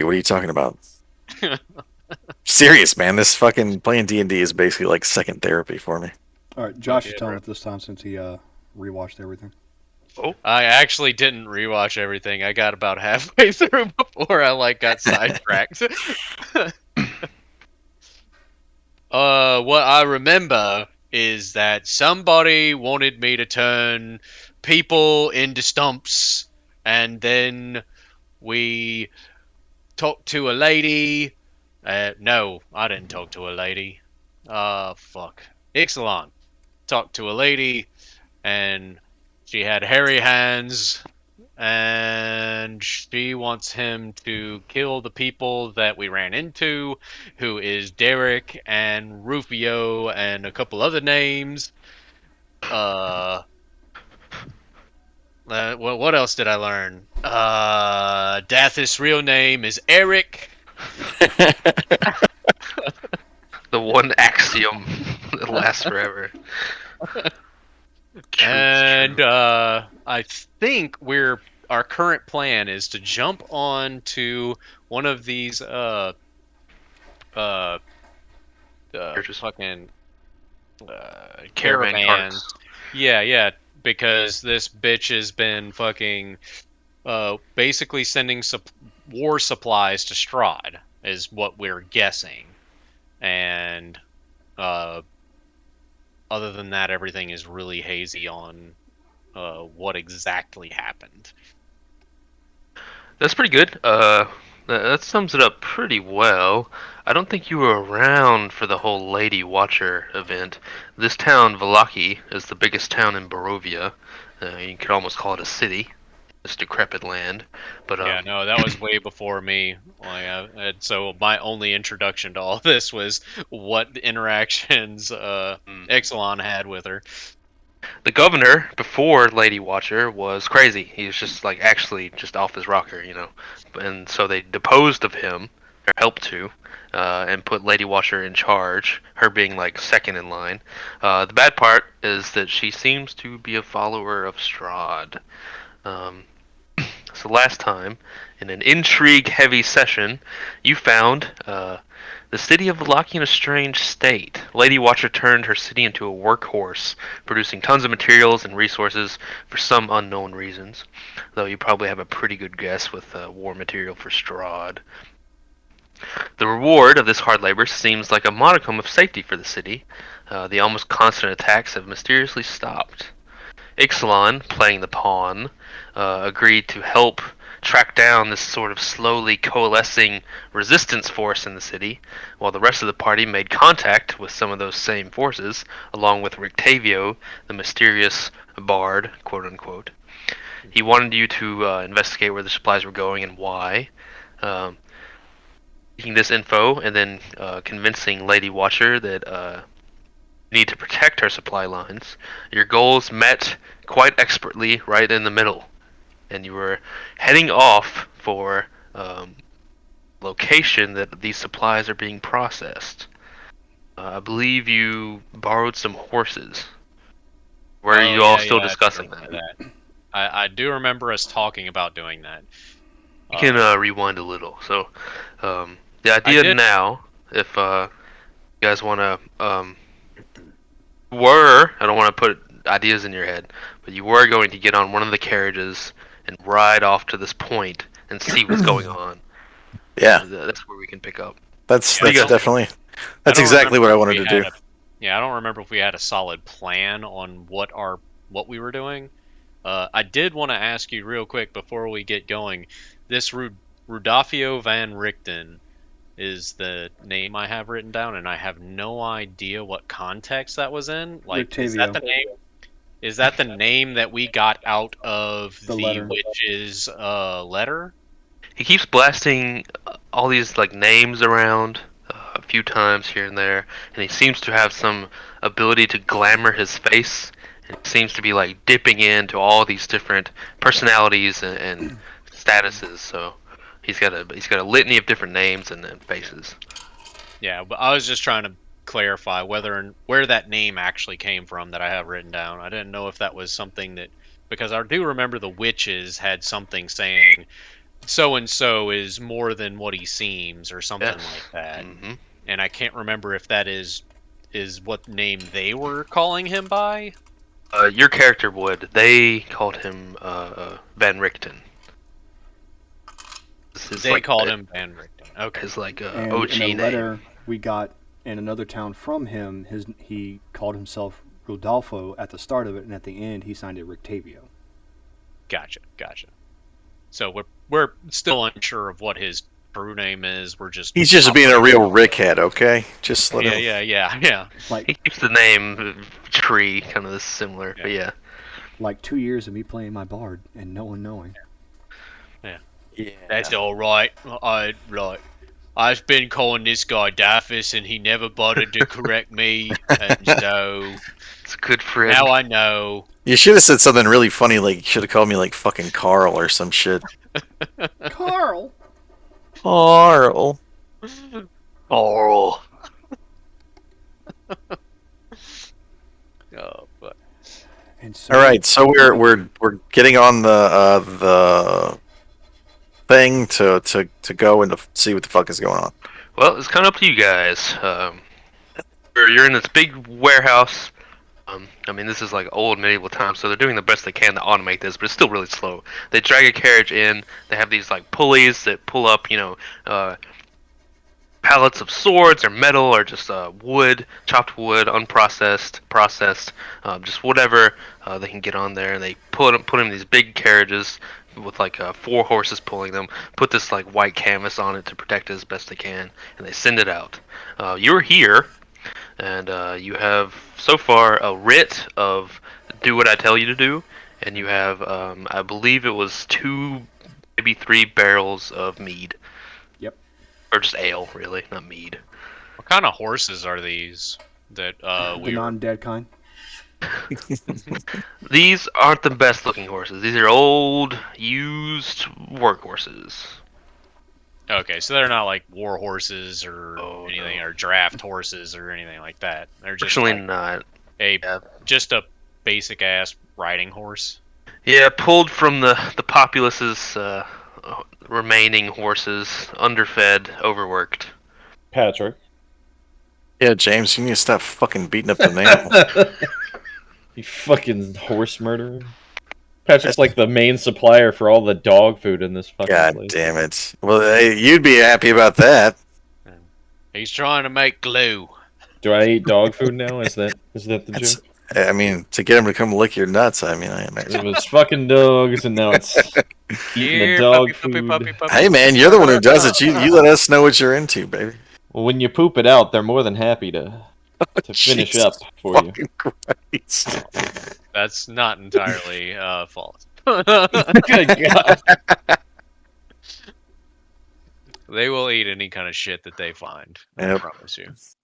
What are you talking about? Serious, man. This fucking playing D&D is basically like second therapy for me. All right, Fuck Josh is yeah, telling bro. it this time since he rewatched everything. Oh, I actually didn't rewatch everything. I got about halfway through before I got sidetracked. What I remember is that somebody wanted me to turn people into stumps, and then we talked to a lady. No, I didn't talk to a lady. Fuck. Ixalan talked to a lady, and she had hairy hands, and she wants him to kill the people that we ran into, who is Jaric and Rufio and a couple other names. Uh, what else did I learn? Dathis' real name is Eric, the one axiom that lasts forever. Truth's and true. I think we're our current plan is to jump on to one of these uh You're just fucking caravan caravans. carts. Yeah, yeah, because this bitch has been fucking basically sending war supplies to Strahd is what we're guessing. And uh other than that everything is really hazy on what exactly happened. That's pretty good. That sums it up pretty well. I don't think you were around for the whole Lady Watcher event. This town, Valaki, is the biggest town in Barovia. You could almost call it a city. This decrepit land. But Yeah, no, that was way before me. So my only introduction to all this was what interactions mm, Ixalan had with her. the governor before Lady Watcher was crazy. He was just like actually just off his rocker. And so they deposed of him, or helped to, and put Lady Watcher in charge. Her being like second in line. The bad part is that she seems to be a follower of Strahd. Um, so last time, in an intrigue-heavy session, you found the city of Valaki in a strange state. Lady Watcher turned her city into a workhorse, producing tons of materials and resources for some unknown reasons. Though you probably have a pretty good guess with war material for Strahd. The reward of this hard labor seems like a modicum of safety for the city. The almost constant attacks have mysteriously stopped. Ixalan, playing the pawn, agreed to help track down this sort of slowly coalescing resistance force in the city, while the rest of the party made contact with some of those same forces, along with Rictavio, the mysterious bard, quote unquote. He wanted you to investigate where the supplies were going and why. Um, Taking this info and then convincing Lady Watcher that need to protect her supply lines. Your goals met quite expertly right in the middle, and you were heading off for location that these supplies are being processed. I believe you borrowed some horses. Were Oh you all yeah, still yeah, I do discussing remember that? that. I do remember us talking about doing that. You can Uh, rewind a little. So, the I idea did. now, if you guys want to, I don't want to put ideas in your head, but you were going to get on one of the carriages and ride off to this point and see what's going on. Yeah, That's where we can pick up. that's Yeah, What do that's you guys think? definitely I that's don't exactly remember what I if wanted we to had do. a. Yeah, I don't remember if we had a solid plan on what we were doing. I did want to ask you real quick before we get going. This Rudolfio van Richten is the name I have written down, and I have no idea what context that was in. Like, is that Rictavio, the name? Is that the name that we got out of the the letter. witch's letter? He keeps blasting all these like names around a few times here and there, and he seems to have some ability to glamour his face, and he seems to be like dipping into all these different personalities and statuses. So he's got a litany of different names and faces. Yeah, but I was just trying to clarify whether and where that name actually came from that I have written down. I didn't know if that was something that because I do remember the witches had something saying so and so is more than what he seems, or something Yes. like that. Hmm. And I can't remember if that is what name they were calling him by. Your character would. They called him Van Richten. This is They like called him Van Richten. Okay. his like And OG in a name. letter we got in another town from him, he called himself Rodolfo at the start of it, and at the end he signed it Rictavio. Gotcha. So we're still unsure of what his true name is. We're just He's just being a real rickhead, okay? Just let him. yeah. Like He keeps the name tree kind of similar, Yeah. but yeah. like 2 years of me playing my bard and no one knowing. Yeah. That's all right. I've been calling this guy Daffus, and he never bothered to correct me, and so It's a good friend. now I know. You should have said something really funny, like you should have called me like fucking Carl or some shit. Carl. Carl. Oral. Oh, but And so All right, so we're getting on the thing to go and to see what the fuck is going on. Well, it's kind of up to you guys. You're in this big warehouse. I mean, this is like old medieval times, so they're doing the best they can to automate this, but it's still really slow. They drag a carriage in. They have these like pulleys that pull up, pallets of swords or metal or just wood, chopped wood, unprocessed, processed, just whatever they can get on there. And they put them in these big carriages with like 4 horses pulling them. Put this like white canvas on it to protect it as best they can, and they send it out. You're here, and you have so far a writ of do what I tell you to do, and you have I believe it was 2, maybe 3 barrels of mead. Yep. Or just ale, really, not mead. what kind of horses are these that The we were? non-dead kind. These aren't the best looking horses. These are old, used work horses. Okay, so they're not like war horses or Oh, anything, no. or draft horses or anything like that. They're just Actually, like not. a Yeah. just a basic ass riding horse. Yeah, pulled from the populace's remaining horses, underfed, overworked. Patrick. Yeah, James, you need to stop fucking beating up the animals. You fucking horse murderer. Patrick's like the main supplier for all the dog food in this fucking God place. damn it. Well, hey, you'd be happy about that. He's trying to make glue. Do I eat dog food now? Is that the That's, joke? I mean, to get him to come lick your nuts, I mean, I It imagine. was fucking dogs, and now it's eating the Here, dog puppy, food. puppy. Hey, man, you're the one who does it. You let us know what you're into, baby. Well, when you poop it out, they're more than happy to finish Jesus up for you. fucking Christ. That's not entirely false. Good God. They will eat any kind of shit that they find. I Yep. promise you. So-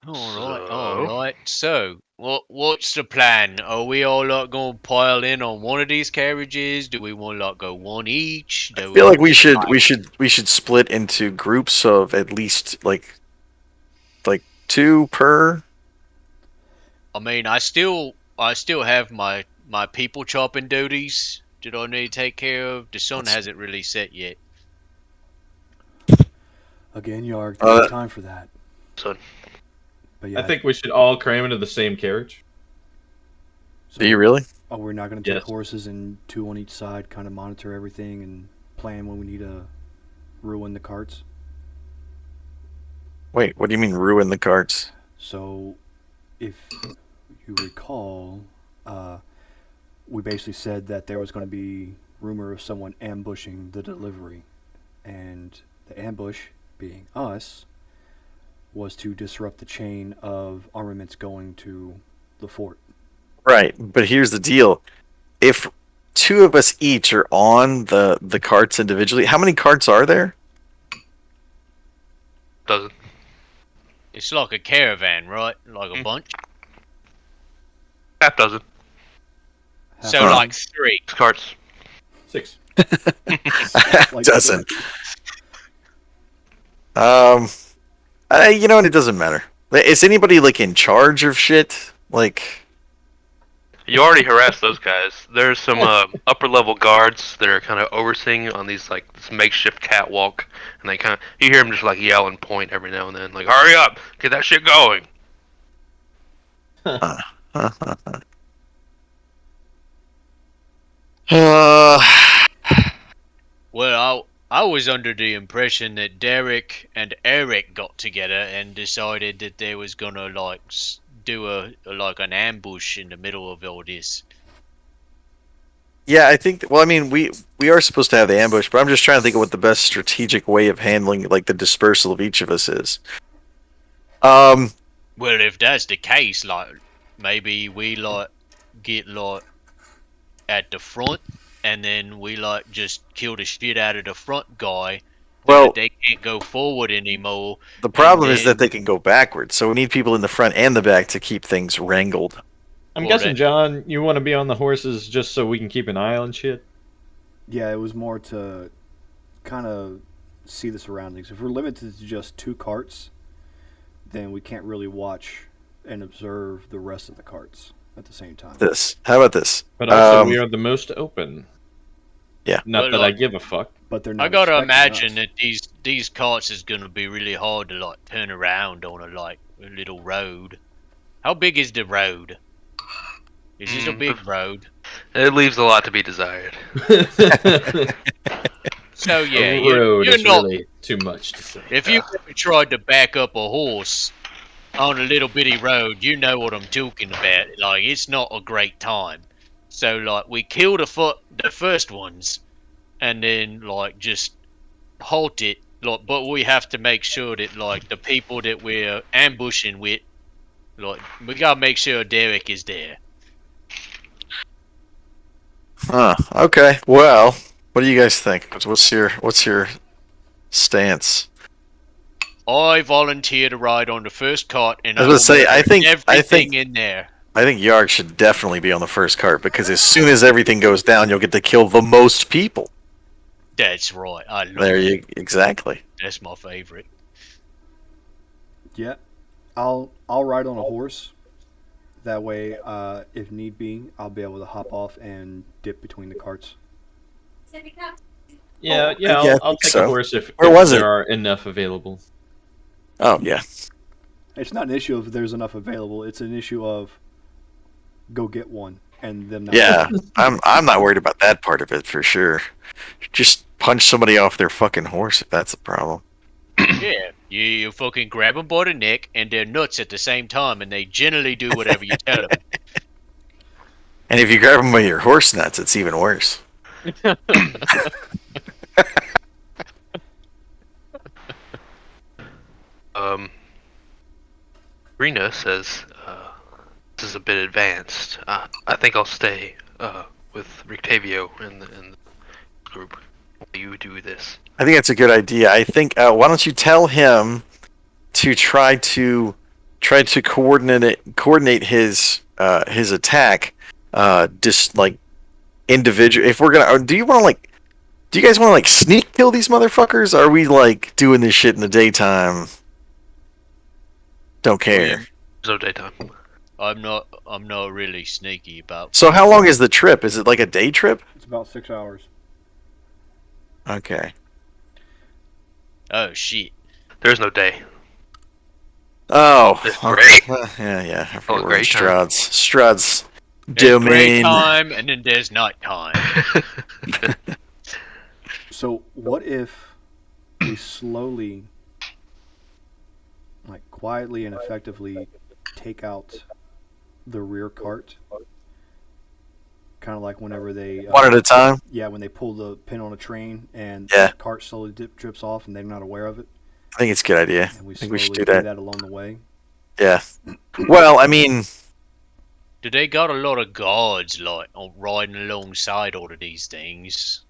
All right. So, what's the plan? Are we all like gonna pile in on one of these carriages? Do we want to like go one each? I feel like we should split into groups of at least like 2 per. I mean, I still have my people chopping duties that I need to take care of. The sun hasn't really set yet. Again, Yarg, there's time for that. So, But yeah, I think we should all cram into the same carriage. so, Do you really? Oh, we're not going to take Yes. horses and 2 on each side, kind of monitor everything and plan when we need to ruin the carts. Wait, what do you mean ruin the carts? So, if you recall, we basically said that there was going to be rumor of someone ambushing the delivery, and the ambush, being us, was to disrupt the chain of armaments going to the fort. Right, but here's the deal. If 2 of us each are on the carts individually, how many carts are there? doesn't. It's like a caravan, right? Like a bunch. Half dozen. So Huh. like 3. Carts. 6. Like- Doesn't. You know what? It doesn't matter. Is anybody like in charge of shit? Like, You already harassed those guys. There's some upper level guards that are kind of overseeing on these like this makeshift catwalk, and they kind of you hear them just like yell and point every now and then, like hurry up, get that shit going. Uh, Well, I was under the impression that Derek and Eric got together and decided that they was gonna like do like an ambush in the middle of all this. yeah, I think. Well, I mean, we are supposed to have the ambush, but I'm just trying to think of what the best strategic way of handling like the dispersal of each of us is. Um, Well, if that's the case, like maybe we like get like at the front, and then we like just kill the shit out of the front guy so that well, they can't go forward anymore, the and problem is that then they can go backwards, so we need people in the front and the back to keep things wrangled. I'm Well, guessing, that- John, you want to be on the horses just so we can keep an eye on shit. Yeah, it was more to kind of see the surroundings. If we're limited to just 2 carts, then we can't really watch and observe the rest of the carts at the same time. How about this? But also, we are the most open. Yeah. Not Well, that I like- give a fuck. But they're I not. gotta expecting imagine us. that these carts is gonna be really hard to like turn around on a little road. How big is the road? Is this a big road? It leaves a lot to be desired. So yeah, a road you're is not. really too much to say. If you ever tried to back up a horse on a little bitty road, you know what I'm talking about. Like it's not a great time. So like we kill the first ones, and then like just halt it. Like, but we have to make sure that like the people that we're ambushing with, like we gotta make sure Derek is there. Huh. Okay. Well, what do you guys think? What's your stance? I volunteer to ride on the first cart, and I I was will gonna say, I murder think everything in there. I think Yarg should definitely be on the first cart because as soon as everything goes down, you'll get to kill the most people. That's right. I love There it. you exactly. That's my favorite. Yeah, I'll ride on a horse. That way, if need be, I'll be able to hop off and dip between the carts. Yeah, I I'll think take so. a horse if Where was there it? are enough available. Oh yeah. It's not an issue if there's enough available. It's an issue of go get one and them not. Yeah. I'm not worried about that part of it for sure. Just punch somebody off their fucking horse if that's a problem. Yeah, you fucking grab them by the neck and they're nuts at the same time, and they generally do whatever you tell them. And if you grab them by your horse nuts, it's even worse. Rena says this is a bit advanced. I think I'll stay with Rictavio in the group while you do this. I think that's a good idea. I think why don't you tell him to try to coordinate his attack, just like individual. If we're gonna, do you want to like? Do you guys want to like sneak kill these motherfuckers? Or are we like doing this shit in the daytime? Don't care. There's no daytime. I'm not really sneaky about. So how long is the trip? Is it like a day trip? It's about 6 hours. Okay. Oh shit! There's no day. Oh, It's okay. great. Yeah. I Oh, forget we're in great time. Strahd's There's gray domain. time, and then there's night time. So what if we slowly, like quietly and effectively, take out the rear cart? Kind of like whenever they One at a time. yeah, when they pull the pin on a train and Yeah. the cart slowly drips off and they're not aware of it, I think it's a good idea. and we I think slowly we should do that. along the way. Yeah. Well, I mean, Do they got a lot of guards like riding alongside all of these things?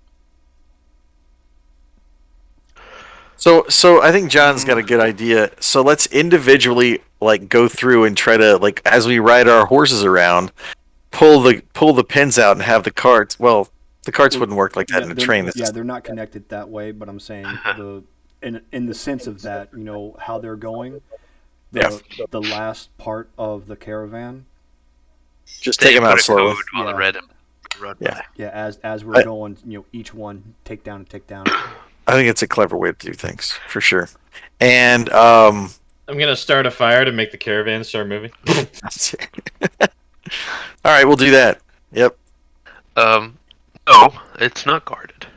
so I think John's got a good idea. So let's individually like go through and try to like as we ride our horses around, pull the pins out and have the carts. Well, the carts wouldn't work like that in a They're- train. This Yeah, is- they're not connected that way, but I'm saying in the sense of that, how they're going. The last part of the caravan Just They take him put out a slowly. code on the Yeah. red Yeah. by. Yeah, as we're I- going, each one take down and take down. I think it's a clever way to do things for sure. And I'm gonna start a fire to make the caravan start moving. all right, we'll do that. Yep. No, it's not guarded.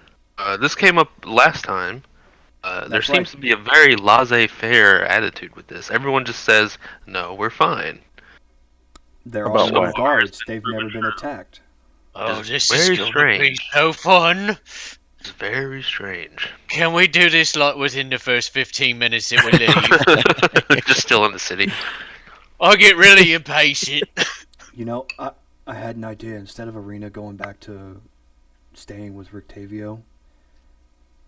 This came up last time. There That's seems right. to be a very laissez-faire attitude with this. Everyone just says, "No, we're fine." There About are no what? guards. They've never been attacked. Oh, It's this is very gonna be strange. so fun. It's very strange. Can we do this like within the first 15 minutes that we leave? Just still in the city. I get really impatient. I had an idea. Instead of Arena going back to staying with Rictavio,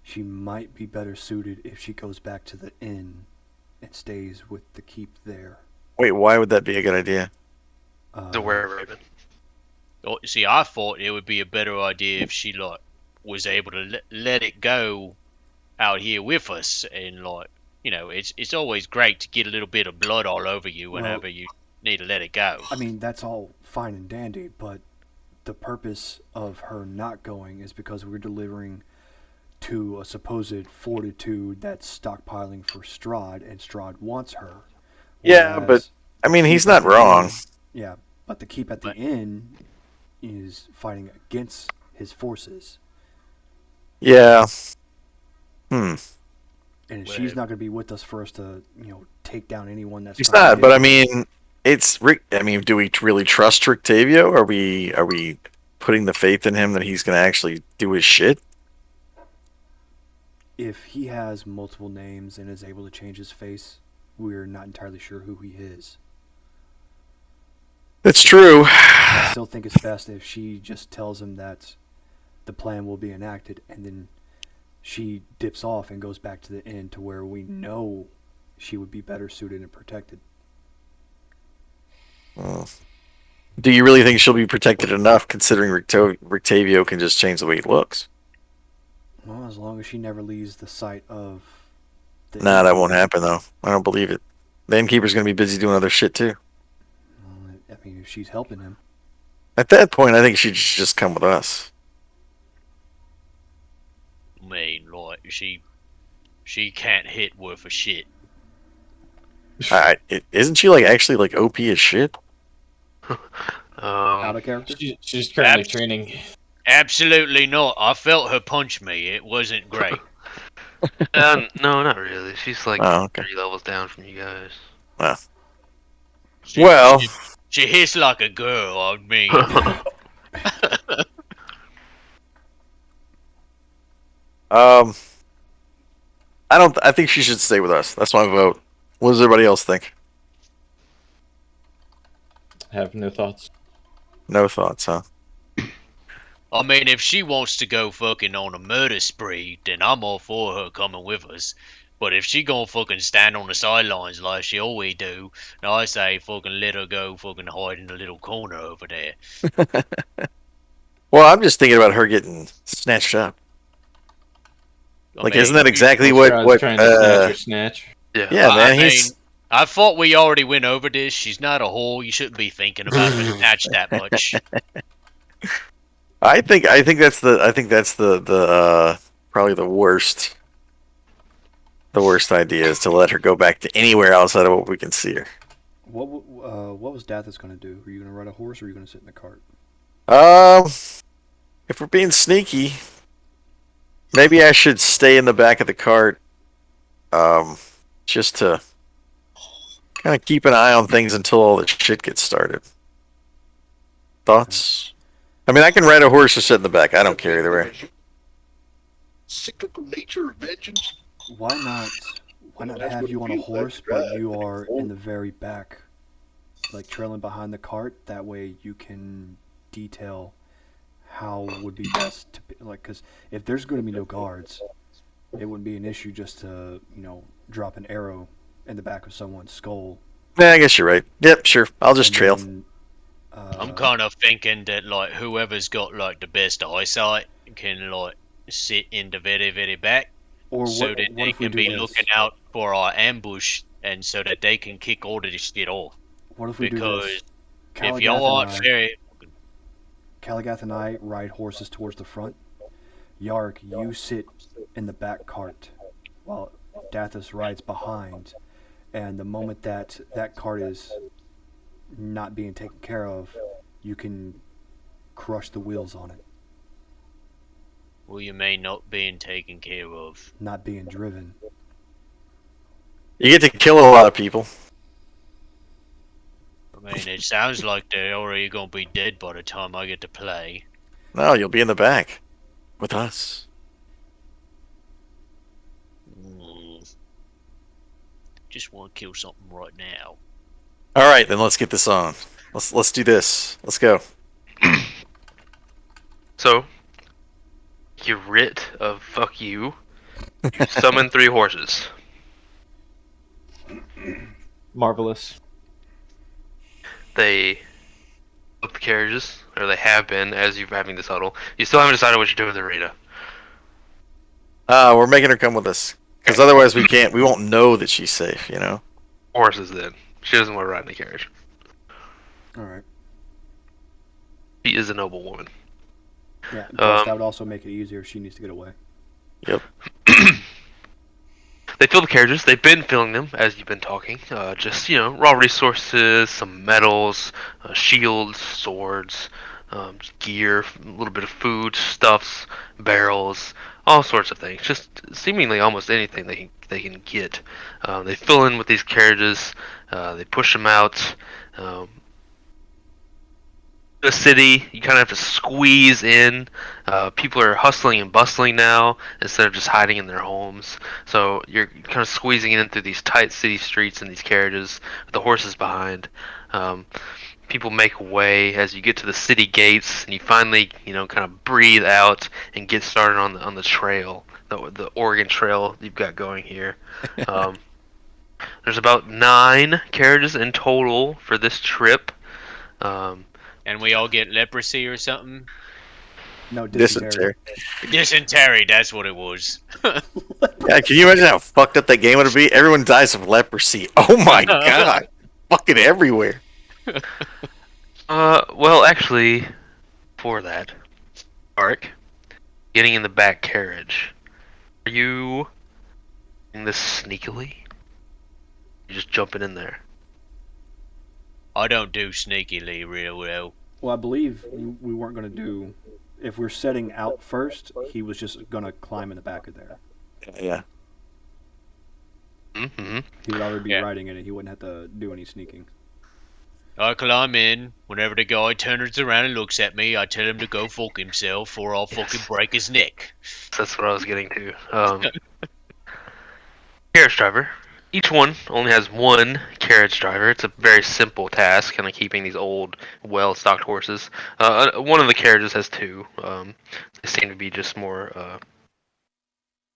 she might be better suited if she goes back to the inn and stays with the keep there. Wait, why would that be a good idea? The were-raven. Oh, see, I thought it would be a better idea if she like was able to let it go out here with us, and like it's always great to get a little bit of blood all over you Well- whenever you need to let it go. I mean, that's all fine and dandy, but the purpose of her not going is because we're delivering to a supposed fortitude that's stockpiling for Strahd, and Strahd wants her. Yeah, but Whereas I mean, the he's keep at not the wrong. inn- yeah, but the keep at the inn is fighting against his forces, Yeah. Hmm. and she's not going to be with us for us to, take down anyone that's. He's trying to not, but I get to us. mean, it's Rick. I mean, do we really trust Rictavio? Are we putting the faith in him that he's going to actually do his shit? If he has multiple names and is able to change his face, we're not entirely sure who he is. It's true. I still think it's best if she just tells him that the plan will be enacted, and then she dips off and goes back to the inn to where we know she would be better suited and protected. Well, do you really think she'll be protected enough, considering Rictavio can just change the way he looks? Well, as long as she never leaves the sight of the Nah, that innkeeper. won't happen though. I don't believe it. The innkeeper's going to be busy doing other shit too. Well, I mean, if she's helping him. At that point, I think she should just come with us. I mean, like she can't hit worth a shit. Isn't she like actually like OP as shit? Out of character? She's currently Abs- training. Absolutely not. I felt her punch me. It wasn't great. No, not really. She's like Oh, okay. 3 levels down from you guys. She, Well, she hits like a girl. I mean, I think she should stay with us. That's my vote. What does everybody else think? Have no thoughts. No thoughts, huh? I mean, if she wants to go fucking on a murder spree, then I'm all for her coming with us. But if she gonna fucking stand on the sidelines like she always do, then I say fucking let her go fucking hide in the little corner over there. Well, I'm just thinking about her getting snatched up. I Like, mean, isn't that exactly Well, what? trying to snatch your snatch. Yeah, I man. mean, He's I thought we already went over this. She's not a whore. You shouldn't be thinking about her snatch that much. I think that's the probably the worst idea is to let her go back to anywhere outside of what we can see her. What was Dathis going to do? Were you going to ride a horse or were you going to sit in the cart? If we're being sneaky, maybe I should stay in the back of the cart, just to kind of keep an eye on things until all the shit gets started. Thoughts? I mean, I can ride a horse or sit in the back. I don't care either way. Cyclical nature of vengeance. Why not have you on a horse, but you are in the very back, like trailing behind the cart? That way you can detail how would be best to, like, because if there's going to be no guards, it wouldn't be an issue just to, drop an arrow in the back of someone's skull. Yeah, I guess you're right. Yep, sure. I'll just and trail. then, I'm kind of thinking that like whoever's got like the best eyesight can like sit in the very very back, or so what, that what they if we can do be this? looking out for our ambush, and so that they can kick all of this shit off. What if we do this? Because If y'all aren't very... Caligath and I ride horses towards the front. Yarg, you sit in the back cart, while Dathus rides behind. And the moment that that cart is not being taken care of, you can crush the wheels on it. Well, you may not being taken care of. Not being driven. You get to kill a lot of people. I mean, it sounds like they're already gonna be dead by the time I get to play. No, you'll be in the back with us. Just want to kill something right now. All right, then let's get this on. Let's do this. Let's go. So, you writ of fuck you. You summon 3 horses. Marvelous. They up the carriages, or they have been as you're having this huddle. You still haven't decided what you're doing with the Rita. We're making her come with us because otherwise we can't. We won't know that she's safe. You know. Horses then. She doesn't want to ride in the carriage. Alright. She is a noble woman. Yeah, plus that would also make it easier if she needs to get away. Yep. They fill the carriages. They've been filling them as you've been talking. Just, raw resources, some metals, shields, swords, gear, a little bit of food, stuffs, barrels, all sorts of things. Just seemingly almost anything they can get. They fill in with these carriages. They push them out. The city, you kind of have to squeeze in. People are hustling and bustling now instead of just hiding in their homes. So you're kind of squeezing in through these tight city streets and these carriages with the horses behind. People make way as you get to the city gates, and you finally, kind of breathe out and get started on the trail, the Oregon Trail you've got going here. There's about 9 carriages in total for this trip. And we all get leprosy or something? No, dysentery. Dysentery, that's what it was. Yeah, can you imagine how fucked up that game would be? Everyone dies of leprosy. Oh my god. Fucking everywhere. Well, actually, for that, Jaric, getting in the back carriage, are you doing this sneakily? You just jumping in there? I don't do sneakily real well. Well, I believe we weren't going to do... If we're setting out first, he was just going to climb in the back of there. Yeah. Mm-hmm. He would already be riding in it. He wouldn't have to do any sneaking. I climb in. Whenever the guy turns around and looks at me, I tell him to go fuck himself or I'll fucking break his neck. That's what I was getting to. Carriage driver. Each one only has 1 carriage driver. It's a very simple task, kind of keeping these old, well-stocked horses. One of the carriages has 2. They seem to be just more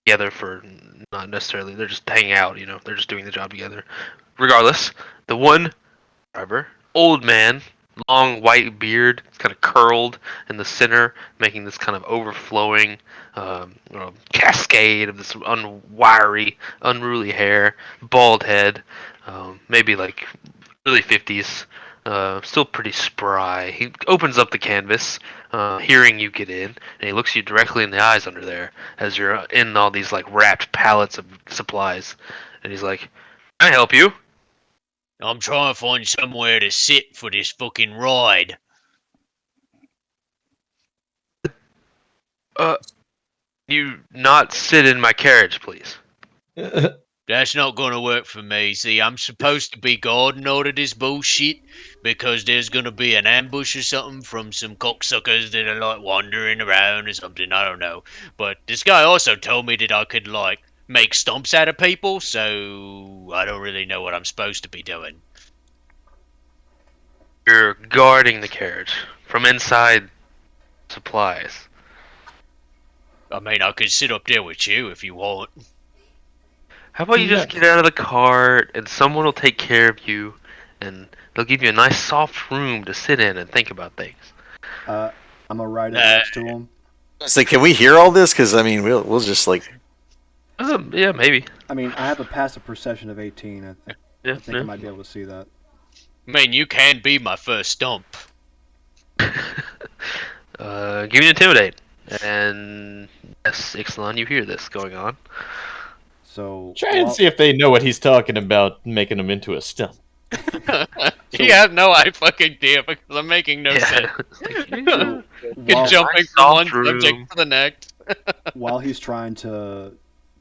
together for not necessarily. They're just hanging out, They're just doing the job together. Regardless, the one driver, old man, long white beard, it's kind of curled in the center, making this kind of overflowing cascade of this unruly hair, bald head, maybe like early 50s, still pretty spry. He opens up the canvas, hearing you get in, and he looks you directly in the eyes under there as you're in all these like wrapped pallets of supplies, and he's like, "Can I help you?" I'm trying to find somewhere to sit for this fucking ride. You not sit in my carriage, please. That's not gonna work for me. See, I'm supposed to be guarding all of this bullshit because there's gonna be an ambush or something from some cocksuckers that are like wandering around or something. I don't know. But this guy also told me that I could like make stumps out of people, so I don't really know what I'm supposed to be doing. You're guarding the carriage from inside supplies. I mean, I could sit up there with you if you want. How about you just get out of the cart and someone will take care of you and they'll give you a nice soft room to sit in and think about things. I'm gonna ride up next to him. It's like, can we hear all this? Because I mean, we'll just like. Yeah, maybe. I mean, I have a passive perception of 18. I think I might be able to see that. I mean, you can be my first stump. Give me intimidate. And yes, Ixalan, you hear this going on. So Try and see if they know what he's talking about, making them into a stump. He has no fucking idea because I'm making no sense. so You're while jumping from one subject to the next. while he's trying to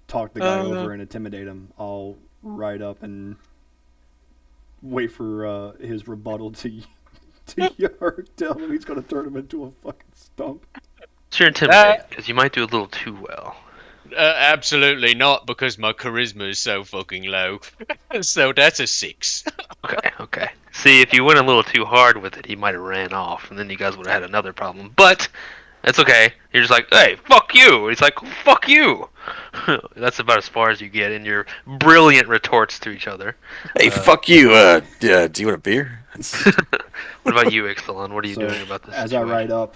talk the guy over and intimidate him, I'll ride up and wait for his rebuttal to Yark. Tell him he's gonna turn him into a fucking stump. It's your intimidate, because you might do a little too well. Absolutely not, because my charisma is so fucking low. So that's a 6. Okay. See, if you went a little too hard with it, he might have ran off, and then you guys would have had another problem. But it's okay. You're just like, hey, fuck you. And he's like, fuck you. That's about as far as you get in your brilliant retorts to each other. Hey, fuck you. Do you want a beer? What about you, Ixalan? What are you So, doing about this as situation? I ride up,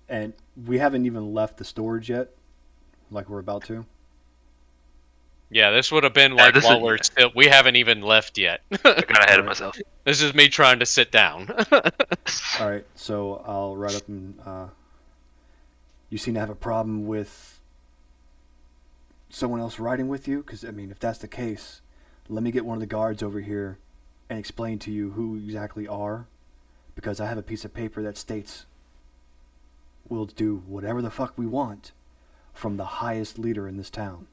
and we haven't even left the storage yet, like we're about to. Yeah, this would have been like this while is- we're still. We haven't even left yet. I got ahead of myself. This is me trying to sit down. All right, so I'll ride up and you seem to have a problem with someone else riding with you, because I mean, if that's the case, let me get one of the guards over here and explain to you who you exactly are, because I have a piece of paper that states we'll do whatever the fuck we want from the highest leader in this town.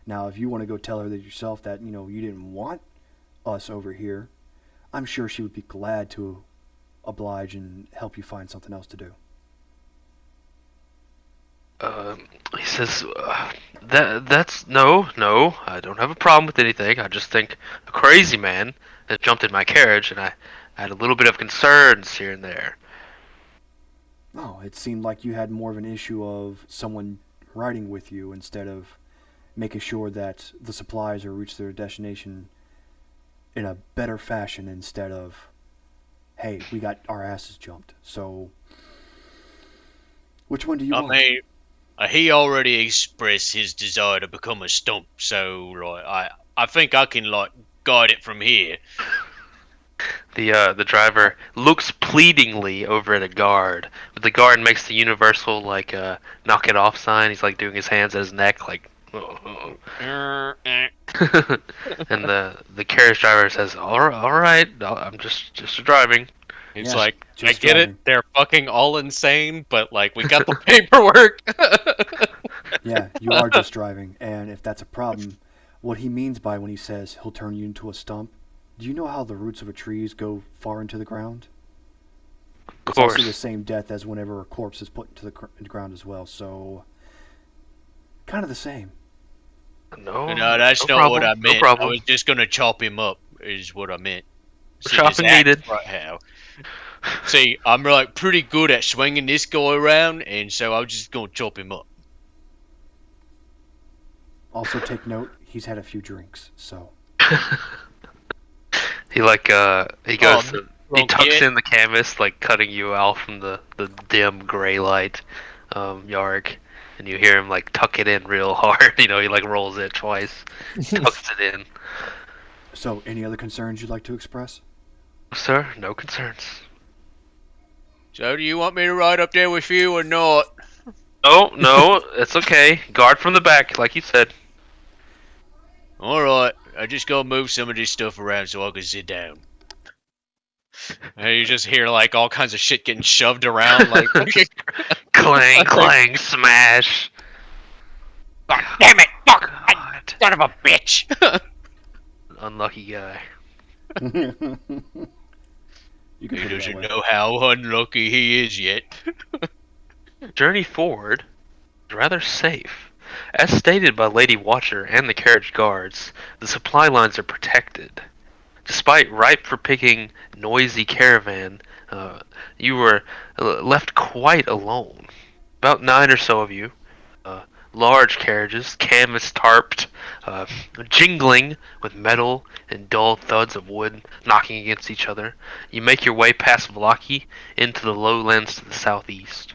Now, if you want to go tell her that yourself that, you didn't want us over here, I'm sure she would be glad to oblige and help you find something else to do. He says, that's no, I don't have a problem with anything. I just think a crazy man has jumped in my carriage, and I had a little bit of concerns here and there. Oh, it seemed like you had more of an issue of someone riding with you instead of making sure that the supplies are reach their destination in a better fashion instead of, hey, we got our asses jumped. So, which one do you I want? mean, he already expressed his desire to become a stump, so like, I think I can like guide it from here. The driver looks pleadingly over at a guard, but the guard makes the universal like knock it off sign. He's like doing his hands at his neck, like. And the carriage driver says, all right, I'm just driving." It's Yes, like, I just get driving. it, they're fucking all insane, but like, we got the paperwork. Yeah, you are just driving, and if that's a problem, what he means by when he says he'll turn you into a stump, do you know how the roots of a tree go far into the ground? Of It's also course. the same death as whenever a corpse is put into the ground as well, so kind of the same. No, No, that's no not what problem, I meant. No problem. I was just gonna chop him up, is what I meant. See, Chopping just act needed. right how. See, I'm like pretty good at swinging this guy around, and so I'm just gonna chop him up. Also, take note, he's had a few drinks, so. He like he goes Oh, he tucks kid. in the canvas, like cutting you out from the dim gray light, Yaric, and you hear him like tuck it in real hard. He like rolls it twice, tucks it in. So, any other concerns you'd like to express? Sir, no concerns. So, do you want me to ride up there with you or not? No, it's okay. Guard from the back, like you said. Alright, I just gotta move some of this stuff around so I can sit down. And you just hear like all kinds of shit getting shoved around, like Clang, clang, smash. God damn it! Fuck! God. Son of a bitch! Unlucky guy. You can He put it that doesn't way. know how unlucky he is yet. Journey forward is rather safe. As stated by Lady Watcher and the carriage guards, the supply lines are protected. Despite ripe for picking noisy caravan, you were left quite alone. About 9 or so of you, large carriages, canvas tarped, jingling with metal and dull thuds of wood knocking against each other. You make your way past Vlaki into the lowlands to the southeast.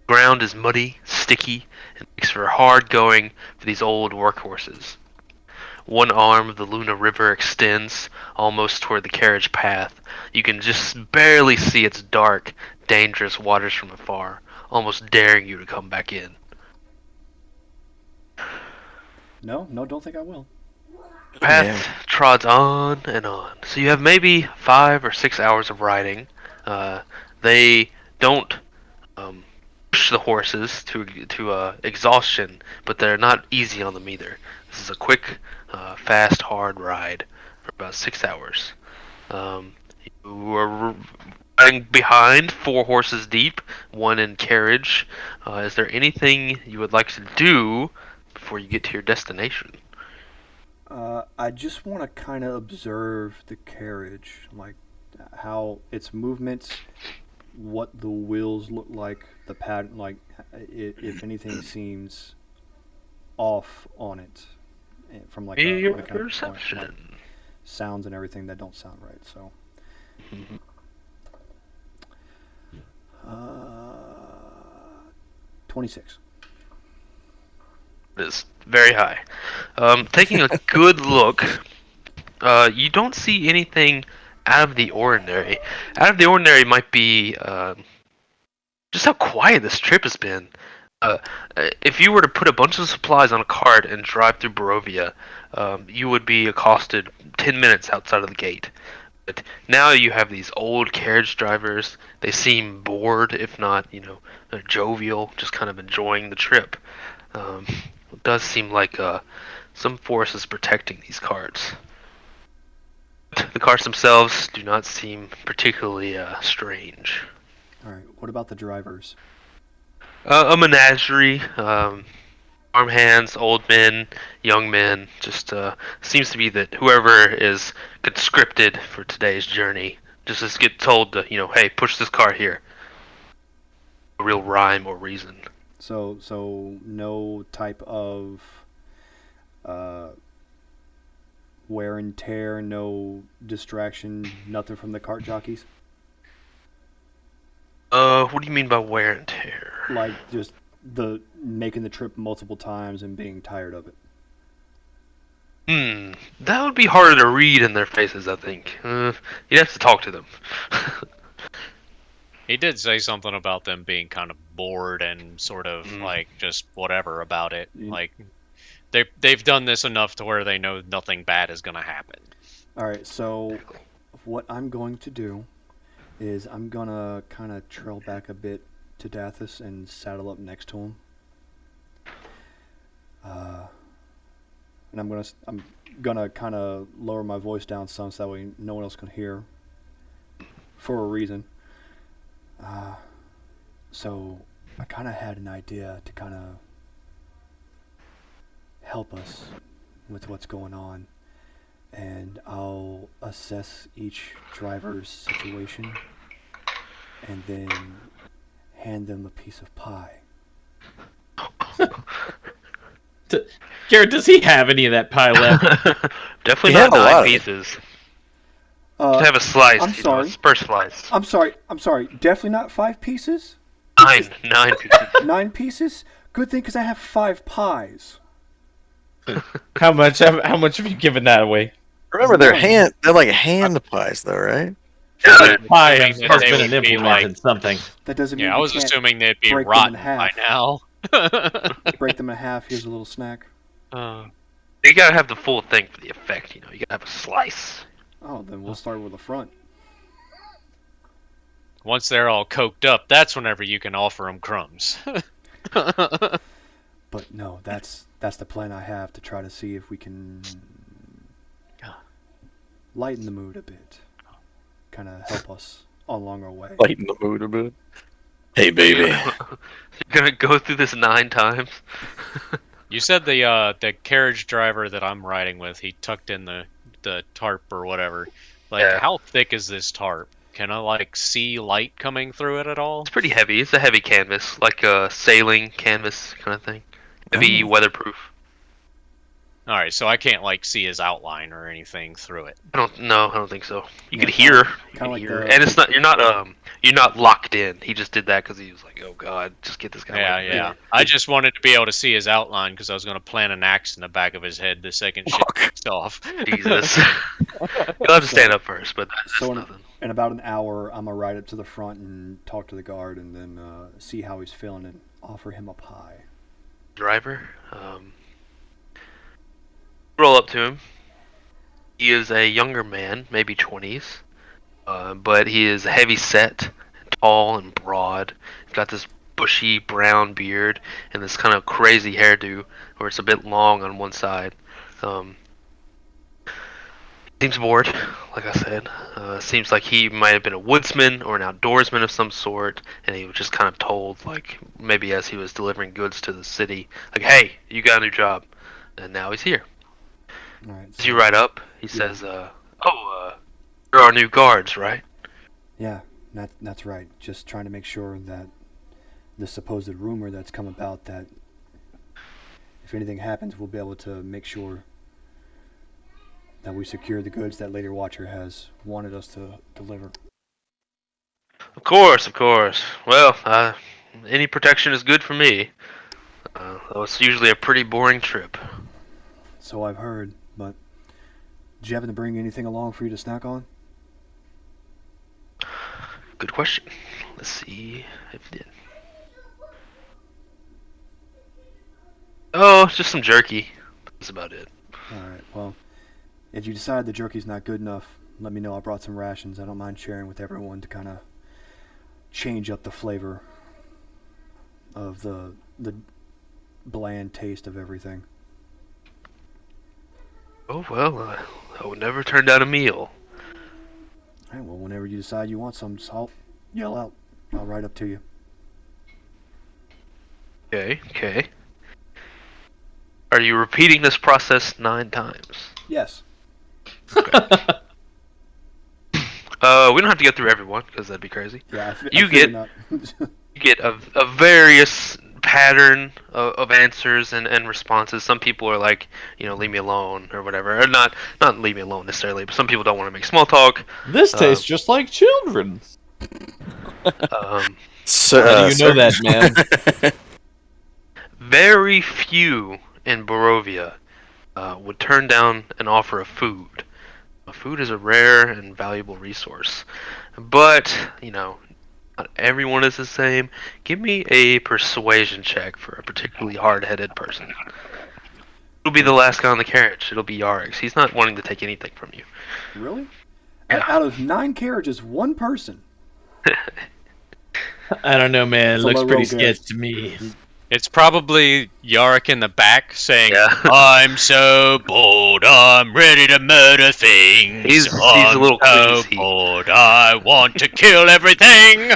Ground is muddy, sticky, and makes for hard going for these old workhorses. one arm of the Luna River extends almost toward the carriage path. You can just barely see its dark, dangerous waters from afar, almost daring you to come back in. No, don't think I will. The path Yeah. trods on and on. So you have maybe 5 or 6 hours of riding. They don't push the horses to exhaustion, but they're not easy on them either. This is a quick, fast, hard ride for about 6 hours. You are riding behind, 4 horses deep, one in carriage. Is there anything you would like to do before you get to your destination? I just want to kind of observe the carriage, like how its movements, what the wheels look like, the pattern, like if anything seems off on it from like a Your mechanical point, perception. like sounds and everything that don't sound right. So, uh, 26. It is very high. Taking a good look, you don't see anything out of the ordinary. Out of the ordinary might be just how quiet this trip has been. Uh, if you were to put a bunch of supplies on a cart and drive through Barovia, you would be accosted 10 minutes outside of the gate. But now you have these old carriage drivers. They seem bored, if not, jovial, just kind of enjoying the trip. It does seem like some force is protecting these carts. The carts themselves do not seem particularly strange. All right. What about the drivers? A menagerie, farmhands, old men, young men. Just seems to be that whoever is conscripted for today's journey just get told to, hey, push this car here. No real rhyme or reason. So no type of uh, wear and tear, no distraction, nothing from the cart jockeys. What do you mean by wear and tear? Like just the making the trip multiple times and being tired of it. That would be harder to read in their faces, I think. You'd have to talk to them. He did say something about them being kind of bored and sort of like just whatever about it. Mm. Like they've done this enough to where they know nothing bad is gonna happen. All right. So what I'm going to do is I'm gonna kind of trail back a bit to Dathus and saddle up next to him. And I'm gonna kind of lower my voice down some so that way no one else can hear. For a reason. So I kind of had an idea to kind of help us with what's going on, and I'll assess each driver's situation and then hand them a piece of pie. Garrett, does he have any of that pie left? Definitely He not had a lot 9 of it. pieces. Just have a slice. I'm sorry. Spur slice. I'm sorry. Definitely not 5 pieces. 9 pieces. 9 pieces. Good thing, because I have 5 pies. How much have you given that away? Remember, they're like hand pies, though, right? Pie assuming has that they been would an be implement like- in something. That doesn't mean Yeah, I you was can't assuming they'd be break them in rotten by half. now. break them in half. Here's a little snack. You gotta have the full thing for the effect, You gotta have a slice. Oh, then we'll start with the front. Once they're all coked up, that's whenever you can offer them crumbs. But no, that's the plan I have, to try to see if we can lighten the mood a bit. Kind of help us along our way. Lighten the mood a bit. Hey, baby. You're gonna go through this 9 times. You said the carriage driver that I'm riding with, he tucked in the tarp or whatever. Like, Yeah. how thick is this tarp? Can I like see light coming through it at all? It's pretty heavy. It's a heavy canvas, like a sailing canvas kind of thing. Heavy, Oh. weatherproof. All right, so I can't like see his outline or anything through it. I don't think so. You Yeah, could hear. You kinda can like hear. the- And it's not. You're not locked in. He just did that because he was like, "Oh God, just get this guy." Yeah, away." yeah. I just wanted to be able to see his outline because I was going to plant an axe in the back of his head the second shit Fuck. kicked off. Jesus. You'll have to stand up first, but that's So nothing. in about an hour, I'm gonna ride up to the front and talk to the guard, and then see how he's feeling and offer him a pie. Driver, roll up to him. He is a younger man, maybe 20s, but he is heavy set, tall and broad. He's got this bushy brown beard and this kind of crazy hairdo where it's a bit long on one side. Seems bored, like I said. Seems like he might have been a woodsman or an outdoorsman of some sort, and he was just kind of told, like, maybe as he was delivering goods to the city, like, hey, you got a new job. And now he's here. All right. As you ride up, he says, you're our new guards, right? Yeah, that's right. Just trying to make sure that the supposed rumor that's come about that if anything happens, we'll be able to make sure that we secure the goods that Lady Watcher has wanted us to deliver. Of course, of course. Well, any protection is good for me. Though it's usually a pretty boring trip. So I've heard, but did you happen to bring anything along for you to snack on? Good question. Let's see if it did. Oh, just some jerky. That's about it. Alright, well, if you decide the jerky's not good enough, let me know. I brought some rations. I don't mind sharing with everyone to kind of change up the flavor of the bland taste of everything. Oh, well, I would never turn down a meal. Alright, well, whenever you decide you want some salt, yell out. I'll ride up to you. Okay, okay. Are you repeating this process 9 times? Yes. We don't have to get through everyone, because that'd be crazy. Yeah, You get- not. You get a various pattern of answers and responses. Some people are like, leave me alone, or whatever. Or not leave me alone necessarily, but some people don't want to make small talk. This tastes just like children. So, How do you know that, man? Very few in Barovia would turn down an offer of food. Food is a rare and valuable resource. But, not everyone is the same. Give me a persuasion check for a particularly hard-headed person. It'll be the last guy on the carriage. It'll be Jaric. He's not wanting to take anything from you. Really? Yeah. Out of 9 carriages, 1 person. I don't know, man. It It's a looks low pretty roll guess. sketch to me. It's probably Yarick in the back saying, Yeah. I'm so bored, I'm ready to murder things. He's a I'm little so queasy. bored, I want to kill everything.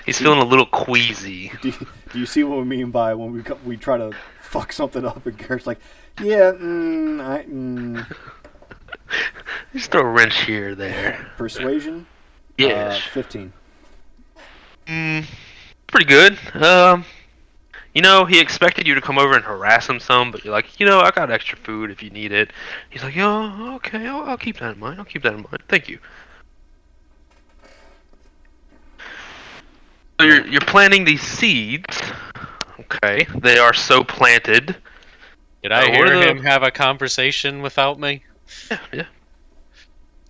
He's feeling a little queasy. Do you see what we mean by when we try to fuck something up and Garrett's like, yeah, Just throw a wrench here or there. persuasion? Yes. 15. Pretty good. He expected you to come over and harass him some, but you're like, I got extra food if you need it. He's like, oh, okay, I'll keep that in mind. Thank you. So you're planting these seeds. Okay, they are so planted. Did I what hear are the- him have a conversation without me? Yeah.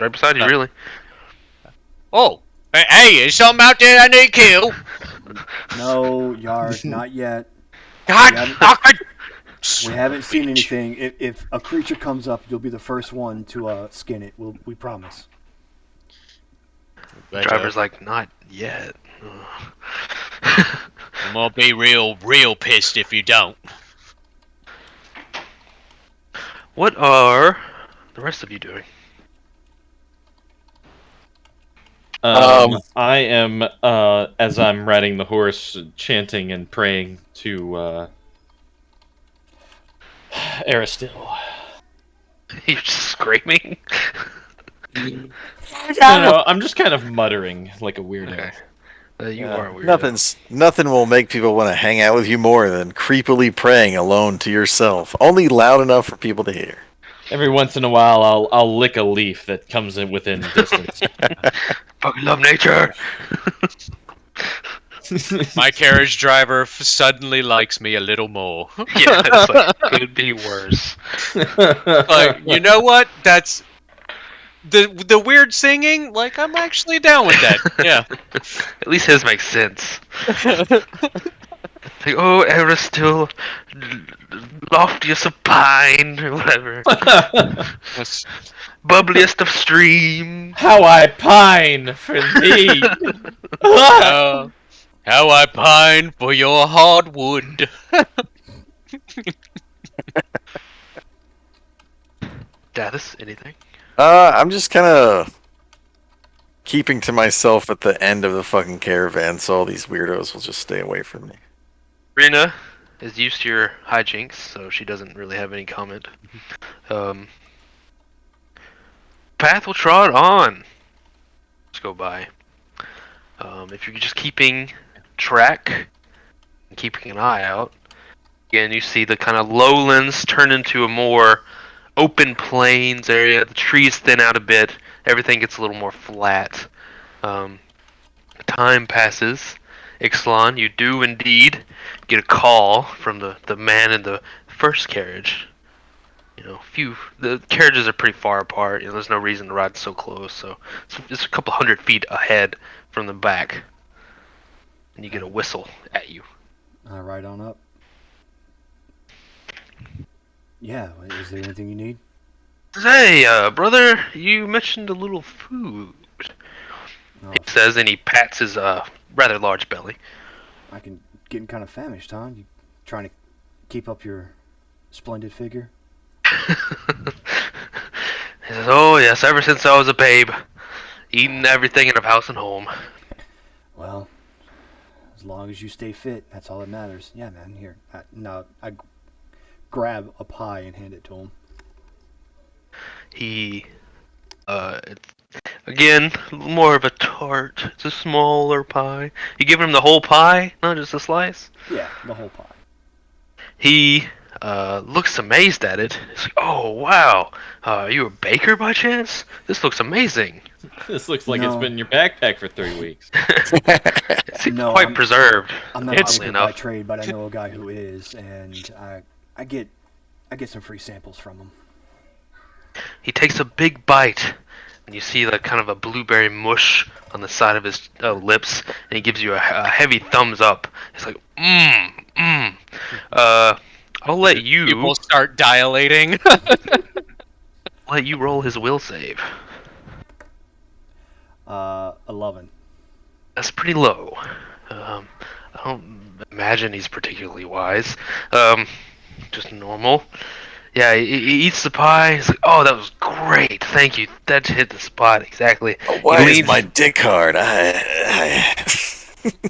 Right beside you, really. Oh, hey, is something out there I need to kill? No, Yard, not yet. God, Yeah. God. We haven't seen anything. If a creature comes up, you'll be the first one to skin it. We promise. Driver's like, not yet. I'm gonna be real pissed if you don't. What are the rest of you doing? I am, as I'm riding the horse, chanting and praying to Aristil. You're just screaming? No, I'm just kind of muttering like a weirdo. Okay. You are a weirdo. Nothing will make people want to hang out with you more than creepily praying alone to yourself, only loud enough for people to hear. Every once in a while, I'll lick a leaf that comes in within distance. Fucking love nature. My carriage driver suddenly likes me a little more. Yeah, it's like could be worse. Like, you know what? That's the weird singing. Like, I'm actually down with that. Yeah. At least his makes sense. Like, oh, Aristotle, loftiest of pine, or whatever. That's- Bubbliest of stream. How I pine for thee! how I pine for your hardwood. Davis, anything? I'm just kind of keeping to myself at the end of the fucking caravan, so all these weirdos will just stay away from me. Rena is used to your hijinks, so she doesn't really have any comment. Path will trot on. Let's go by. If you're just keeping track and keeping an eye out, again, you see the kind of lowlands turn into a more open plains area. The trees thin out a bit. Everything gets a little more flat. Time passes. Ixalan, you do indeed get a call from the man in the first carriage. The carriages are pretty far apart. There's no reason to ride so close. So it's a couple 100 feet ahead from the back, and you get a whistle at you. Right on up. Yeah, is there anything you need? Hey, brother, you mentioned a little food. Oh, He says, and he pats his rather large belly. I can getting kind of famished, huh? You trying to keep up your splendid figure? He says, oh yes, ever since I was a babe, eating everything in of house and home. Well, as long as you stay fit, that's all that matters. Yeah, man. Here, I grab a pie and hand it to him. He, it's, again, more of a tart. It's a smaller pie. You give him the whole pie, not just a slice? Yeah, the whole pie. He looks amazed at it. He's like, oh, wow. Are you a baker by chance? This looks amazing. This looks like it's No. been in your backpack for 3 weeks. It seems No, quite I'm- preserved. I'm not a oddly baker enough. by trade, but I know a guy who is, and I get some free samples from him. He takes a big bite, and you see like kind of a blueberry mush on the side of his lips, and he gives you a heavy thumbs up. He's like, I'll let you People start dilating. roll his will save. 11. That's pretty low. I don't imagine he's particularly wise. Just normal. Yeah, he eats the pie. He's like, "Oh, that was great. Thank you. That hit the spot exactly." Why he is leans, my dick hard?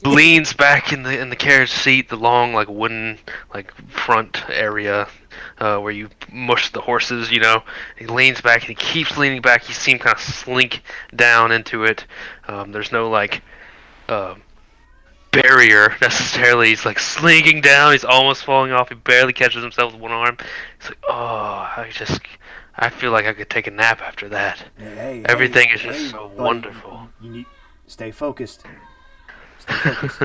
leans back in the carriage seat, the long like wooden like front area where you mush the horses. He leans back and he keeps leaning back. You see him kind of slink down into it. There's no like barrier necessarily. He's like slinking down. He's almost falling off. He barely catches himself with one arm. He's like, oh, I feel like I could take a nap after that. Everything is just so buddy, wonderful. You need stay focused. Stay focused.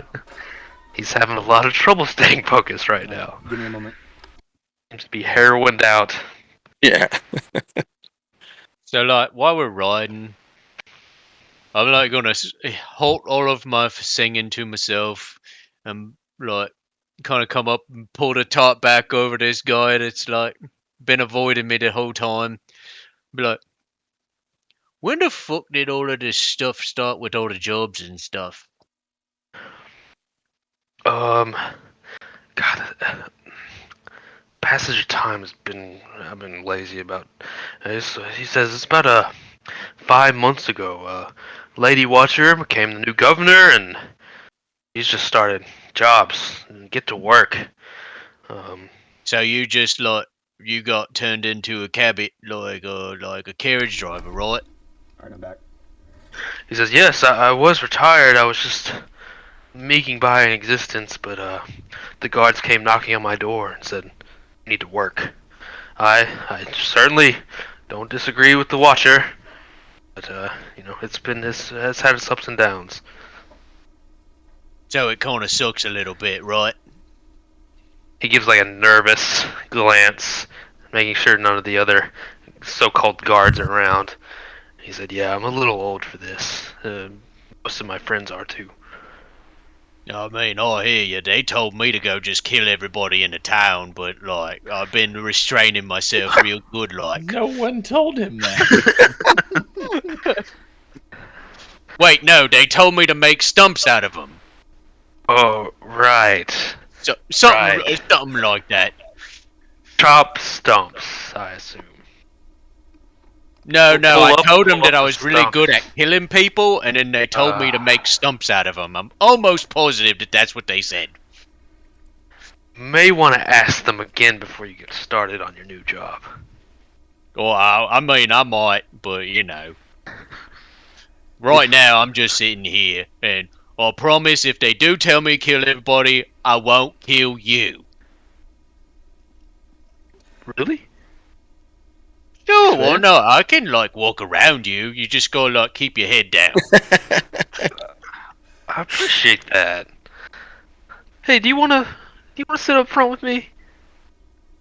He's having a lot of trouble staying focused right now. Give me a moment. Seems to be heroined out. Yeah. So, like, while we're riding, I'm like gonna halt all of my singing to myself, and like kind of come up and pull the top back over this guy that's like been avoiding me the whole time. Be like, when the fuck did all of this stuff start with all the jobs and stuff? God, passage of time I've been lazy about. He says it's about 5 months ago. Lady Watcher became the new governor, and he's just started jobs and get to work. So you just like you got turned into a cabbie, like a carriage driver, right? Alright, I'm back. He says, yes, I was retired. I was just meeking by an existence, but the guards came knocking on my door and said, "You need to work." I certainly don't disagree with the Watcher, but it's had its ups and downs. So it kind of sucks a little bit, right? He gives like a nervous glance, making sure none of the other so-called guards are around. He said, "Yeah, I'm a little old for this. Most of my friends are too." I mean, I hear you. They told me to go just kill everybody in the town, but like I've been restraining myself real good, like. No one told him that. Wait, no, they told me to make stumps out of them. Oh, right. So something, Right. something like that. Chop stumps, I assume. No, I told them Pull that up I the was really good at stumps. killing people, and then they told me to make stumps out of them. I'm almost positive that that's what they said. May want to ask them again before you get started on your new job. Or I mean, I might, but you know. Right now, I'm just sitting here, and I promise if they do tell me to kill everybody, I won't kill you. Really? Sure, Sure. well, no, I can, like, walk around you. You just gotta, like, keep your head down. I appreciate that. Hey, do you wanna sit up front with me?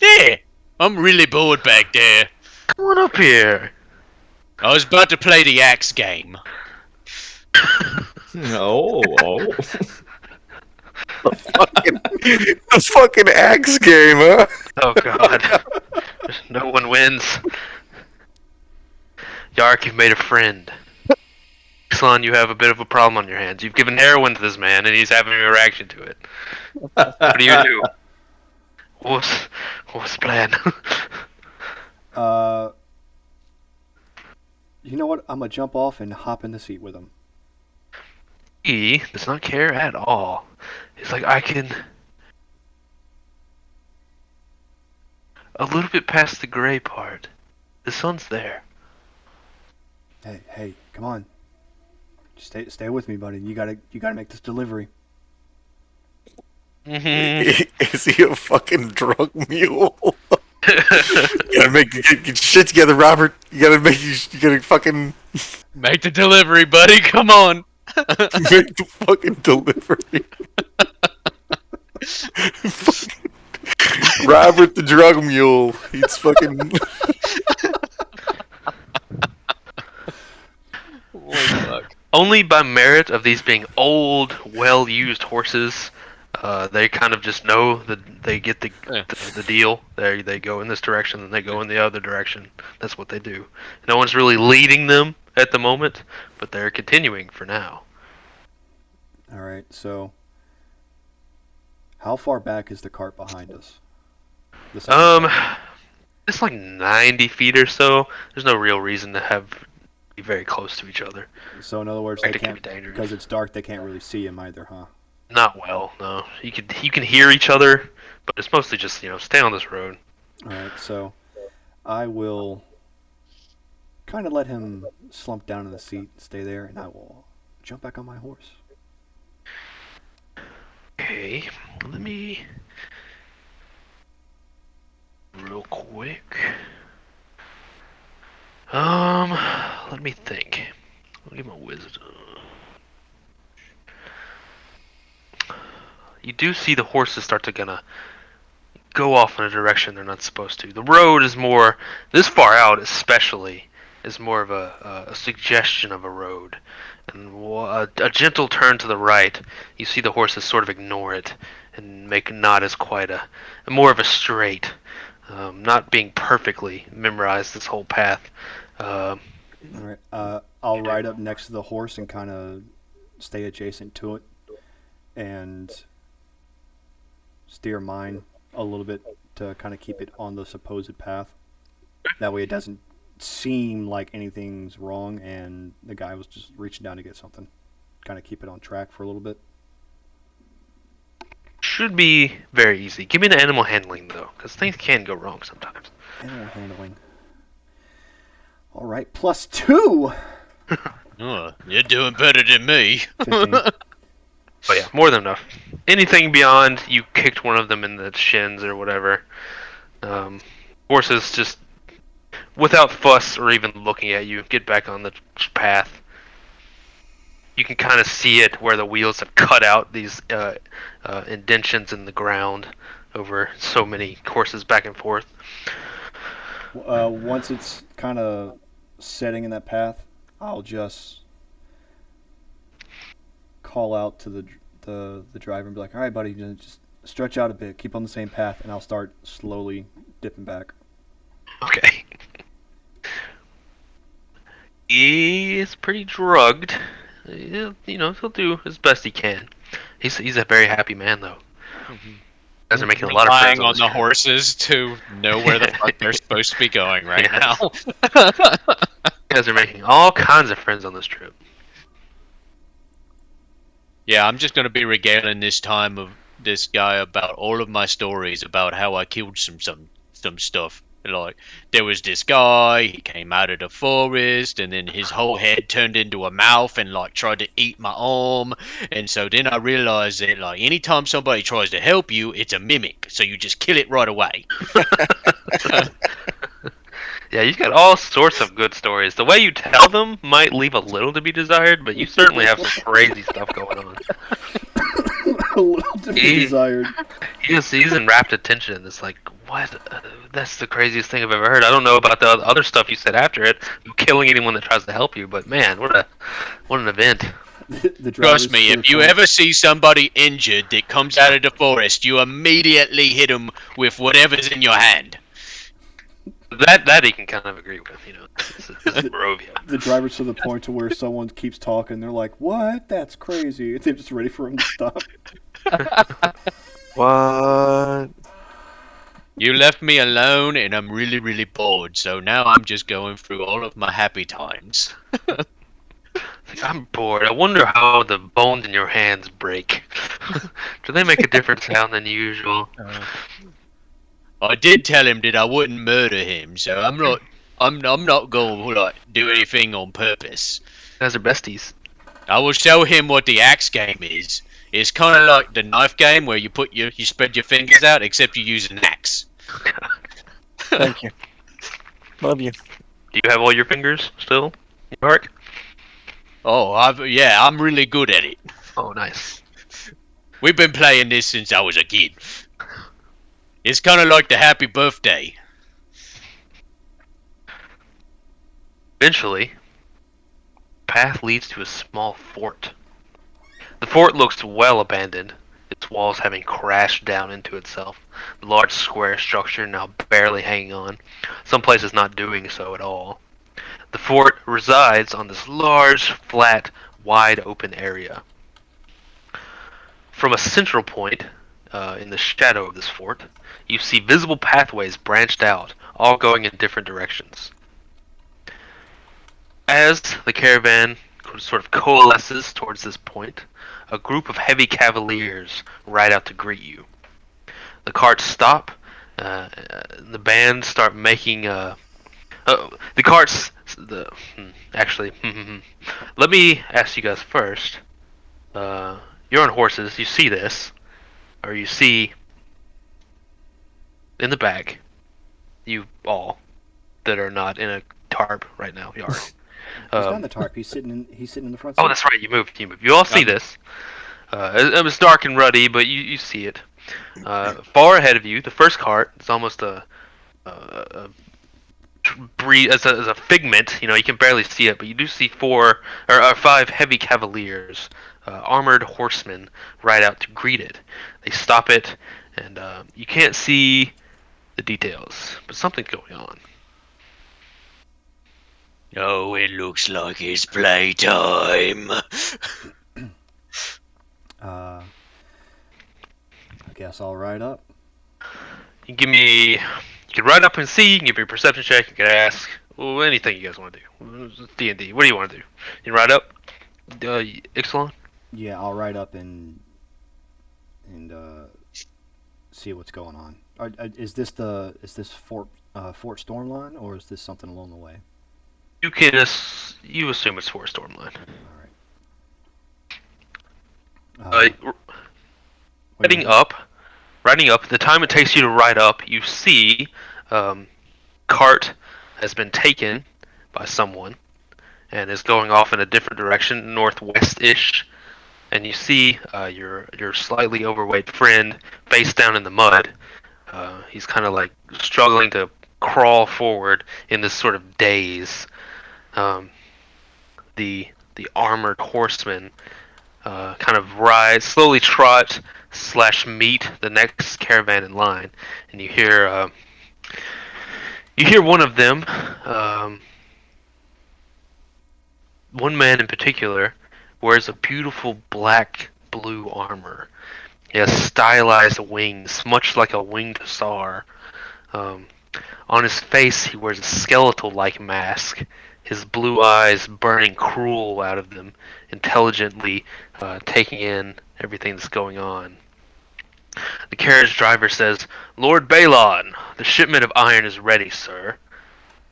Yeah, I'm really bored back there. Come on up here. I was about to play the axe game. Oh. The fucking axe game, huh? Oh God. No one wins. Jaric, you've made a friend. Son, you have a bit of a problem on your hands. You've given heroin to this man, and he's having a reaction to it. What do you do? What's the plan? You know what? I'm gonna jump off and hop in the seat with him. He does not care at all. He's like, I can. A little bit past the gray part. The sun's there. Hey, come on. Stay with me, buddy. You gotta make this delivery. Is he a fucking drug mule? You gotta get your shit together, Robert. You gotta fucking Make the delivery, buddy, come on. make the fucking delivery. Robert the drug mule. He's fucking. Oh, fuck. Only by merit of these being old, well-used horses, they kind of just know that they get the deal. They go in this direction, and they go in the other direction. That's what they do. No one's really leading them at the moment, but they're continuing for now. All right. So, how far back is the cart behind us? The second cart. It's like 90 feet or so. There's no real reason to be very close to each other. So in other words, Right, they it could can't be dangerous. because it's dark. They can't really see him either, huh? Not well, no. You can hear each other, but it's mostly just stay on this road. All right. So, I will kind of let him slump down in the seat, stay there, and I will jump back on my horse. Okay, let me real quick. Let me think. I'll give my wisdom. You do see the horses start to kind of go off in a direction they're not supposed to. The road is more, this far out especially, is more of a suggestion of a road. And a gentle turn to the right, you see the horses sort of ignore it and make not as quite more of a straight. Not being perfectly memorized this whole path. All right. I'll ride up next to the horse and kind of stay adjacent to it, and steer mine a little bit to kind of keep it on the supposed path. That way, it doesn't seem like anything's wrong, and the guy was just reaching down to get something. Kind of keep it on track for a little bit. Should be very easy. Give me the animal handling though, because things can go wrong sometimes. Animal handling. All right, +2. Oh, you're doing better than me. 15. But yeah, more than enough. Anything beyond you kicked one of them in the shins or whatever. Horses just, without fuss or even looking at you, get back on the path. You can kind of see it where the wheels have cut out these indentions in the ground over so many courses back and forth. Once it's kind of setting in that path, I'll just call out to the driver and be like, "All right, buddy, just stretch out a bit, keep on the same path," and I'll start slowly dipping back. Okay. He is pretty drugged. He'll do as best he can. He's a very happy man though. You guys are making a lot of friends Relying on this the trip. horses to know where the fuck they're supposed to be going right now. You guys are making all kinds of friends on this trip. Yeah, I'm just gonna be regaling this guy about all of my stories about how I killed some stuff. Like there was this guy, he came out of the forest, and then his whole head turned into a mouth and like tried to eat my arm. And so then I realized that like anytime somebody tries to help you, it's a mimic, so you just kill it right away. Yeah, you've got all sorts of good stories. The way you tell them might leave a little to be desired, but you certainly have some crazy stuff going on. A little to be desired. He's in rapt attention. It's like, what? That's the craziest thing I've ever heard. I don't know about the other stuff you said after it, killing anyone that tries to help you, but man, what an event. The Trust drivers me, to if the you point- ever see somebody injured that comes out of the forest, you immediately hit them with whatever's in your hand. That he can kind of agree with, This is Barovia. the drivers to the point to where someone keeps talking, they're like, "What? That's crazy!" They're just ready for him to stop. What? You left me alone, and I'm really, really bored, so now I'm just going through all of my happy times. Like, I'm bored. I wonder how the bones in your hands break. Do they make a different sound than usual? I did tell him that I wouldn't murder him, so I'm not going to like do anything on purpose. You guys are besties. I will show him what the axe game is. It's kind of like the knife game where you spread your fingers out, except you use an axe. Thank you. Love you. Do you have all your fingers still, Jaric? Oh, I'm really good at it. Oh, nice. We've been playing this since I was a kid. It's kind of like the happy birthday. Eventually, path leads to a small fort. The fort looks well abandoned, its walls having crashed down into itself. The large square structure now barely hanging on, some places not doing so at all. The fort resides on this large, flat, wide open area. From a central point, in the shadow of this fort, you see visible pathways branched out, all going in different directions. As the caravan sort of coalesces towards this point, a group of heavy cavaliers ride out to greet you. The carts stop, the band start making the carts. Actually, let me ask you guys first. You're on horses. You see this, or you see in the back, you all that are not in a tarp right now. You are. He's not in the tarp. He's sitting in the front seat. Oh, that's right. You moved. You all see this. It's dark and ruddy, but you see it. Far ahead of you, the first cart is almost a as a figment. You can barely see it, but you do see 5 heavy cavaliers, armored horsemen, ride out to greet it. They stop it, and you can't see the details, but something's going on. Oh, it looks like it's playtime. I guess I'll ride up. You can ride up and see. You can give me a perception check. You can ask. Well, anything you guys want to do. D&D. What do you want to do? You ride up. Ixalan? Yeah, I'll ride up and see what's going on. Is this Fort Stormline, or is this something along the way? You assume it's for Stormline. All right. Uh, what do you Heading think? up, riding up. The time it takes you to ride up, you see, cart has been taken by someone and is going off in a different direction, northwest-ish. And you see your slightly overweight friend face down in the mud. He's kind of like struggling to crawl forward in this sort of daze. Um, the armored horseman kind of slowly trot slash meet the next caravan in line, and you hear one of them, um, one man in particular, wears a beautiful black blue armor. He has stylized wings, much like a winged hussar. Um, on his face, he wears a skeletal-like mask, his blue eyes burning cruel out of them, intelligently taking in everything that's going on. The carriage driver says, "Lord Balon, the shipment of iron is ready, sir."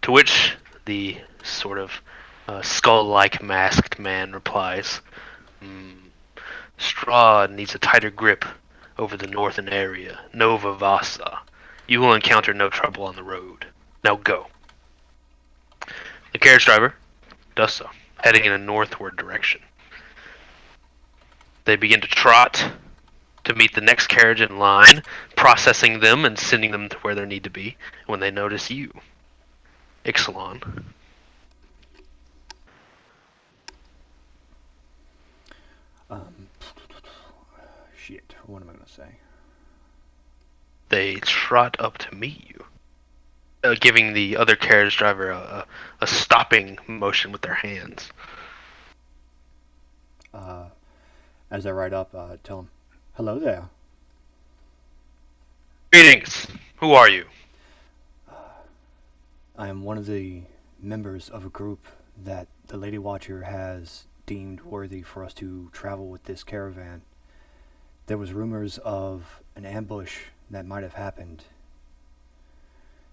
To which the sort of skull-like masked man replies, "Hmm, Strahd needs a tighter grip over the northern area, Nova Vasa. You will encounter no trouble on the road. Now go." The carriage driver does so, heading in a northward direction. They begin to trot to meet the next carriage in line, processing them and sending them to where they need to be when they notice you, Ixalan. Um, shit. What am I gonna say? They trot up to meet you, giving the other carriage driver a stopping motion with their hands. As I ride up, tell him, "Hello there. Greetings. Who are you? I am one of the members of a group that the Lady Watcher has deemed worthy for us to travel with this caravan. There was rumors of an ambush that might have happened,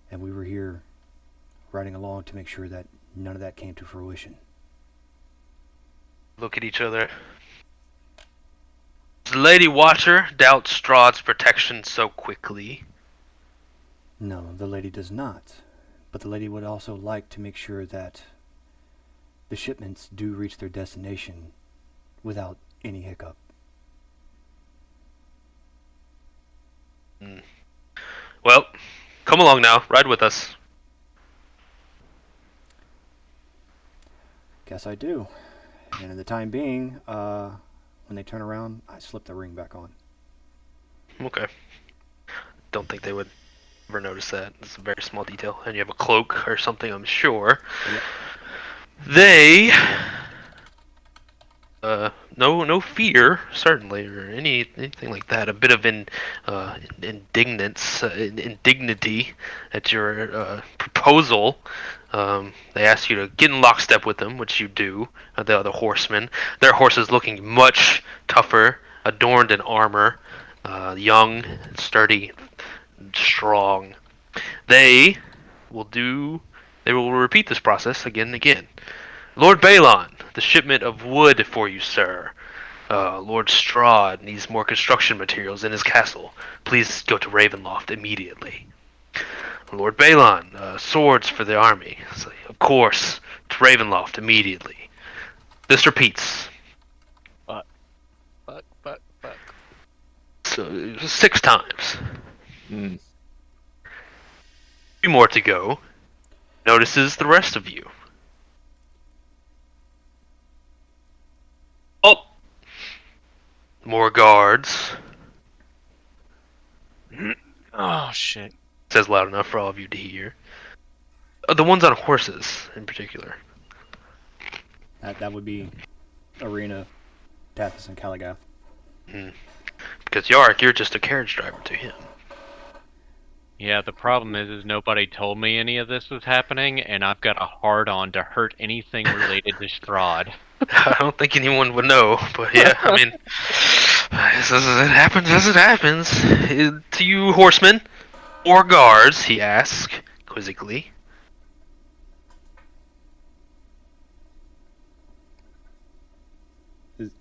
and we were here riding along to make sure that none of that came to fruition." Look at each other. Does Lady Watcher doubt Strahd's protection so quickly? No, the lady does not. But the lady would also like to make sure that the shipments do reach their destination without any hiccup. Well, come along now. Ride with us. Guess I do. And in the time being, when they turn around, I slip the ring back on. Okay. Don't think they would ever notice that. It's a very small detail. And you have a cloak or something, I'm sure. Yep. They no fear certainly, or anything like that. A bit of indignity at your proposal. They ask you to get in lockstep with them, which you do. The other horsemen, their horses looking much tougher, adorned in armor, young, sturdy, strong. They will do. They will repeat this process again and again. "Lord Balon, the shipment of wood for you, sir. Lord Strahd needs more construction materials in his castle. Please go to Ravenloft immediately." "Lord Balon, swords for the army. It's like, of course, to Ravenloft immediately." This repeats. Fuck. So 6 times. Mm. 3 more to go. Notices the rest of you. Oh! More guards. Oh shit. Says loud enough for all of you to hear. The ones on horses, in particular. That would be Arena, Tathis, and Caligath. Because Yaric, you're just a carriage driver to him. Yeah, the problem is nobody told me any of this was happening, and I've got a hard-on to hurt anything related to Strahd. I don't think anyone would know, but yeah, I mean, it happens as it happens. To you, horsemen or guards, he asks quizzically. Is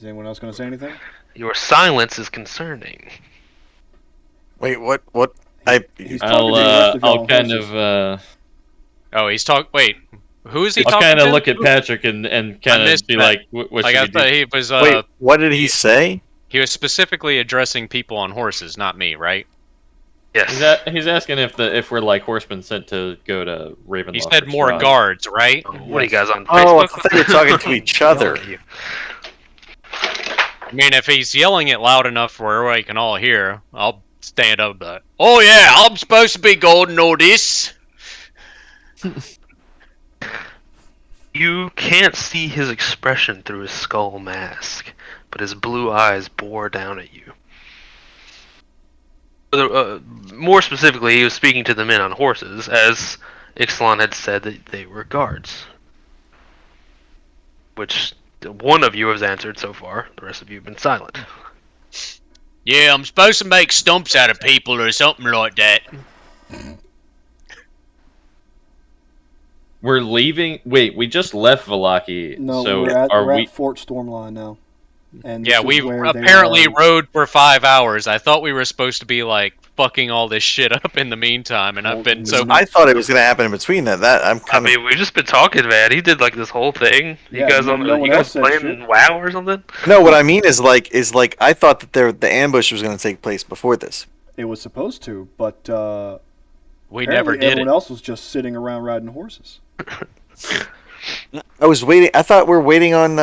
anyone else going to say anything? Your silence is concerning. Wait, what? What? I He's talking to the rest of y'all I'll on kind horses. of Oh, he's wait. Who is he I'll talking kind to? of look at Patrick and kind missed of be that. like, what Like should I we do? thought he was wait. What did he say? he was specifically addressing people on horses, not me, right? Yes. He's asking if we're like horsemen sent to go to Ravenloft. He said or more Strahd. guards, right? What are you guys on Oh, I Facebook? thought they were talking to each other. Yelling at you. I mean, if he's yelling it loud enough where we can all hear, I'll stand up. But oh yeah, I'm supposed to be golden all this. You can't see his expression through his skull mask, but his blue eyes bore down at you. More specifically, he was speaking to the men on horses, as Ixalan had said that they were guards. Which one of you has answered so far, the rest of you have been silent. Yeah, I'm supposed to make stumps out of people or something like that. We're leaving. Wait, we just left Valaki. No, so we're at are we? Fort Stormline now. And Yeah, this is we where they apparently are- rode for 5 hours. I thought we were supposed to be like fucking all this shit up in the meantime, and I've been so. I thought it was going to happen in between that. I'm I kind of. mean, we've just been talking, man. He did like this whole thing. Yeah, you guys no- on no you one guys else said playing shit. WoW or something? No, what I mean is like I thought that the ambush was going to take place before this. It was supposed to, but We never apparently did everyone it. else was just sitting around riding horses. I was waiting. I thought we were waiting on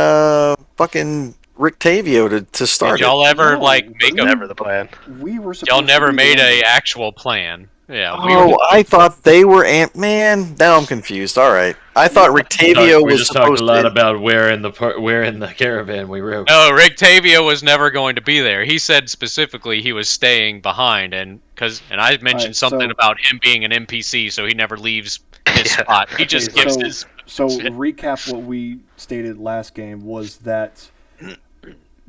fucking Rick Tavio to start Did y'all it. ever No, like make we- a? Never the plan. We were supposed Y'all to never be made the a ambush. actual plan. Yeah, we Oh, were. I thought they were man. Now I'm confused. All right, I thought Rick Tavio We was just talked supposed a lot to. about where in the caravan we rode. No, Rick Tavio was never going to be there. He said specifically he was staying behind, and I mentioned Alright, something so- about him being an NPC, so he never leaves his Yeah. spot. He just Okay, gives so- his. So shit. recap what we stated last game was that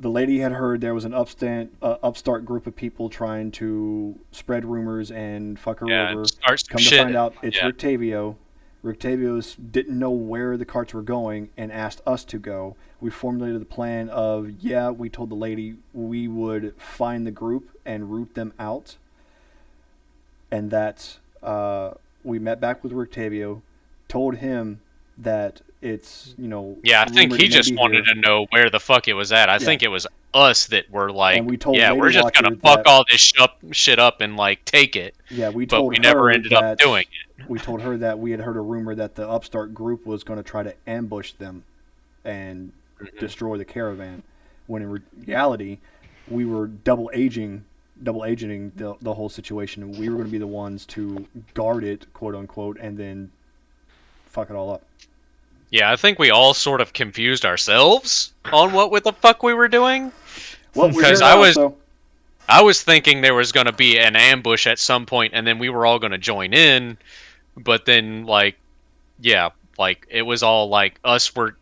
the lady had heard there was an upstart group of people trying to spread rumors and fuck her Yeah, over. start some Come shit. to find out, it's Yeah. Rick Tavio. Rick Tavio didn't know where the carts were going and asked us to go. We formulated the plan of, we told the lady we would find the group and root them out. And that we met back with Rick Tavio, told him that it's, Yeah, I think rumored he it may just be wanted here. to know where the fuck it was at. I think it was us that were like, And we told yeah, Lady we're just gonna Watcher fuck that- all this shit up and like take it. Yeah, we But told we her never ended up that doing we told her that we had heard a rumor that the upstart group was going to try to ambush them and destroy the caravan. When in reality, we were double agenting the whole situation, and we were going to be the ones to guard it, quote unquote, and then fuck it all up. Yeah, I think we all sort of confused ourselves on what the fuck we were doing. Well, we're 'Cause here I now, was- so I was thinking there was going to be an ambush at some point, and then we were all going to join in. But then, it was all like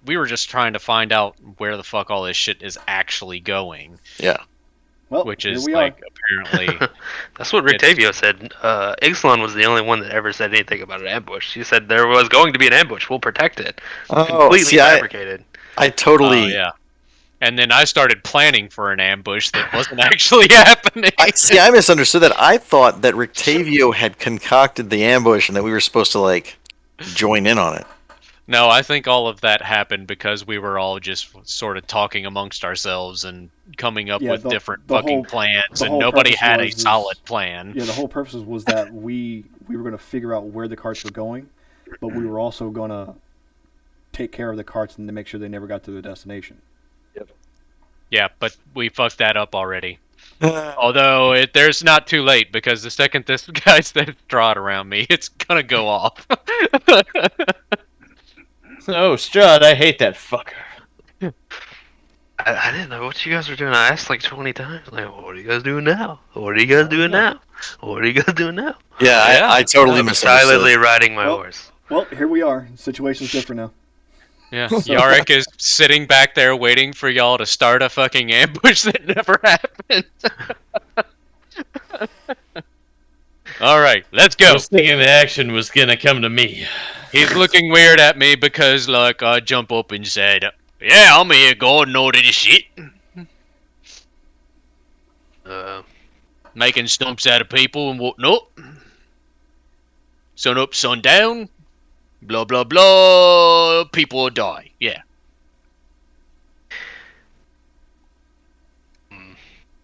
we were just trying to find out where the fuck all this shit is actually going, Yeah. well, which here is we like are. apparently. That's what Rick Tavio said. Ixalan was the only one that ever said anything about an ambush. He said there was going to be an ambush. We'll protect it. Oh, Completely see, fabricated. I totally. Oh yeah. And then I started planning for an ambush that wasn't actually happening. I misunderstood that. I thought that Rick Tavio had concocted the ambush and that we were supposed to like join in on it. No, I think all of that happened because we were all just sort of talking amongst ourselves and coming up Yeah, with the- different the fucking whole- plans, the and whole nobody purpose had a was solid plan. Yeah, the whole purpose was that we were going to figure out where the carts were going, but we were also going to take care of the carts and to make sure they never got to their destination. Yeah, but we fucked that up already. Although there's not too late, because the second this guy says draw it around me, it's gonna go off. Oh, Strahd, I hate that fucker. I didn't know what you guys were doing. I asked like 20 times. Like, what are you guys doing now? What are you guys doing now? What are you guys doing now? Yeah, Yeah. I totally I'm misunderstood. silently riding my Well- horse. Well, here we are. Situation's different now. Yeah, Jaric is sitting back there waiting for y'all to start a fucking ambush that never happened. All right, let's I go. was thinking the action was gonna come to me. He's looking weird at me because, like, I jump up and said, "Yeah, I'm here, going all this shit." Making stumps out of people and whatnot. Sun up, sun down. Blah, blah, blah. People will die. Yeah.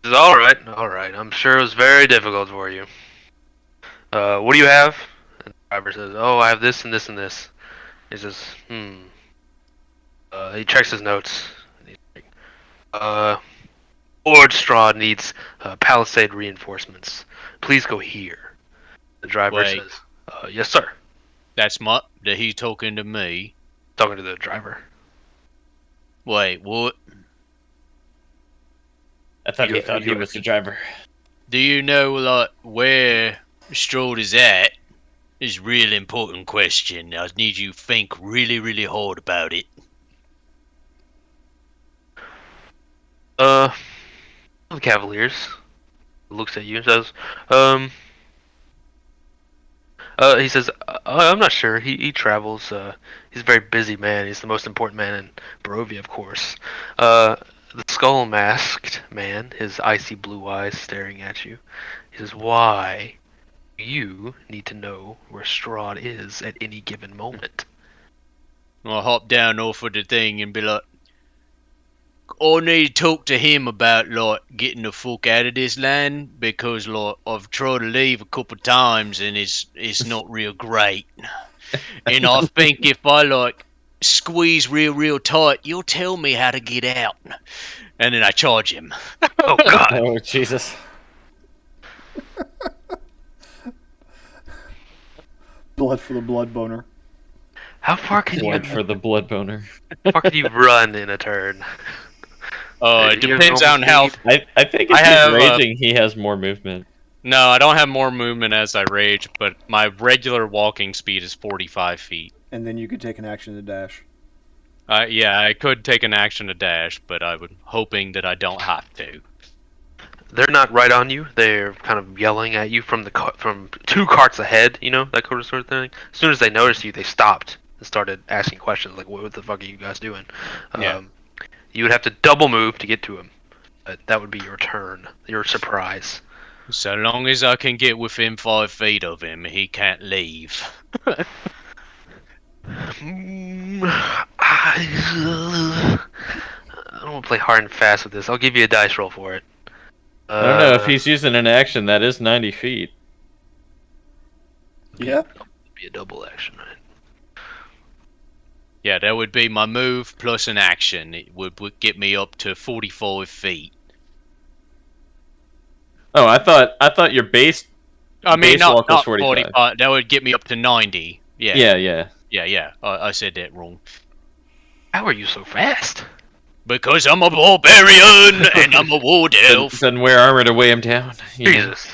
All right, all right. I'm sure it was very difficult for you. What do you have? And the driver says, "Oh, I have this and this and this." He says, "Hmm." He checks his notes. He's like, Lord Straw needs palisade reinforcements. Please go here. The driver Wait. says, "Yes, sir." That's that he's talking to me. Talking to the driver. Wait, what? I thought You- he thought he you- was the driver. Do you know, like, where Strode is at? Is a real important question. I need you to think really, really hard about it. The Cavaliers looks at you and says, he says, I'm not sure. He travels. He's a very busy man. He's the most important man in Barovia, of course. The skull masked man, his icy blue eyes staring at you. He says, why do you need to know where Strahd is at any given moment? I'll hop down off of the thing and be like, I need to talk to him about, like, getting the fuck out of this land, because, like, I've tried to leave a couple times and it's not real great. And I think if I, like, squeeze real tight, you'll tell me how to get out. And then I charge him. Oh, God. Oh Jesus! Blood for the blood boner. How far can Blood you for the blood boner. run in a turn? It You have depends normal on how. speed? I think if I he's have, raging, he has more movement. No, I don't have more movement as I rage, but my regular walking speed is 45 feet. And then you could take an action to dash. Yeah, I could take an action to dash, but I would hoping that I don't have to. They're not right on you. They're kind of yelling at you from from 2 carts ahead. You know, that sort of thing. As soon as they noticed you, they stopped and started asking questions like, "What the fuck are you guys doing?" Yeah. You would have to double move to get to him. That would be your turn. Your surprise. So long as I can get within 5 feet of him, he can't leave. I don't want to play hard and fast with this. I'll give you a dice roll for it. I don't know if he's using an action. That is 90 feet. Yeah. Be a double action, right? Yeah, that would be my move plus an action. It would get me up to 45 feet. Oh, I thought your base. I mean, Base not walk was 45. 45. That would get me up to 90. Yeah. Yeah. I said that wrong. How are you so fast? Because I'm a barbarian and I'm a wood elf. Doesn't wear armor to weigh him down. you know? Jesus.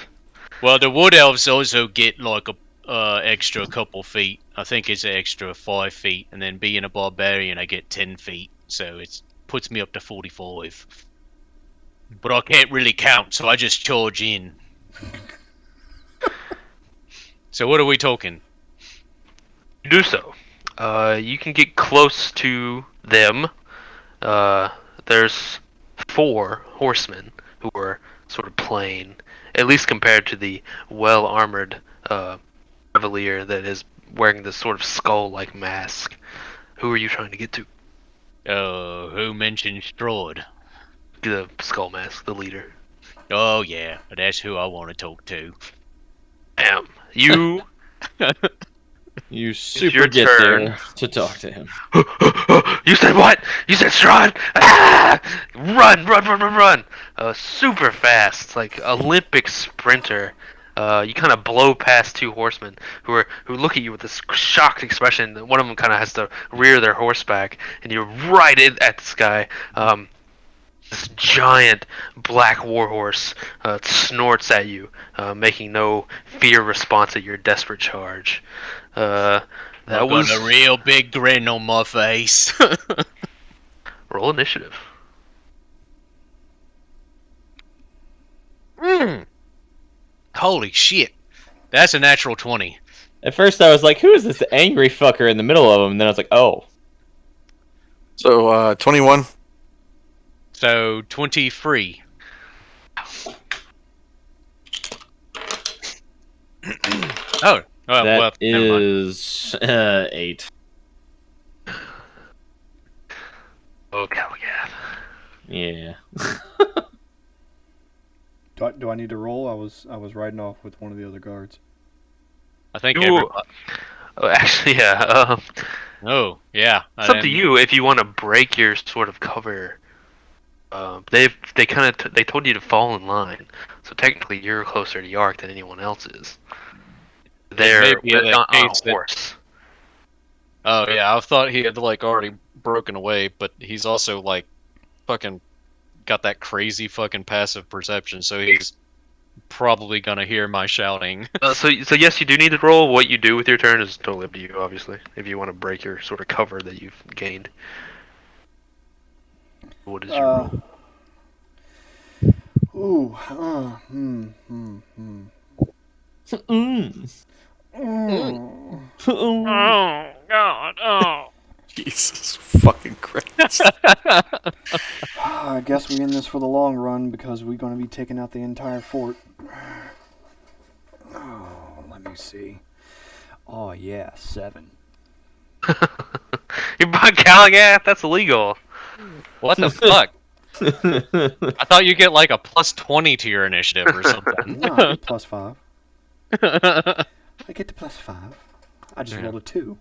Well, the wood elves also get like a extra couple feet. I think it's an extra 5 feet, and then being a barbarian, I get 10 feet, so it puts me up to 45. But I can't really count, so I just charge in. So what are we talking? You do so. You can get close to them. There's 4 horsemen who are sort of plain, at least compared to the well-armored cavalier that is wearing this sort of skull-like mask. Who are you trying to get to? Who mentioned Strahd? The skull mask, the leader. Oh yeah, that's who I want to talk to. Damn. You You your super get turn. there to talk to him. You said what? You said Strahd? Ah! Run! Super fast, like Olympic sprinter. You kind of blow past 2 horsemen who look at you with this shocked expression. One of them kind of has to rear their horse back, and you're right at this guy. This giant black warhorse snorts at you, making no fear response at your desperate charge. That I've was got a real big grin on my face. roll initiative. Holy shit. That's a natural 20. At first, I was like, "Who is this angry fucker in the middle of him?" And then I was like, "Oh, So 21. So 23. Oh, well, That never mind. is 8. Oh, Calagath. Yeah. Do I need to roll? I was riding off with one of the other guards. I think You, everybody. actually, yeah. Oh, yeah. It's up to you if you want to break your sort of cover. They kind of they told you to fall in line, so technically you're closer to Yark than anyone else is. It may They're be the on a case that. horse. Oh yeah, I thought he had like already broken away, but he's also like fucking got that crazy fucking passive perception, so he's probably gonna hear my shouting. So yes, you do need to roll. What you do with your turn is totally up to you, obviously. If you want to break your sort of cover that you've gained. What is your roll? Ooh. Mm. Oh God! Oh. Jesus fucking Christ. I guess we in this for the long run because we're going to be taking out the entire fort. Oh, let me see. Oh yeah, 7. You're by Calagath. That's illegal. What the fuck? I thought you get like a +20 to your initiative or something. No, I get +5. I get the +5. I just Yeah. rolled a 2.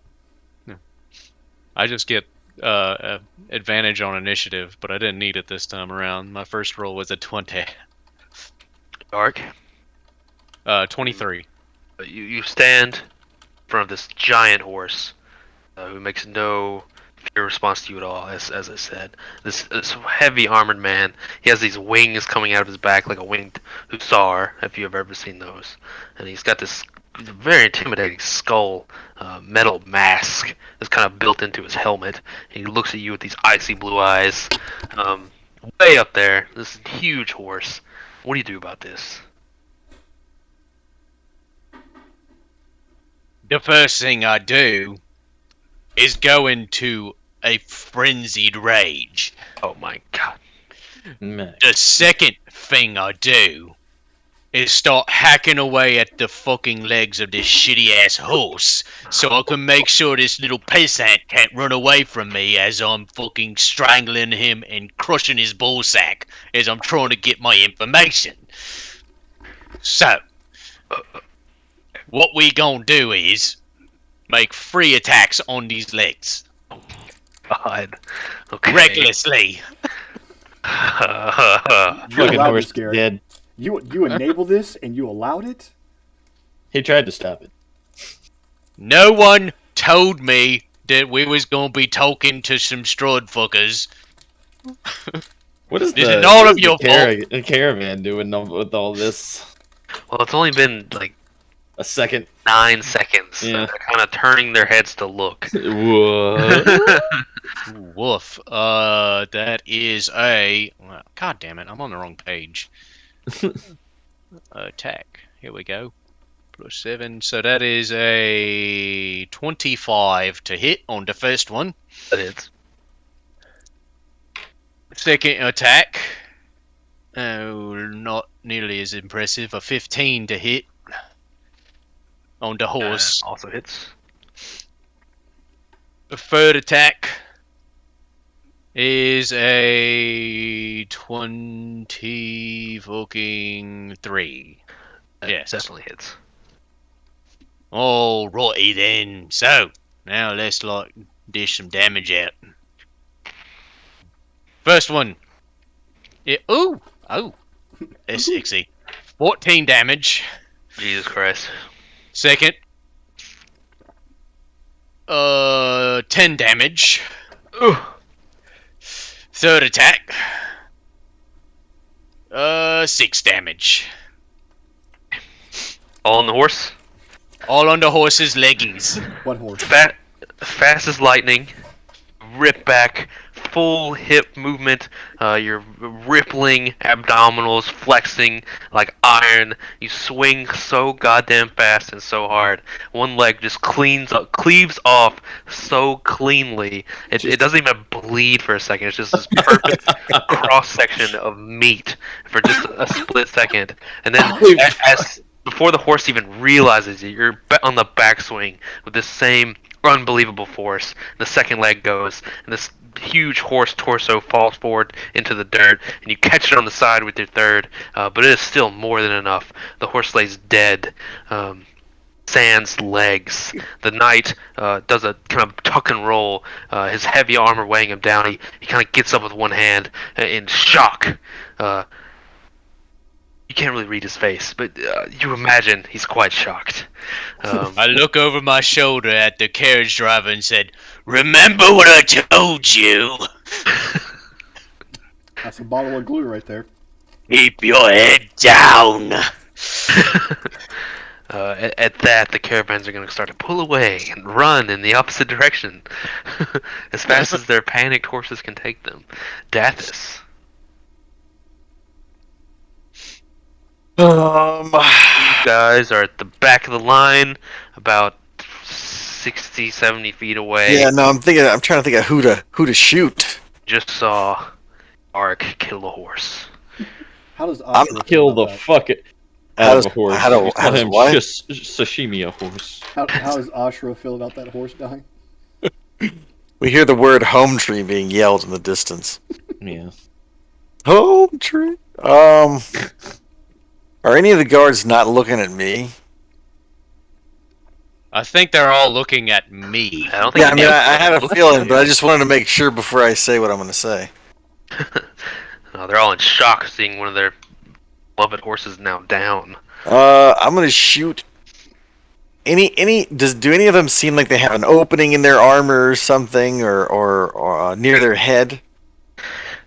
I just get advantage on initiative, but I didn't need it this time around. My first roll was a 20. Dark. 23. You stand in front of this giant horse, who makes no fear response to you at all. As I said, this heavy armored man. He has these wings coming out of his back like a winged hussar, if you have ever seen those. And he's got this very intimidating skull, metal mask that's kind of built into his helmet. He looks at you with these icy blue eyes. Way up there, this huge horse. What do you do about this? The first thing I do is go into a frenzied rage. Oh my god. Man. The second thing I do is start hacking away at the fucking legs of this shitty ass horse so I can make sure this little peasant can't run away from me as I'm fucking strangling him and crushing his ballsack as I'm trying to get my information. So, what we gonna do is make 3 attacks on these legs. God. Okay. Recklessly. You Fucking allowed horse this, Gary. dead. You enabled this and you allowed it? He tried to stop it. No one told me that we was gonna be talking to some strud fuckers. What is This the, is all what of is your the caravan doing with all this? Well, it's only been like A second. 9 seconds. Yeah. They're kind of turning their heads to look. What? Woof. That is a. Well, God damn it! I'm on the wrong page. Attack. Here we go. +7. So that is a 25 to hit on the first one. That is. Second attack. Oh, not nearly as impressive. A 15 to hit on the horse. Also hits. The third attack is a 20 fucking 3. That Yes. definitely hits. Alrighty then. So, now let's like dish some damage out. First one. Oh, that's sexy. 14 damage. Jesus Christ. Second. 10 damage. Ugh. Third attack. 6 damage. All on the horse. All on the horse's leggies. One horse. Fast as lightning. Rip back. Full hip movement. You're rippling abdominals, flexing like iron. You swing so goddamn fast and so hard. One leg just cleaves off so cleanly. It doesn't even bleed for a second. It's just this perfect cross section of meat for just a split second. And then as before the horse even realizes it, you're on the backswing with this same unbelievable force. The second leg goes, and this huge horse torso falls forward into the dirt, and you catch it on the side with your third, but it is still more than enough. The horse lays dead. Sans legs. The knight does a kind of tuck and roll, his heavy armor weighing him down. He kind of gets up with one hand in shock. You can't really read his face, but you imagine he's quite shocked. I look over my shoulder at the carriage driver and said, "Remember what I told you? That's a bottle of glue right there. Keep your head down." At that, the caravans are going to start to pull away and run in the opposite direction as fast as their panicked horses can take them. Dathis. You guys are at the back of the line, about 60, 70 feet away. Yeah, no, I'm trying to think of who to shoot. Just saw Jaric kill a horse. How does I'm Ashra Kill feel the about that? fuck How out does- of a horse. how do- You how tell does him what? sashimi a horse. How does Ashra feel about that horse dying? We hear the word home tree being yelled in the distance. Yeah. Home tree. Are any of the guards not looking at me? I think they're all looking at me. I don't think Yeah, I mean, I had a Looking feeling, at but I you. just wanted to make sure before I say what I'm going to say. They're all in shock seeing one of their beloved horses now down. I'm going to shoot. Do any of them seem like they have an opening in their armor or something, or near their head?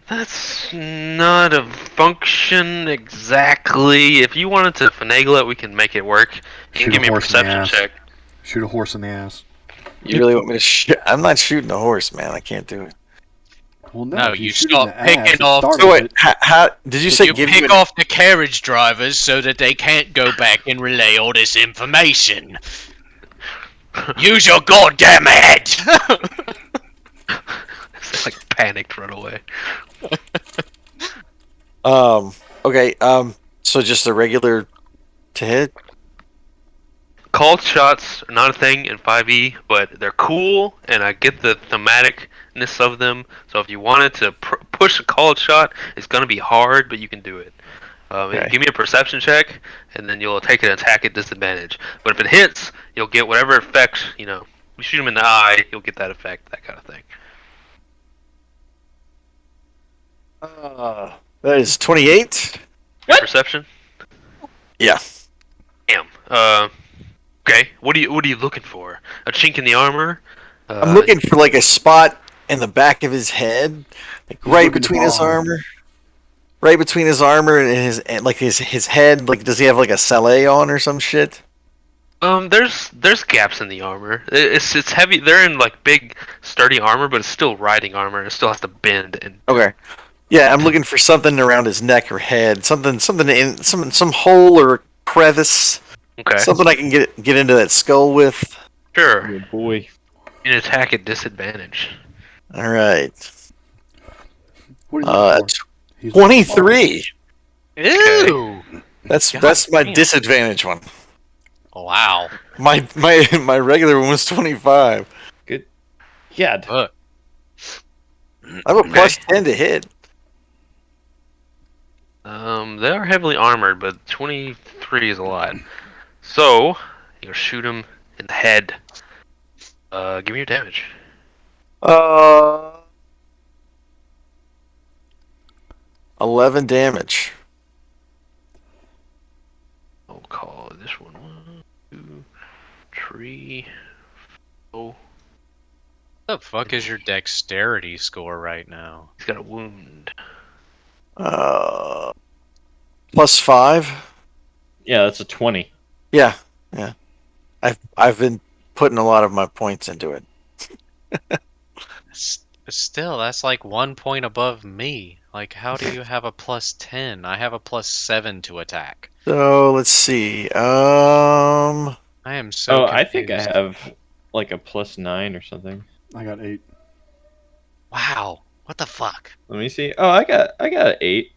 That's not a function exactly. If you wanted to finagle it, we can make it work. You Shoot can give a me a horse in the perception ass. check. Shoot a horse in the ass. You really want me to shoot? I'm not shooting a horse, man. I can't do it. Well, no, No, if you shoot it in stop the picking ass, it off- startles So wait, it. how did you say You give pick you an, off the carriage drivers so that they can't go back and relay all this information. Use your goddamn head! It's like panicked run away. okay, so just a regular to hit? Called shots are not a thing in 5e, but they're cool, and I get the thematicness of them. So if you wanted to push a called shot, it's going to be hard, but you can do it. Okay. Give me a perception check, and then you'll take an attack at disadvantage. But if it hits, you'll get whatever effect, you shoot him in the eye, you'll get that effect, that kind of thing. That is 28. Perception? Yeah. Damn. Okay. What are you looking for? A chink in the armor? I'm looking for like a spot in the back of his head, like He's right looking between his wrong. armor. Right between his armor and his head. Like, does he have like a sallet on or some shit? There's gaps in the armor. It's heavy. They're in like big, sturdy armor, but it's still riding armor. It still has to bend. And Okay. Yeah, I'm looking for something around his neck or head. Something in some hole or crevice. okay, Something I can get into that skull with. sure. Good boy. You can attack at disadvantage. All right. What are you looking for? He's looking 23. Ew! That's God my damn. disadvantage one. Wow. My regular one was 25. Yeah. Look. I have a plus 10 to hit. They are heavily armored, but 23 is a lot. So you'll shoot him in the head. Give me your damage. 11 damage. I'll call this one 1, 2, 3, 4. What the fuck is your dexterity score right now? He's got a wound. Plus 5. Yeah, that's a 20. Yeah. I've been putting a lot of my points into it. Still, that's like 1 point above me. Like, how do you have a plus 10? I have a plus 7 to attack. So let's see. I am so. I think I confused. have like a plus 9 or something. I got 8. Wow. What the fuck? Let me see. Oh, I got an 8.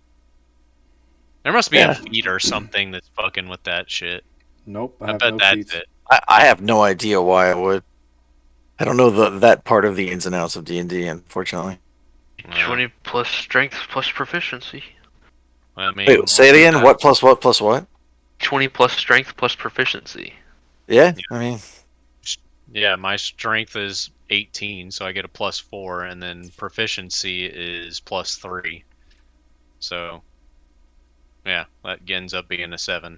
There must be Yeah. a feat or something that's fucking with that shit. Nope, I I have bet no that's feats. it. I have no idea why I would. I don't know that part of the ins and outs of D&D, unfortunately. 20 plus strength plus proficiency. I Wait, mean, say it again. What plus what plus what? 20 plus strength plus proficiency. Yeah, I mean, yeah, my strength is 18, so I get a +4, and then proficiency is +3. So yeah, that ends up being a 7.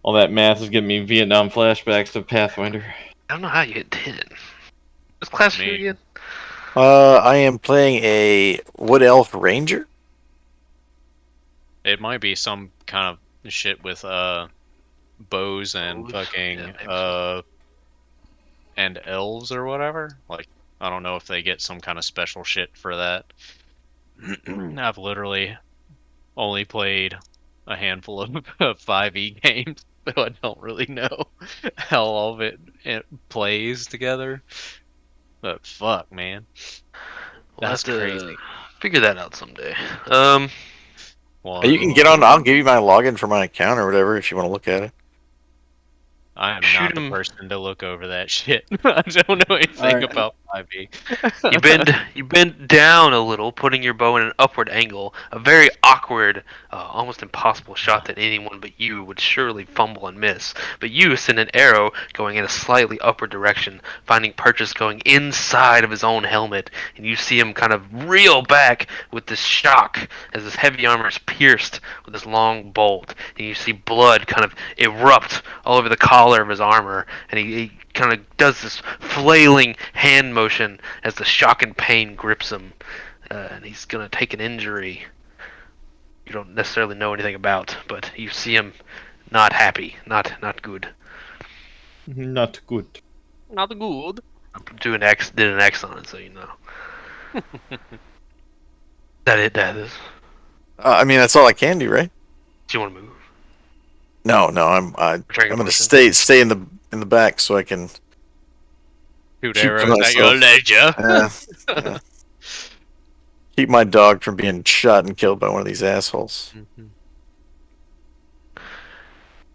All that math is giving me Vietnam flashbacks to Pathfinder. I don't know how you hit 10. What class are you Me, again? I am playing a Wood Elf Ranger. it might be some kind of shit with bows and Bows? Yeah, fucking maybe so. and elves or whatever. Like, I don't know if they get some kind of special shit for that. I've literally only played a handful of 5e games, so I don't really know how all of it plays together. But fuck, man, We'll have that's to crazy. figure that out someday. You can Well, get on. I'll give you my login for my account or whatever if you want to look at it. I am Shoot not the him. person to look over that shit. I don't know anything Alright, about 5e. You bend down a little, putting your bow in an upward angle. A very awkward, almost impossible shot that anyone but you would surely fumble and miss. But you send an arrow going in a slightly upward direction, finding Purchase going inside of his own helmet, and you see him kind of reel back with this shock as his heavy armor is pierced with this long bolt, and you see blood kind of erupt all over the collar of his armor, and he kind of does this flailing hand motion as the shock and pain grips him, and he's gonna take an injury you don't necessarily know anything about, but you see him not happy, not good. Not good. Not good. Did an X on it, so you know. That it, that is. I mean, that's all I can do, right? Do you want to move? No, no. Trying to I'm gonna push him? stay in the back so I can Shoot keep to arrows at your myself. leisure. Yeah. Keep my dog from being shot and killed by one of these assholes.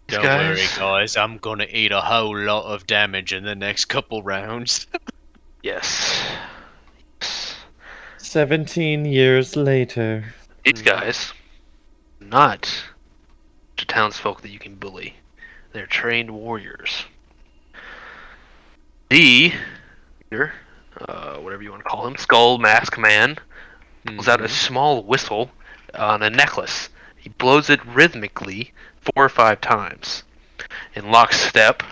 These Don't worry, guys? guys. I'm gonna eat a whole lot of damage in the next couple rounds. Yes. Yes. 17 years later. These guys, not the townsfolk that you can bully. They're trained warriors. The leader, whatever you want to call him, Skull Mask Man, pulls out a small whistle on a necklace. He blows it rhythmically 4 or 5 times. In lockstep,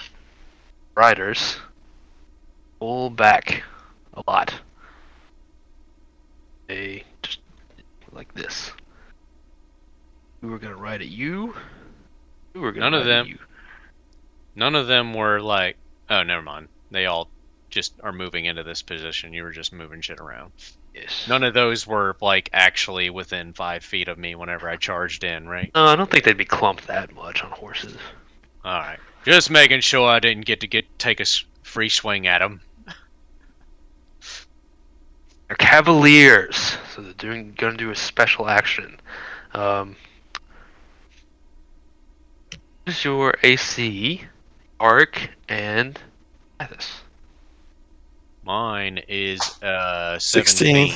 riders pull back a lot. They just like this. We were gonna ride at you. We were gonna None of ride at them. you. None of them were like, oh, never mind. They all just are moving into this position. You were just moving shit around. Yes. None of those were like actually within 5 feet of me whenever I charged in, right? No, I don't think they'd be clumped that much on horses. All right, just making sure I didn't get to take a free swing at them. They're cavaliers, so they're gonna do a special action. What is your AC, Arc, and Athos? Mine is 16. 17.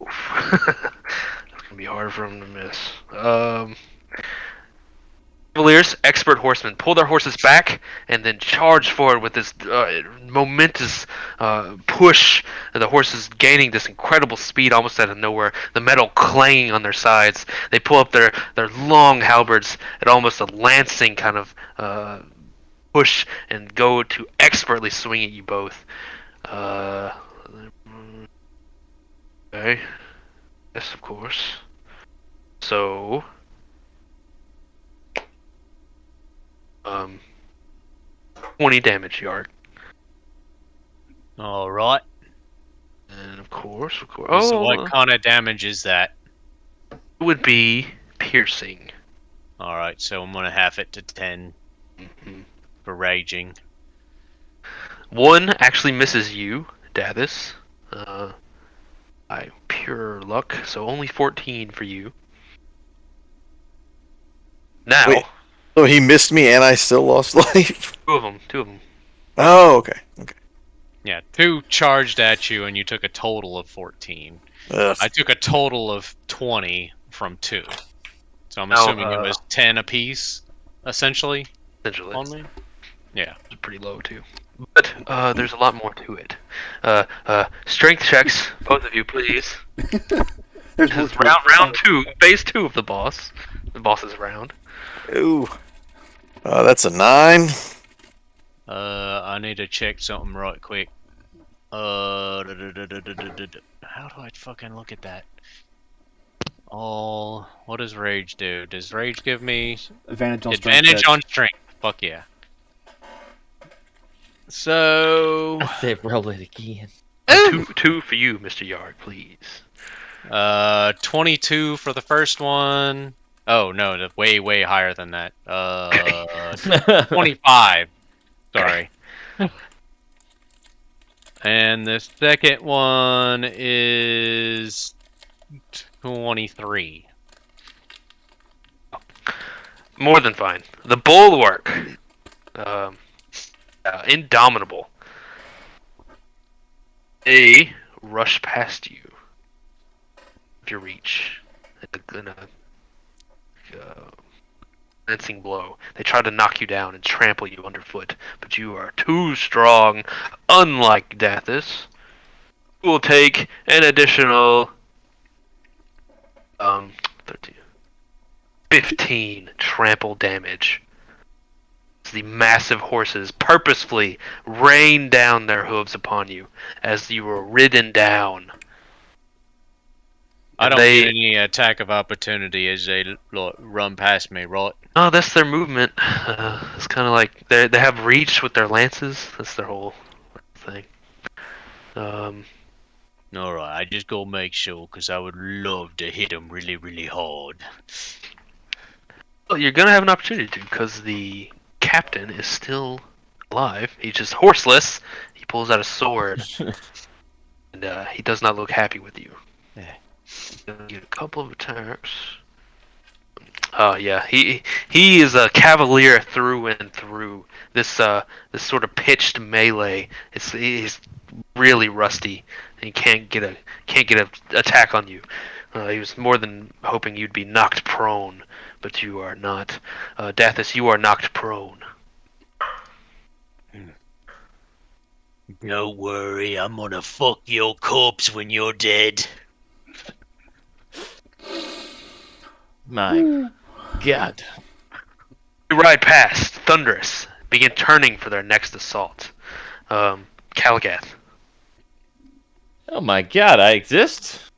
That's gonna be hard for them to miss. Cavaliers, expert horsemen, pull their horses back and then charge forward with this momentous push. And the horses gaining this incredible speed almost out of nowhere. The metal clanging on their sides. They pull up their long halberds at almost a lancing kind of push and go to expertly swing at you both. Okay. Yes, of course. So, 20 damage yard. All right. And of course. So Oh, what kind of damage is that? it would be piercing. All right, so I'm gonna half it to 10 Mhm. for raging. One actually misses you, Davis. By pure luck, so only 14 for you. Now, Wait. So he missed me and I still lost life? two of them. Two of them. Oh, okay. Okay. Yeah, 2 charged at you, and you took a total of 14. Ugh. I took a total of 20 from 2. So I'm Now, assuming it was 10 apiece, essentially, essentially, on me? Yeah. it's pretty low too. But there's a lot more to it. Strength checks, both of you, please. There's This more is to it. round 2, phase 2 of the boss. The boss's round. Ooh. That's a 9. I need to check something right quick. How do I fucking look at that? What does rage do? Does rage give me Advantage on strength advantage checks. on strength? Fuck yeah. So, I said roll it again. Two for you, Mr. Yard, please. 22 for the first one. Oh no, way higher than that. 25. Sorry. And the second one is 23. More than fine. The bulwark, indomitable. They rush past you. If you reach, in a glancing blow, they try to knock you down and trample you underfoot, but you are too strong. Unlike Dathis, who will take an additional 13, 15 trample damage. The massive horses purposefully rain down their hooves upon you as you were ridden down. I And don't get any attack of opportunity as they run past me, right? Oh, that's their movement. It's kind of like they have reach with their lances. That's their whole thing. Alright, I just go make sure, because I would love to hit them really, really hard. Well, you're gonna have an opportunity to, because the captain is still alive. He's just horseless. He pulls out a sword, and he does not look happy with you. Yeah. He's gonna get a couple of attacks. Oh yeah, he is a cavalier through and through. This sort of pitched melee. He's really rusty, and he can't get a attack on you. He was more than hoping you'd be knocked prone, but you are not. Dathis, you are knocked prone. Don't worry, I'm gonna fuck your corpse when you're dead. My God. You ride past, thunderous, begin turning for their next assault. Kalagath. Oh my God, I exist?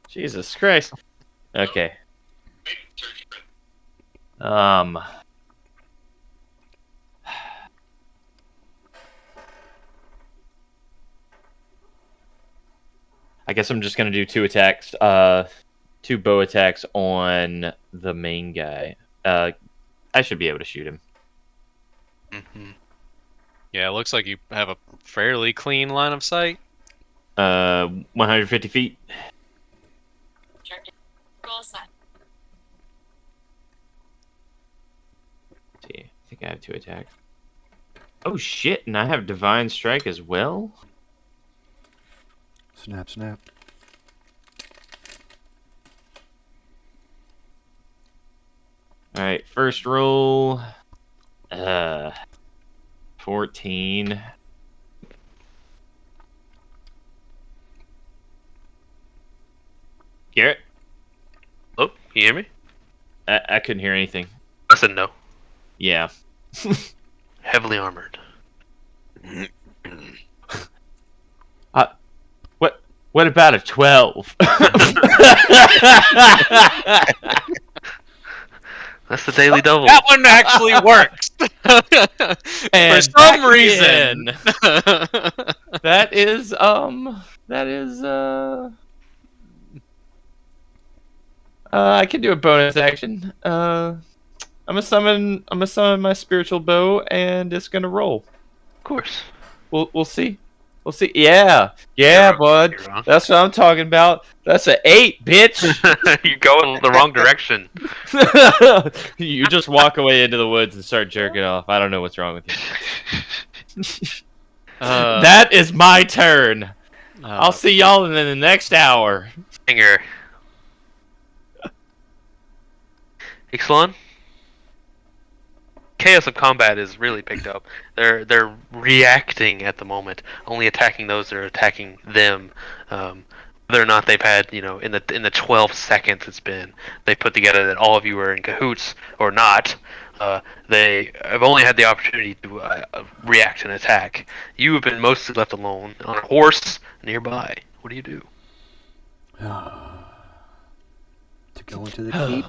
Jesus Christ. Okay. I guess I'm just gonna do 2 attacks. 2 bow attacks on the main guy. I should be able to shoot him. Mm-hmm. Yeah, it looks like you have a fairly clean line of sight. 150 feet. See, I think I have 2 attacks. Oh shit, and I have Divine Strike as well? Snap, snap. Alright, first roll. 14. Garrett? Oh, you hear me? I couldn't hear anything. I said no. Yeah. Heavily armored. What about a 12? That's the daily double. That one actually works. For And some back reason. again. That is I can do a bonus action. I'm gonna summon my spiritual bow, and it's gonna roll. Of course. We'll see. We'll see. Yeah, You're wrong. bud. You're wrong. That's what I'm talking about. That's an 8, bitch. You're going the wrong direction. You just walk away into the woods and start jerking off. I don't know what's wrong with you. That is my turn. I'll see y'all in the next hour. Hanger. Ixalan? Chaos of combat is really picked up. They're reacting at the moment, only attacking those that are attacking them. Whether or not they've had, in the 12 seconds it's been, they put together that all of you are in cahoots or not. They have only had the opportunity to react and attack. You have been mostly left alone on a horse nearby. What do you do? To go into the keep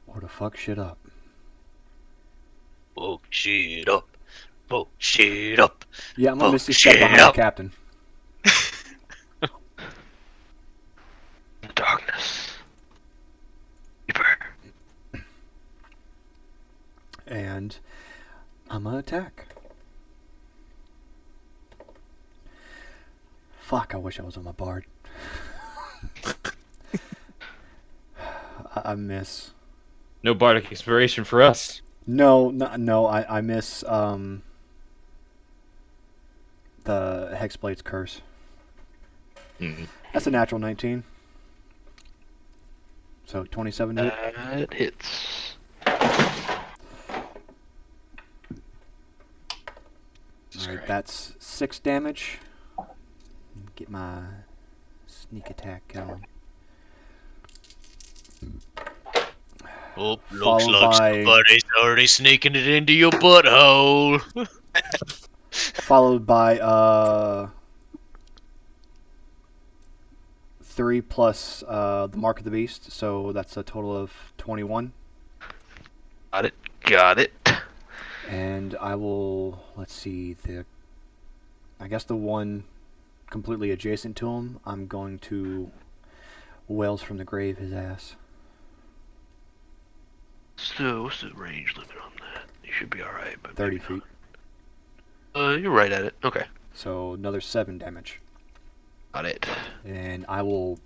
or to fuck shit up. Fuck shit up. Fuck shit up. Yeah, I'm gonna Fuck miss step shit behind the up. captain. The darkness. Deeper. And I'm gonna attack. Fuck, I wish I was on my bard. I miss. No bardic inspiration for us. No, I miss the Hexblade's Curse. That's a natural 19. So 27 to hit. That hits. Alright, that's 6 damage. Get my sneak attack going. Oh, looks Followed like by- somebody's already sneaking it into your butthole. Followed by 3 plus the Mark of the Beast, so that's a total of 21. Got it. And I will, let's see, I guess the one completely adjacent to him, I'm going to Wails from the Grave his ass. So, what's the range limit on that? You should be alright, but 30 maybe feet. not. You're right at it. Okay. So another 7 damage. Got it. And I will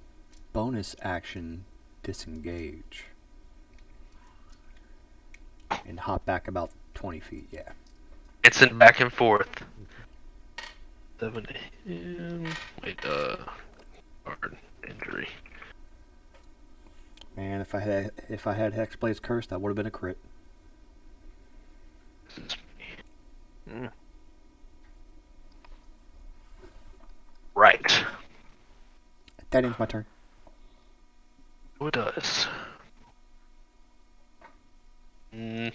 bonus action disengage. And hop back about 20 feet, yeah. It's in back and forth. 7. Wait, hard injury. Man, if I had Hexblade's Curse, that would have been a crit. Right. That ends my turn. Who does? Jaric.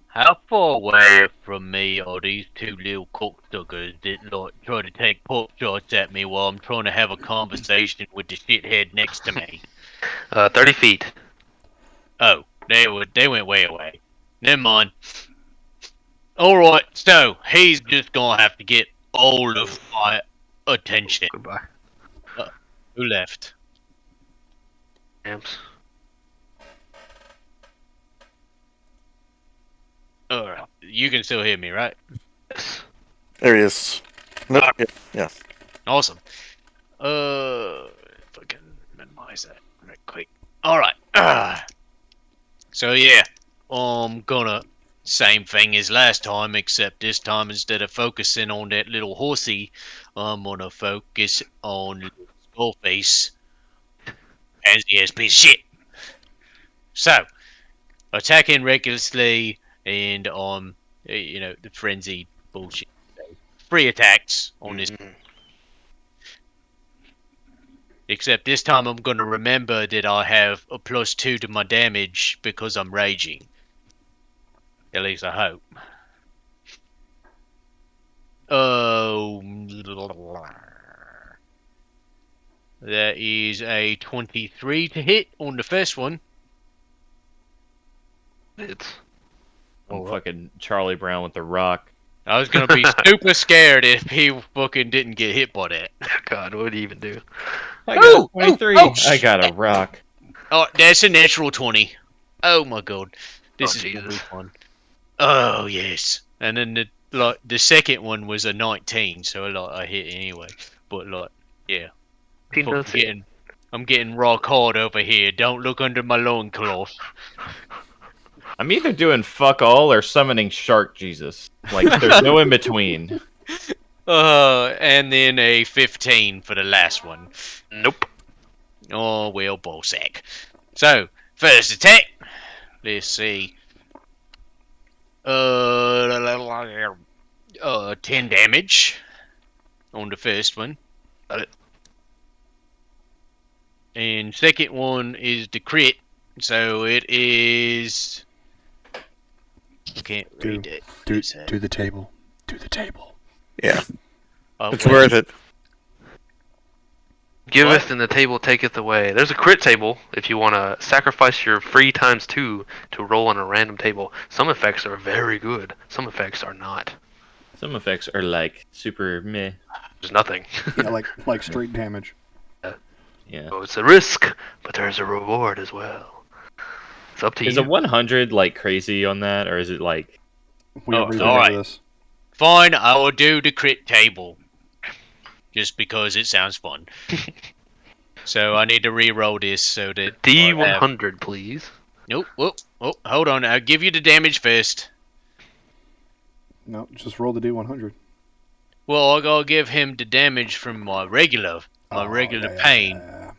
How far away from me are these two little cocksuckers that like try to take pot shots at me while I'm trying to have a conversation with the shithead next to me? 30 feet. Oh, they went way away. Never mind. Alright, so he's just gonna have to get all of my attention. Goodbye. Who left? Amps. Alright, you can still hear me, right? Yes. There he is. Nope. Yeah. Awesome. Fucking minimize that right quick. Alright. So yeah, I'm gonna same thing as last time, except this time instead of focusing on that little horsey, I'm gonna focus on Skullface. Pansy ass piece of shit. So, attacking recklessly and the frenzied bullshit. 3 attacks on this. Except this time I'm going to remember that I have a +2 to my damage because I'm raging. At least I hope. Oh. That is a 23 to hit on the first one. It's. I'm fucking Charlie Brown with the rock. I was going to be super scared if he fucking didn't get hit by that. God, what would he even do? I got 23. I got a rock. Oh, that's a natural 20. Oh my god. This Oh, is Jesus. really fun. Oh yes. And then the second one was a 19, so I hit anyway. But yeah, He does it. I'm getting rock hard over here. Don't look under my loincloth. I'm either doing fuck all or summoning Shark Jesus. Like, there's no in between. And then a 15 for the last one. Nope. Oh well, ballsack. So first attack. Let's see. 10 damage on the first one. Got it. And second one is the crit. So it is. I can't read it. Do the table. Do the table. Yeah, Oh, it's wait. worth it. Giveth and the table taketh away. There's a crit table if you want to sacrifice your free ×2 to roll on a random table. Some effects are very good. Some effects are not. Some effects are like super meh. There's nothing. Yeah, like straight damage. Yeah. So it's a risk, but there's a reward as well. It's up to Is you. a 100 like crazy on that, or is it like? We Oh, already alright. did this. Fine, I will do the crit table. Just because it sounds fun. So I need to re-roll this so that D100, please. Nope. Oh, hold on. I'll give you the damage first. No, just roll the D100. Well, I gotta give him the damage from my regular pain. Yeah.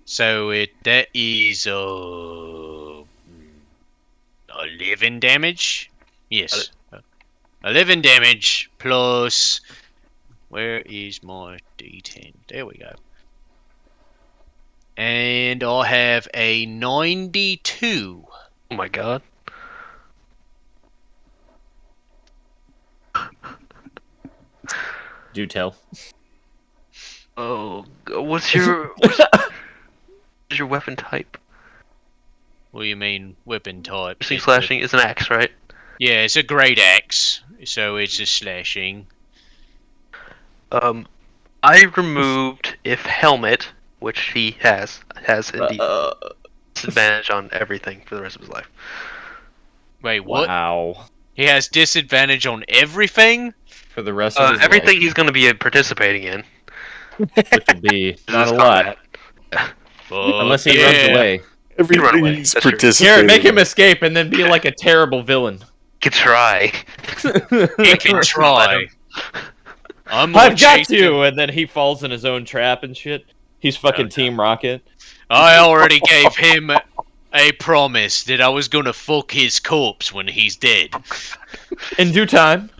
So that is 11 damage. Yes, 11 damage plus. Where is my D10? There we go. And I'll have a 92. Oh my god. Do tell. Oh, what's your weapon type? What do you mean, weapon type? Piercing slashing is an axe, right? Yeah, it's a great axe, so it's a slashing. I removed if helmet, which he has indeed disadvantage on everything for the rest of his life. Wait, what? Wow. He has disadvantage on everything? For the rest of his Everything life, he's going to be participating in. which will be not This a is lot, combat. unless he runs away. run away, Everybody's that's true. participating. Garrett, make him escape and then be like a terrible villain. Could try. He can try. I'm I've got chasing- to, and then he falls in his own trap and shit. He's fucking Team Rocket. I already gave him a promise that I was gonna fuck his corpse when he's dead. In due time.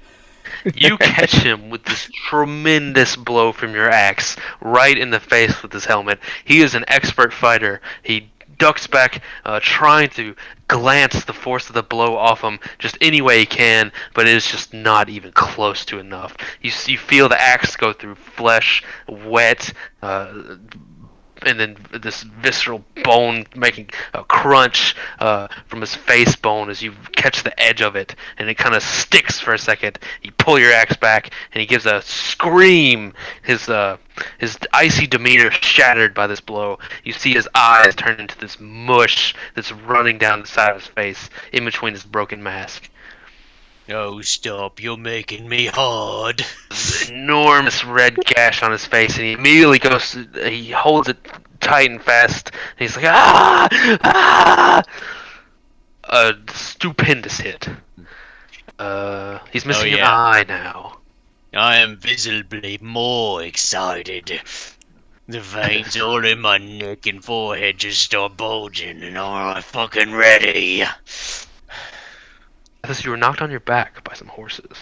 You catch him with this tremendous blow from your axe right in the face with his helmet. He is an expert fighter. He ducks back, trying to glance the force of the blow off him just any way he can, but it is just not even close to enough. You feel the axe go through flesh, wet, and then this visceral bone making a crunch from his face bone as you catch the edge of it, and it kind of sticks for a second. You pull your axe back, and he gives a scream. His icy demeanor shattered by this blow. You see his eyes turn into this mush that's running down the side of his face, in between his broken mask. Oh, stop, you're making me hard. Enormous red gash on his face, and he immediately he holds it tight and fast, and he's like, ah! Ah! A stupendous hit. He's missing an yeah. eye now. I am visibly more excited. The veins all in my neck and forehead just start bulging, and I'm fucking ready. As you were knocked on your back by some horses.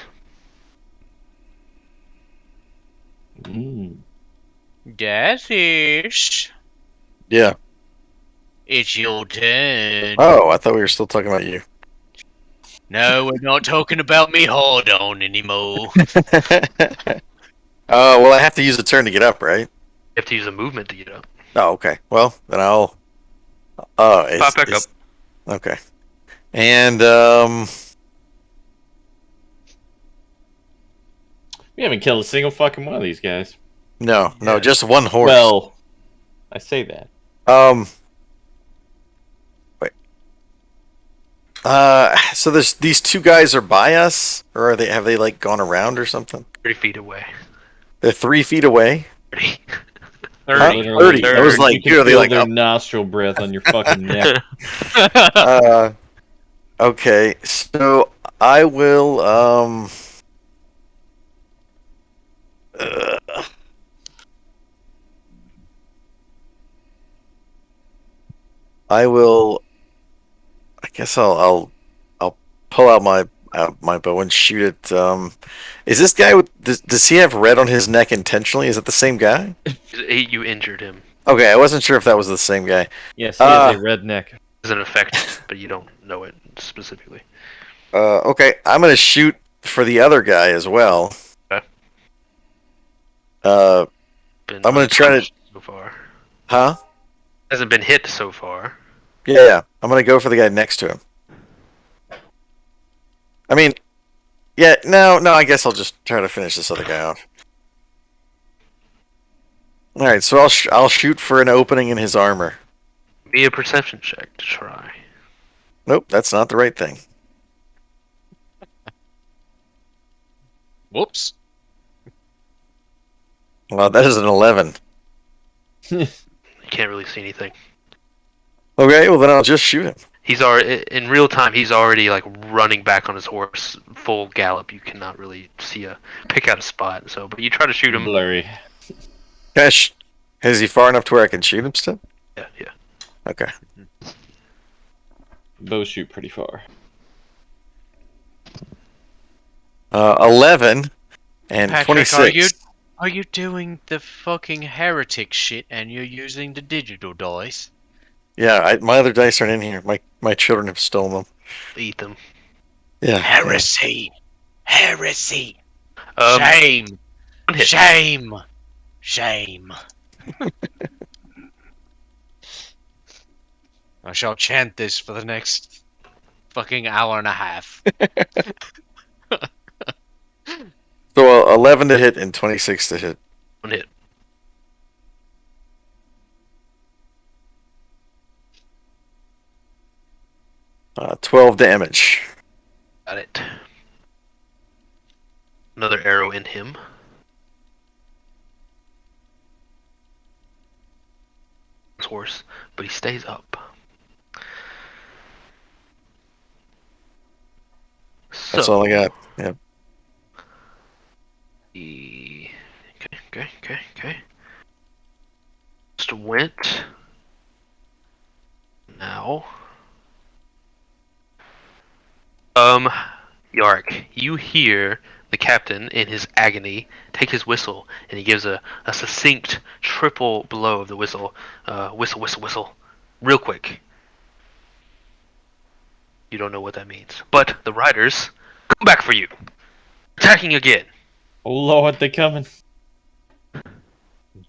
Dathish, Yeah. it's your turn. Oh, I thought we were still talking about you. No, we're not talking about me hard on anymore. Well, I have to use a turn to get up, right? You have to use a movement to get up. Oh, okay. Well, then I'll. Pop back up. Okay. And We haven't killed a single fucking one of these guys. no, Yeah. just one horse. Well, I say that. Wait. So there's these two guys are by us, or have they like gone around or something? 30 feet away. They're 3 feet away. 30. Huh? 30. 30. I was You like, can dude, are they feel like their up? nostril breath on your fucking neck. Okay, so I will uh, I will. I guess I'll pull out my bow and shoot it. Is this guy with does he have red on his neck intentionally? Is it the same guy? You injured him. Okay, I wasn't sure if that was the same guy. Yes, he is a redneck. It's an effect, but you don't know it specifically. Okay, I'm gonna shoot for the other guy as well. Okay. I'm gonna try to. untouched so far. Huh? Hasn't been hit so far. Yeah. I'm gonna go for the guy next to him. I mean, yeah, no. I guess I'll just try to finish this other guy off. All right, so I'll shoot for an opening in his armor. Be a perception check to try. Nope, that's not the right thing. Whoops. Well, that is an 11. You can't really see anything. Okay, well then I'll just shoot him. He's already in real time. He's already like running back on his horse, full gallop. You cannot really pick out a spot. So, but you try to shoot him. Blurry. Gosh, is he far enough to where I can shoot him still? Yeah. Okay. Bows shoot pretty far. 11 and Patrick, 26. are you doing the fucking heretic shit and you're using the digital dice? Yeah, my other dice aren't in here. My children have stolen them. Eat them. Yeah. Heresy! Heresy! Um, Shame! one hit. Shame! Shame! I shall chant this for the next fucking hour and a half. So 11 to hit and 26 to hit. One hit. 12 damage. Got it. Another arrow in him. His horse, but he stays up. That's all I got. Yeah. Okay. Just went. Now. Jaric, you hear the captain in his agony take his whistle, and he gives a succinct triple blow of the whistle. Whistle. Real quick. You don't know what that means. But the riders come back for you. Attacking again. Oh lord, they coming.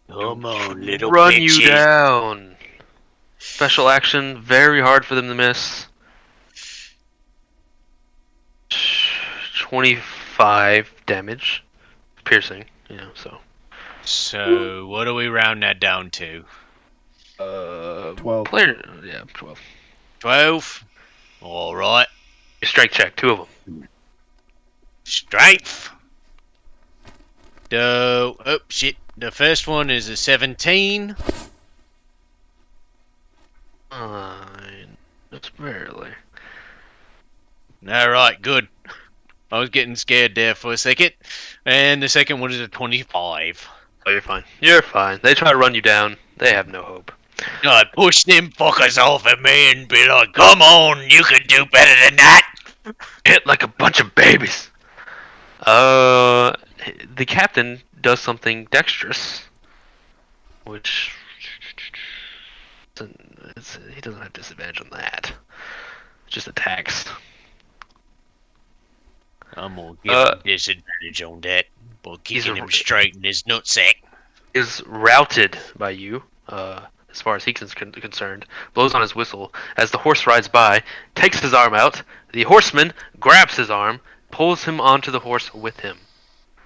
Come on, little Run bitches. you down. Special action, very hard for them to miss. 25 damage. Piercing, so. So, what do we round that down to? 12. Player, 12. 12? Alright. Strike check, 2 of them. Strength. Oh shit. The first one is a 17. Just barely. Alright, good. I was getting scared there for a second. And the second one is a 25. Oh, you're fine. You're fine. They try to run you down. They have no hope. I push them fuckers off at me and be like, come on, you can do better than that. Hit like a bunch of babies. The captain does something dexterous, which he doesn't have disadvantage on that. Just attacks. I'm gonna give him disadvantage on that. But kicking him straight in his nutsack. Is routed by you, as far as he's concerned, blows on his whistle as the horse rides by, takes his arm out. The horseman grabs his arm, pulls him onto the horse with him.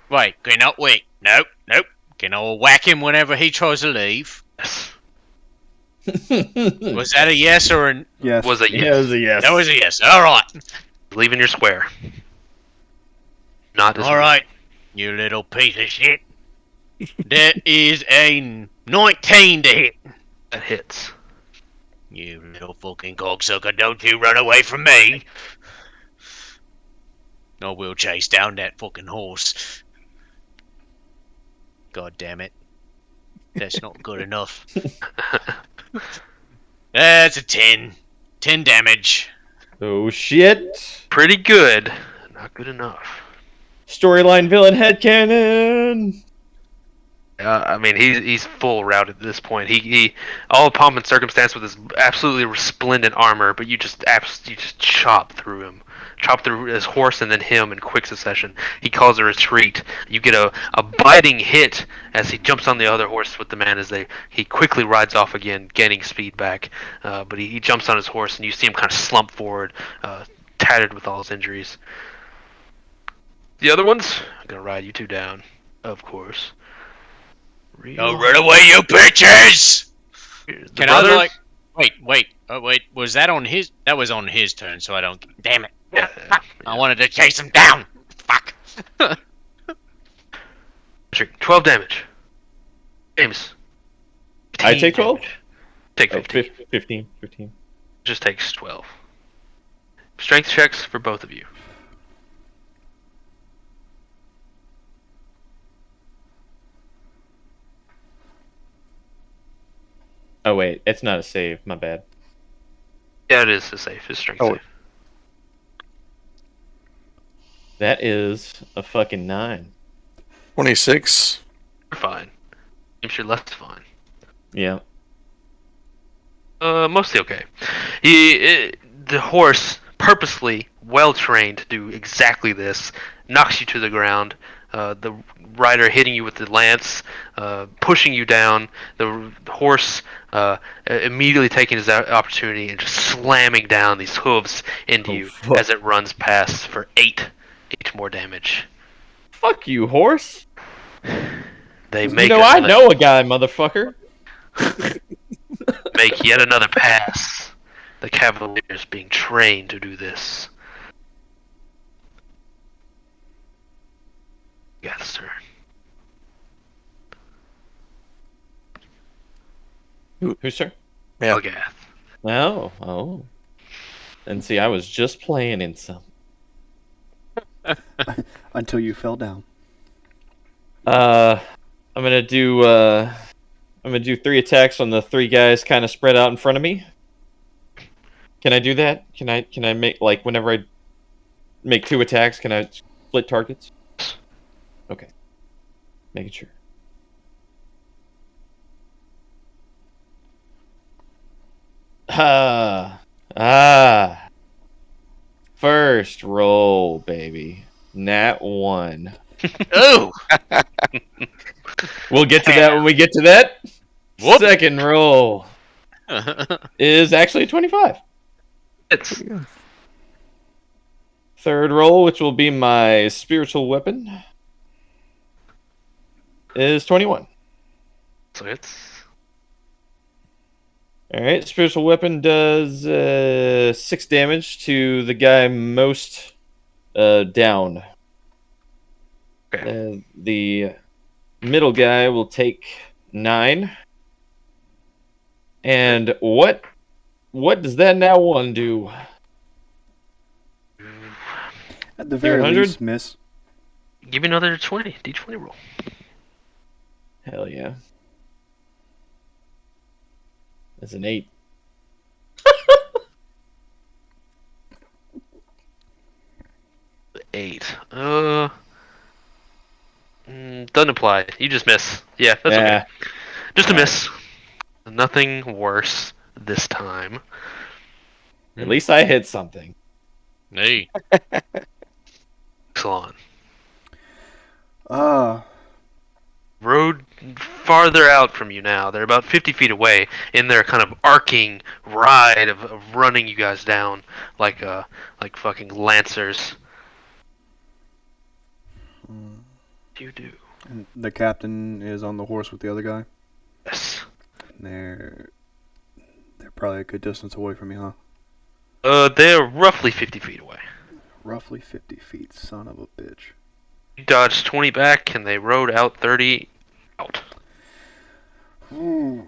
Wait. Nope. Can I whack him whenever he tries to leave? Yes. Was that a yes or a... Yes. Was a Yeah, it was yes. a yes. That was a yes. All right. Leaving your square. Not as All right, you little piece of shit. That is a 19 to hit. that hits. You little fucking cocksucker, don't you run away from me. I will chase down that fucking horse. God damn it. That's not good enough. That's a 10. 10 damage. Oh shit! Pretty good. Not good enough. Storyline villain headcanon! I mean, he's full route at this point. He all pomp and circumstance with his absolutely resplendent armor, but you just chop through him, chop through his horse and then him in quick succession. He calls a retreat. You get a biting hit as he jumps on the other horse with the man as he quickly rides off again, gaining speed back. But he jumps on his horse and you see him kind of slump forward, tattered with all his injuries. The other ones, I'm gonna ride you two down, of course. Oh, run away, you bitches! Can brothers? I, like... Wait. Oh, wait. Was that on his... That was on his turn, so I don't... Damn it. Yeah, I wanted to chase him down. Fuck. 12 damage. James. I 15 take 12? damage. Take 15. 15. Just takes 12. Strength checks for both of you. Oh wait, it's not a save. My bad. Yeah, it is a safe. It's strength save. That is a fucking 9. 26. You're fine. James, you're less fine. Yeah. Mostly okay. The horse, purposely well trained to do exactly this, knocks you to the ground. The rider hitting you with the lance, pushing you down. The horse immediately taking his opportunity and just slamming down these hooves into you fuck. as it runs past for 8 more damage. Fuck you, horse. They make I know a guy, motherfucker. make yet another pass. The Cavaliers being trained to do this. Yes, sir. Who's turn? Yeah. Elgath. Oh. And see, I was just playing in some. Until you fell down. I'm gonna do 3 attacks on the 3 guys kind of spread out in front of me. Can I do that? Can I make, like, whenever I make 2 attacks, can I split targets? Okay. Making sure. First roll, baby. Nat 1. Oh! We'll get to that when we get to that. Whoop. Second roll is actually 25. It's Third roll, which will be my spiritual weapon, is 21. so it's Alright, spiritual weapon does 6 damage to the guy most down. okay. The middle guy will take 9. And what does that now 1 do? At the very 100? least, miss. Give me another d20 roll. Hell yeah. That's an 8. Doesn't apply. You just miss. Yeah, that's Yeah. okay. Just a miss. Nothing worse this time. At least I hit something. Hey. Salon. Road farther out from you now. They're about 50 feet away in their kind of arcing ride of running you guys down like fucking lancers. What do you do? And the captain is on the horse with the other guy. Yes. They're They're probably a good distance away from me, huh? They're roughly 50 feet away. Roughly 50 feet, son of a bitch. You dodged 20 back, and they rode out 30 out. Ooh.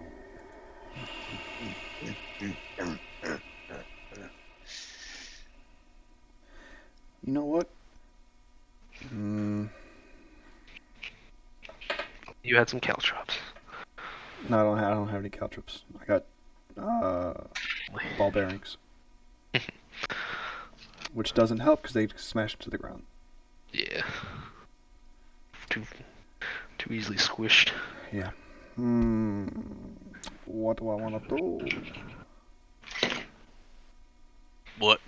You know what? You had some caltrops. No, I don't have any caltrops. I got ball bearings, which doesn't help because they smash to the ground. Yeah. Too easily squished. Yeah. What do I want to do?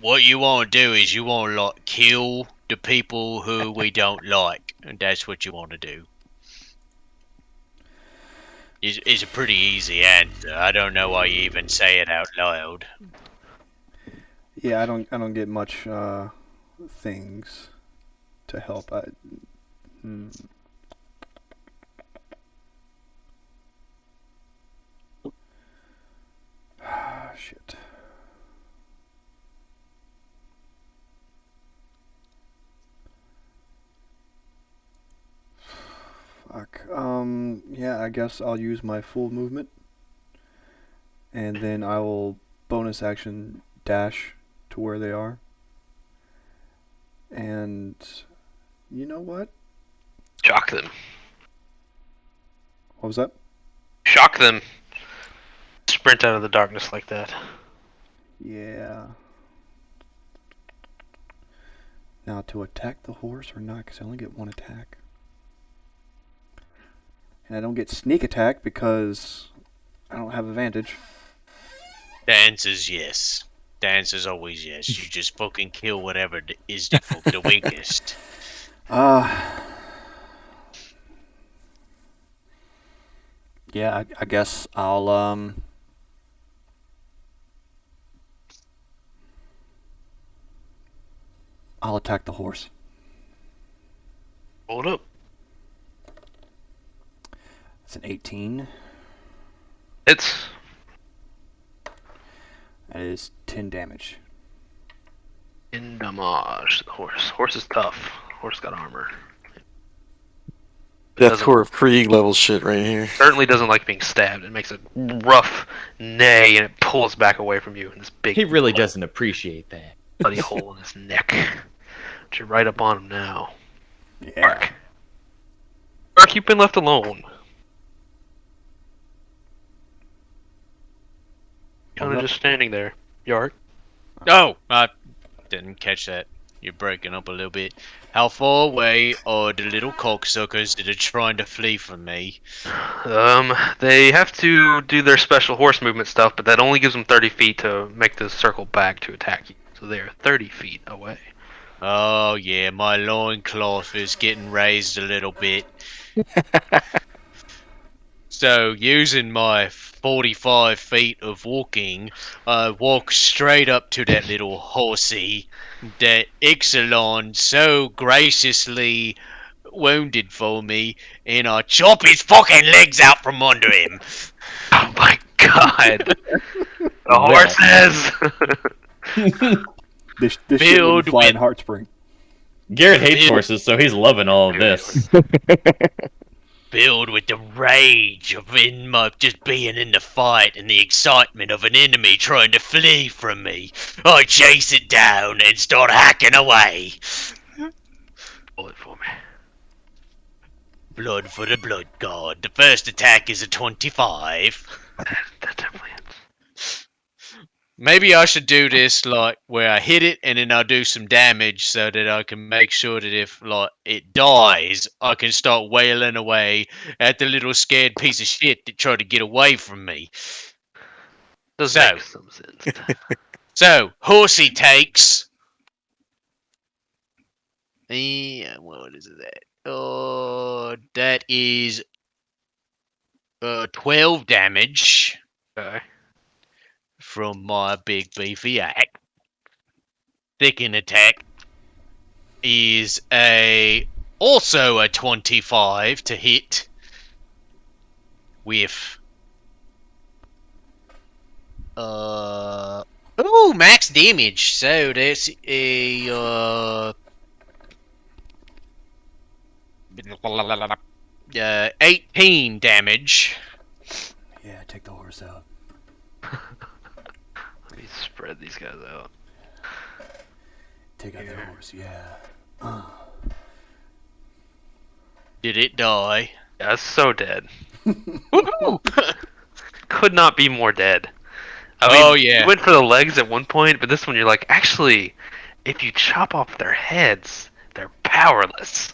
What you want to do is you want to like kill the people who we don't like, and that's what you want to do. It's a pretty easy answer. I don't know why you even say it out loud. Yeah, I don't get much things to help. Shit. Fuck. Yeah, I guess I'll use my full movement. And then I will bonus action dash to where they are. And you know what? Shock them. What was that? Shock them. Sprint out of the darkness like that. Yeah. Now to attack the horse or not, because I only get one attack. And I don't get sneak attack because I don't have advantage. The answer's yes. The answer's always yes. You just fucking kill whatever is the weakest. Yeah, I guess I'll attack the horse. Hold up. It's an 18. It's That is 10 damage. in damage to the horse. Horse is tough. Horse got armor. Deathcore of Krieg level shit right here. Certainly doesn't like being stabbed. It makes a rough neigh and it pulls back away from you in this big He really doesn't appreciate that. bloody hole in his neck. But you're right up on him now. Yeah. Mark. Mark, you've been left alone. Kind of just standing there. Yark. Oh, I didn't catch that. You're breaking up a little bit. How far away are the little cocksuckers that are trying to flee from me? They have to do their special horse movement stuff, but that only gives them 30 feet to make the circle back to attack you. So they are 30 feet away. Oh yeah, my loincloth is getting raised a little bit. So, using my 45 feet of walking, I walk straight up to that little horsey that Ixalan so graciously wounded for me, and I chop his fucking legs out from under him. Oh my god! The horses! This shit Filled would fly in with- Heart Spring. Garrett hates horses, so he's loving all of this. Filled with the rage of just being in the fight and the excitement of an enemy trying to flee from me, I chase it down and start hacking away. Pull it for me. Blood for the blood god. The first attack is a 25. That definitely hits. Maybe I should do this like where I hit it and then I'll do some damage so that I can make sure that if like it dies, I can start wailing away at the little scared piece of shit that tried to get away from me. Does So- make some sense. So, Horsey takes. What is that? Oh, that is 12 damage Okay. from my big beefy axe. Second attack is also a 25 to hit Ooh, max damage. So that's a 18 damage. Yeah, take the horse out. Let me spread these guys out. Take out the Here. horse, yeah. Did it die? Yeah, it's so dead. Woohoo! Could not be more dead. Oh, You yeah. went for the legs at one point, but this one you're like, actually, if you chop off their heads, they're powerless.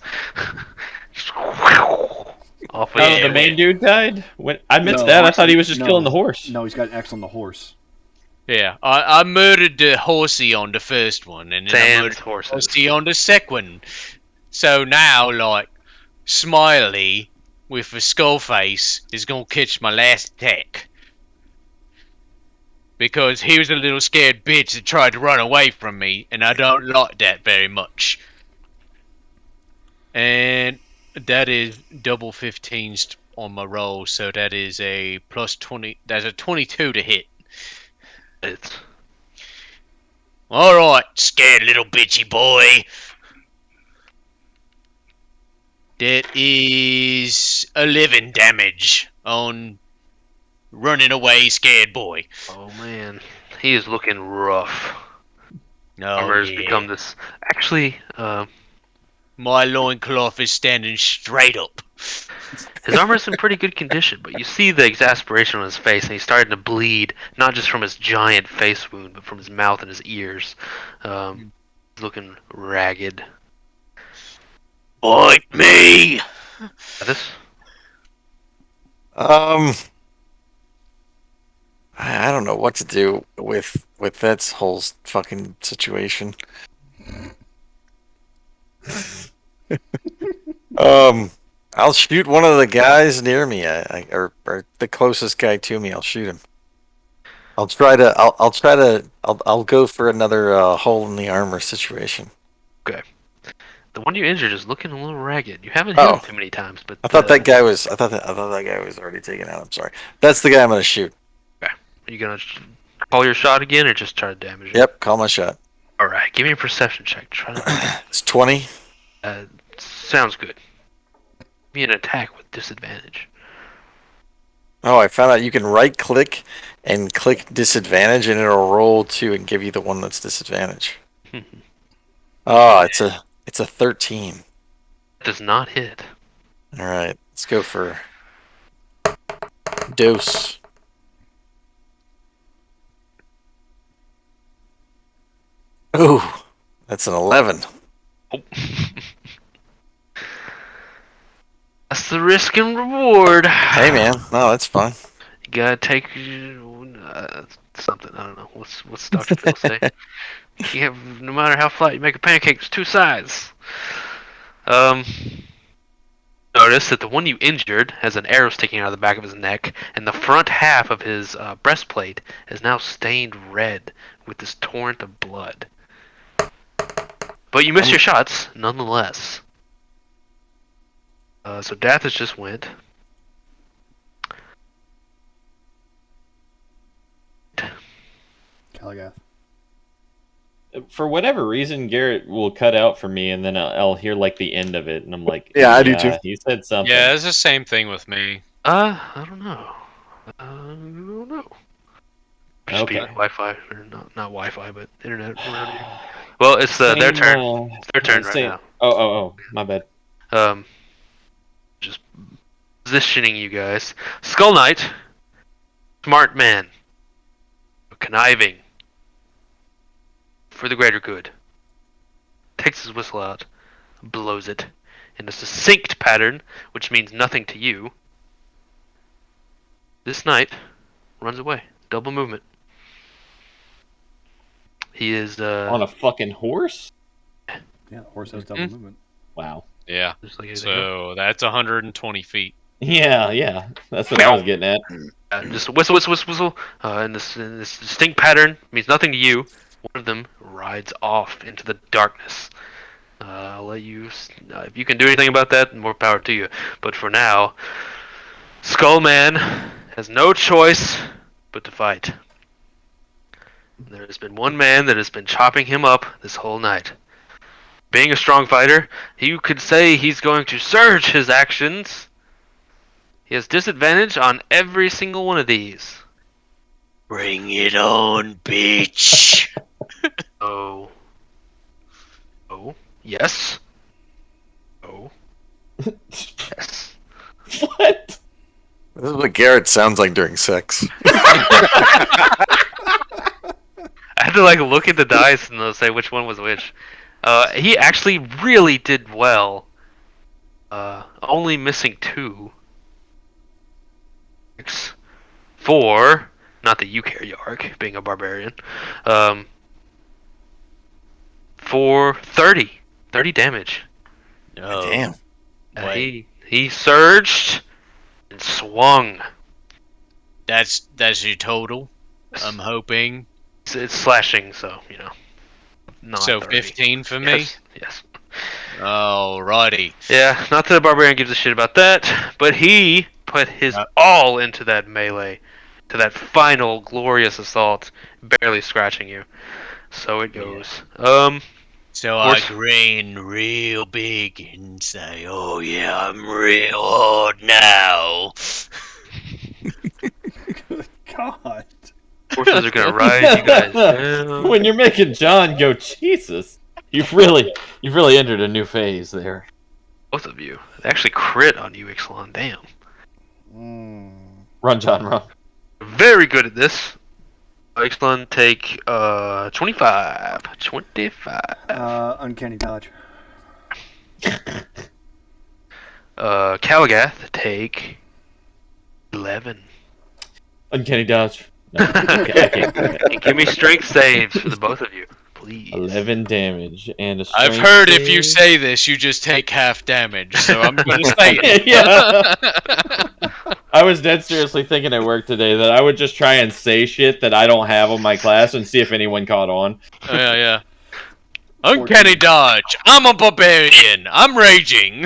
Off with Oh, the main dude died? When I missed that. I thought he was just killing the horse. No, he's got an X on the horse. Yeah, I murdered the horsey on the first one, and then I Sans murdered the horses. horsey on the second one. So now, like, Smiley with a skull face is gonna catch my last attack. Because he was a little scared bitch that tried to run away from me, and I don't like that very much. And that is double 15s on my roll, so that is a plus 20. That's a 22 to hit. It's Alright, scared little bitchy boy. That is 11 damage on running away scared boy. oh man, he is looking rough. Oh, Armor has yeah. become this. Actually, My loincloth is standing straight up. his armor's in pretty good condition, but you see the exasperation on his face, and he's starting to bleed, not just from his giant face wound, but from his mouth and his ears. He's looking ragged. Bite me! This? I don't know what to do with that whole fucking situation. I'll shoot one of the guys near me, or the closest guy to me. I'll shoot him. I'll go for another hole in the armor situation. Okay. The one you injured is looking a little ragged. You haven't hit him too many times, but I thought that guy was already taken out. I'm sorry. That's the guy I'm gonna shoot. Okay. Are you gonna call your shot again, or just try to damage him? Yep, call my shot. All right. Give me a perception check. Try to. It's 20. Sounds good. Give me an attack with disadvantage. Oh, I found out you can right click and click disadvantage, and it'll roll to and give you the one that's disadvantage. Oh, it's a 13. Does not hit. All right, let's go for dose. Ooh, that's an 11. Oh. That's the risk and reward. Hey, man, no, that's fine. You gotta take something. I don't know. What's Dr. Phil say? You have, no matter how flat you make a pancake, there's two sides. Notice that the one you injured has an arrow sticking out of the back of his neck, and the front half of his breastplate is now stained red with this torrent of blood. But you missed your shots, nonetheless. So Dathis just went. Calagath. For whatever reason, Garrett will cut out for me, and then I'll hear like the end of it, and I'm like, Yeah, I do too. He said something. Yeah, it's the same thing with me. I don't know. I don't know. Just Okay. be like Wi-Fi, or not Wi-Fi, but internet around here. Well, it's their turn. It's their turn right now. Oh, my bad. Just positioning you guys. Skull Knight, smart man, conniving, for the greater good. Takes his whistle out, blows it in a succinct pattern, which means nothing to you. This knight runs away. Double movement. He is On a fucking horse? Yeah, horse has double movement. Wow. Yeah. just like anything else. So that's 120 feet. Yeah. That's what I was getting at. Just whistle. And this distinct pattern means nothing to you. One of them rides off into the darkness. I'll let you. If you can do anything about that, more power to you. But for now, Skullman has no choice but to fight. There has been one man that has been chopping him up this whole night. Being a strong fighter, you could say he's going to surge his actions. He has disadvantage on every single one of these. Bring it on, bitch. Oh. Oh. Yes. Oh. Yes. What? This is what Garrett sounds like during sex. I had to like look at the dice and say which one was which. He actually really did well. Only missing 2. 6, 4. Not that you care, Jaric, being a barbarian. For 30. 30 damage. Oh, Damn. He surged and swung. that's your total. I'm hoping. It's slashing, so not So 30. 15 for me. Yes. Alrighty. Yeah, not that a barbarian gives a shit about that, but he put his all into that melee, to that final glorious assault, barely scratching you. So it goes. So I course. grin real big and say, "Oh yeah, I'm real hard now." Good God. Horses are gonna ride you guys down. When you're making John go, Jesus, you've really entered a new phase there. Both of you. They actually crit on you, Ixalan. Damn. Run, John, run. Very good at this. Ixalan take 25. 25. Uncanny dodge. Kalagath take 11. Uncanny dodge. No, I can't. Give me strength saves for the both of you, please. 11 damage and a I've strength heard if you save. say this, you just take half damage. So I'm gonna say it. Yeah. I was dead seriously thinking at work today that I would just try and say shit that I don't have on my class and see if anyone caught on. Yeah. Uncanny dodge. I'm a barbarian. I'm raging.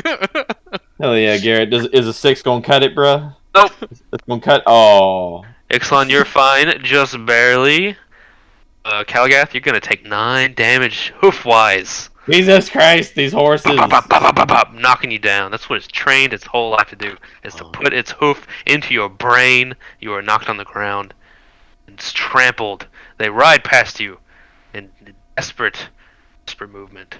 Hell yeah, Garrett. Is a 6 gonna cut it, bruh? Nope. It's gonna cut. Oh. Ixalan, you're fine, just barely. Kalagath, you're gonna take 9 damage hoof-wise. Jesus Christ, these horses. Bop, bop, bop, bop, bop, bop, knocking you down. That's what it's trained its whole life to do, is to put its hoof into your brain. You are knocked on the ground. It's trampled. They ride past you in desperate movement.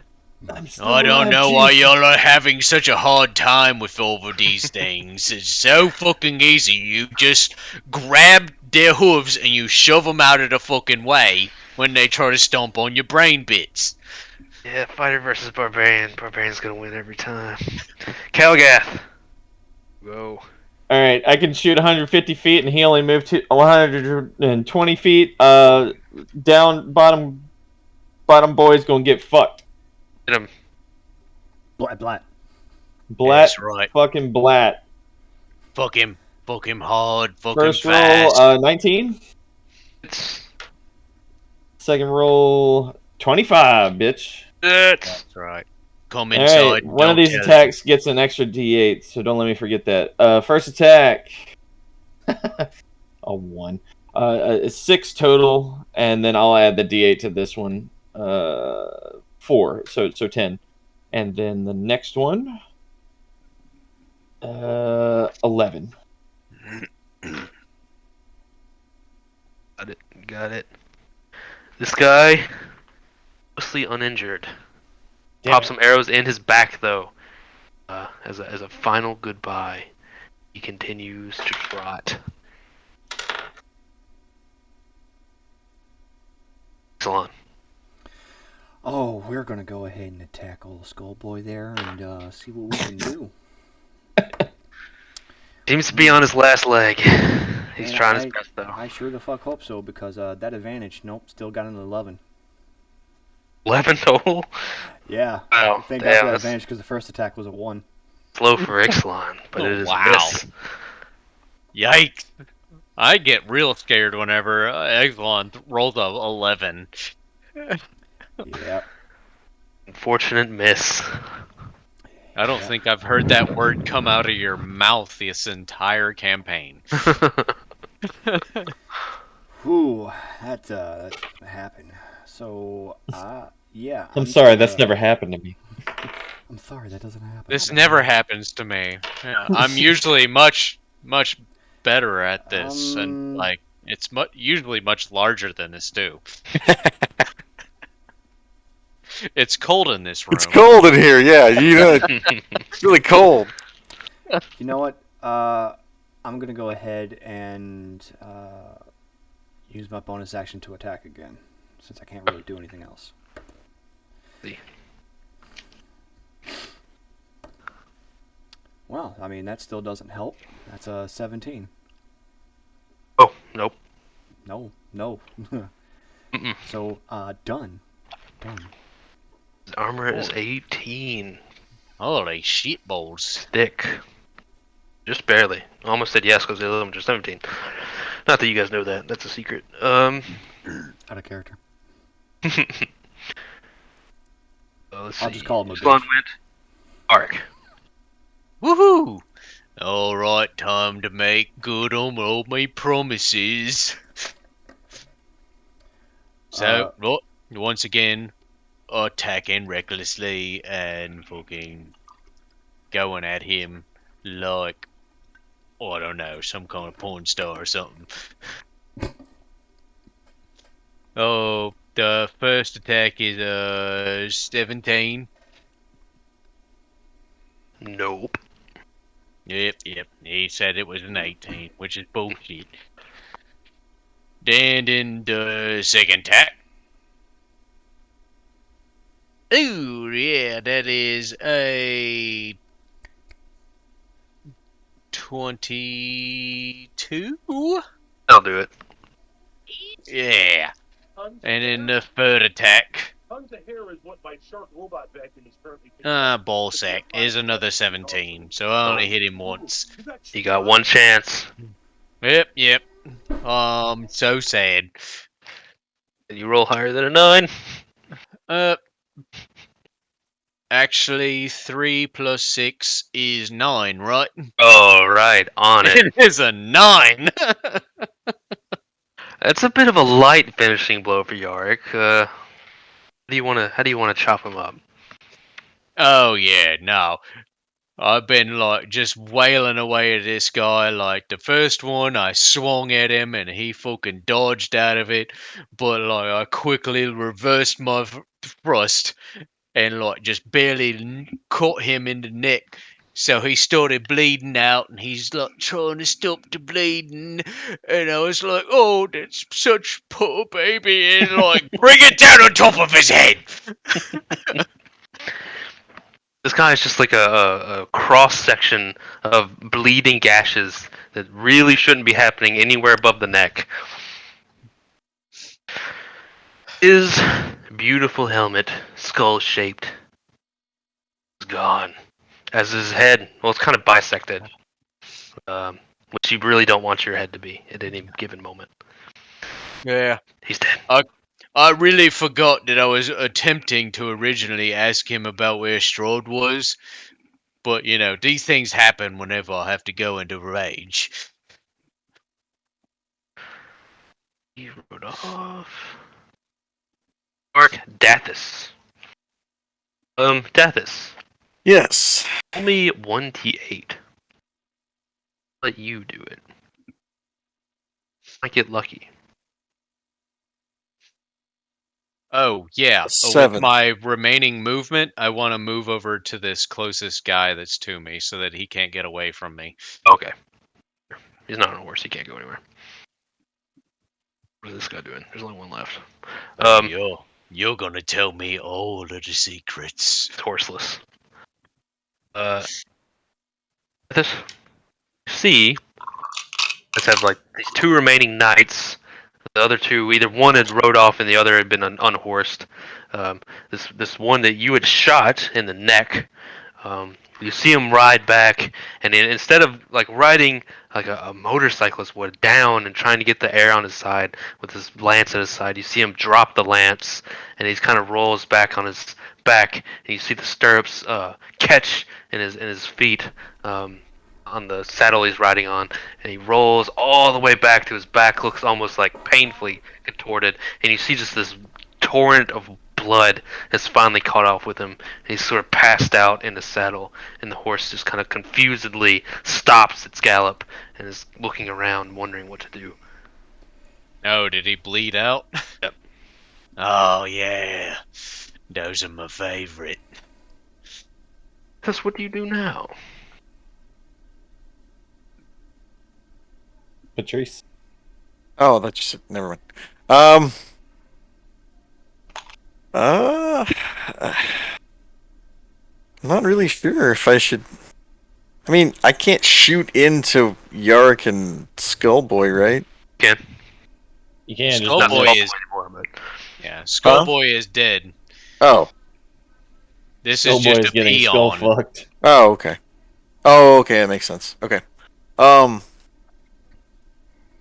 I don't know why y'all are having such a hard time with all of these things. It's so fucking easy. You just grab their hooves and you shove them out of the fucking way when they try to stomp on your brain bits. Yeah, fighter versus barbarian. Barbarian's gonna win every time. Kalagath. Go. Alright, I can shoot 150 feet and he only moved to 120 feet. Down, bottom boy's gonna get fucked. Hit him. Blat. Blat, That's right. fucking blat. Fuck him hard, fuck him First fast. roll, 19. It's Second roll, 25, bitch. That's right. Come inside. Alright, one of don't these tell attacks gets an extra d8, so don't let me forget that. First attack. A 1. It's 6 total, and then I'll add the d8 to this one. 4, so 10. And then the next one, 11. got it. This guy, mostly uninjured. Damn Pop it. some arrows in his back though. As a final goodbye, he continues to trot. Excellent. Oh, we're gonna go ahead and attack old Skullboy there and see what we can do. Seems to be on his last leg. He's And trying his best though. I sure the fuck hope so because that advantage, nope, still got an 11. 11 total. Yeah. Wow. Thank God Damn, for that that's advantage because the first attack was a 1. slow for Ixalan, but it is Wow. a miss. Yikes. I get real scared whenever Exelon rolls a 11. Yeah. Unfortunate miss. I don't think I've heard that word come out of your mouth this entire campaign. Whew, that's gonna happen. So, yeah, I'm I'm sorry, just that's never happened to me. I'm sorry, that doesn't happen. This never happens to me. Yeah, I'm usually much better at this, and Um, like it's usually much larger than this too. It's cold in this It's room. cold in here. Yeah, it's really cold. you know what? I'm gonna go ahead and use my bonus action to attack again, since I can't really do anything else. See. Well, I mean, that still doesn't help. That's a 17. Oh, nope. No, no. Mm-mm. So, done. His armor is Four. 18. Holy shit balls! Thick. Just barely. Almost said yes because the other one was just 17. Not that you guys know that. That's a secret. Out of character. Let's I'll see. just call him a This one bitch. went arc. Woohoo! All right, time to make good on all my promises. So, once again, attacking recklessly and fucking going at him like, I don't know, some kind of porn star or something. Oh, the first attack is 17. Nope. Yep. He said it was an 18, which is bullshit. Then in the second attack. Ooh, yeah, that is a 22. I'll do it. Yeah. And then the third attack. Ballsack is another 17, so I only hit him once. You got one chance. Yep. So sad. And you roll higher than a 9. Uh, actually, 3 plus 6 is 9, right? All right, on it. It is a 9! That's a bit of a light finishing blow for Yarick. How do you want to chop him up? Oh, yeah, no. I've been like just wailing away at this guy. Like the first one, I swung at him and he fucking dodged out of it. But like I quickly reversed my thrust and like just barely caught him in the neck. So he started bleeding out and he's like trying to stop the bleeding. And I was like, oh, that's such poor baby. And like, bring it down on top of his head. This guy is just like a cross section of bleeding gashes that really shouldn't be happening anywhere above the neck. His beautiful helmet, skull shaped, is gone. As his head, well, it's kind of bisected, which you really don't want your head to be at any given moment. Yeah. He's dead. I really forgot that I was attempting to originally ask him about where Strode was, but you know, these things happen whenever I have to go into rage. He rode off. Mark Dathis. Dathis. Yes. Only 1d8. Let you do it. Might get lucky. Oh, yeah. With 7. my remaining movement, I want to move over to this closest guy that's to me so that he can't get away from me. Okay. He's not on a horse. He can't go anywhere. What is this guy doing? There's only one left. You're gonna tell me all of the secrets. It's horseless. This see, let's have like these two remaining knights. The other two, either one had rode off and the other had been unhorsed. This one that you had shot in the neck. You see him ride back, and instead of like riding like a motorcyclist would down and trying to get the air on his side with his lance at his side, you see him drop the lance, and he kind of rolls back on his back, and you see the stirrups catch in his feet. on the saddle he's riding on, and he rolls all the way back to his back, looks almost like painfully contorted, and you see just this torrent of blood has finally caught off with him, and he's sort of passed out in the saddle, and the horse just kind of confusedly stops its gallop and is looking around, wondering what to do. Oh, did he bleed out? Yep. Oh, yeah. Those are my favorite. Thus, what do you do now? Patrice. Oh, that's just never mind. Um. I'm not really sure if I should. I mean, I can't shoot into Yaric and Skullboy, right? Again, You can just Skullboy not is- anymore, but Yeah, Skullboy is dead. Oh. This is Skullboy just is a getting skull peon. fucked. Oh, okay. Oh, okay, that makes sense. Okay. I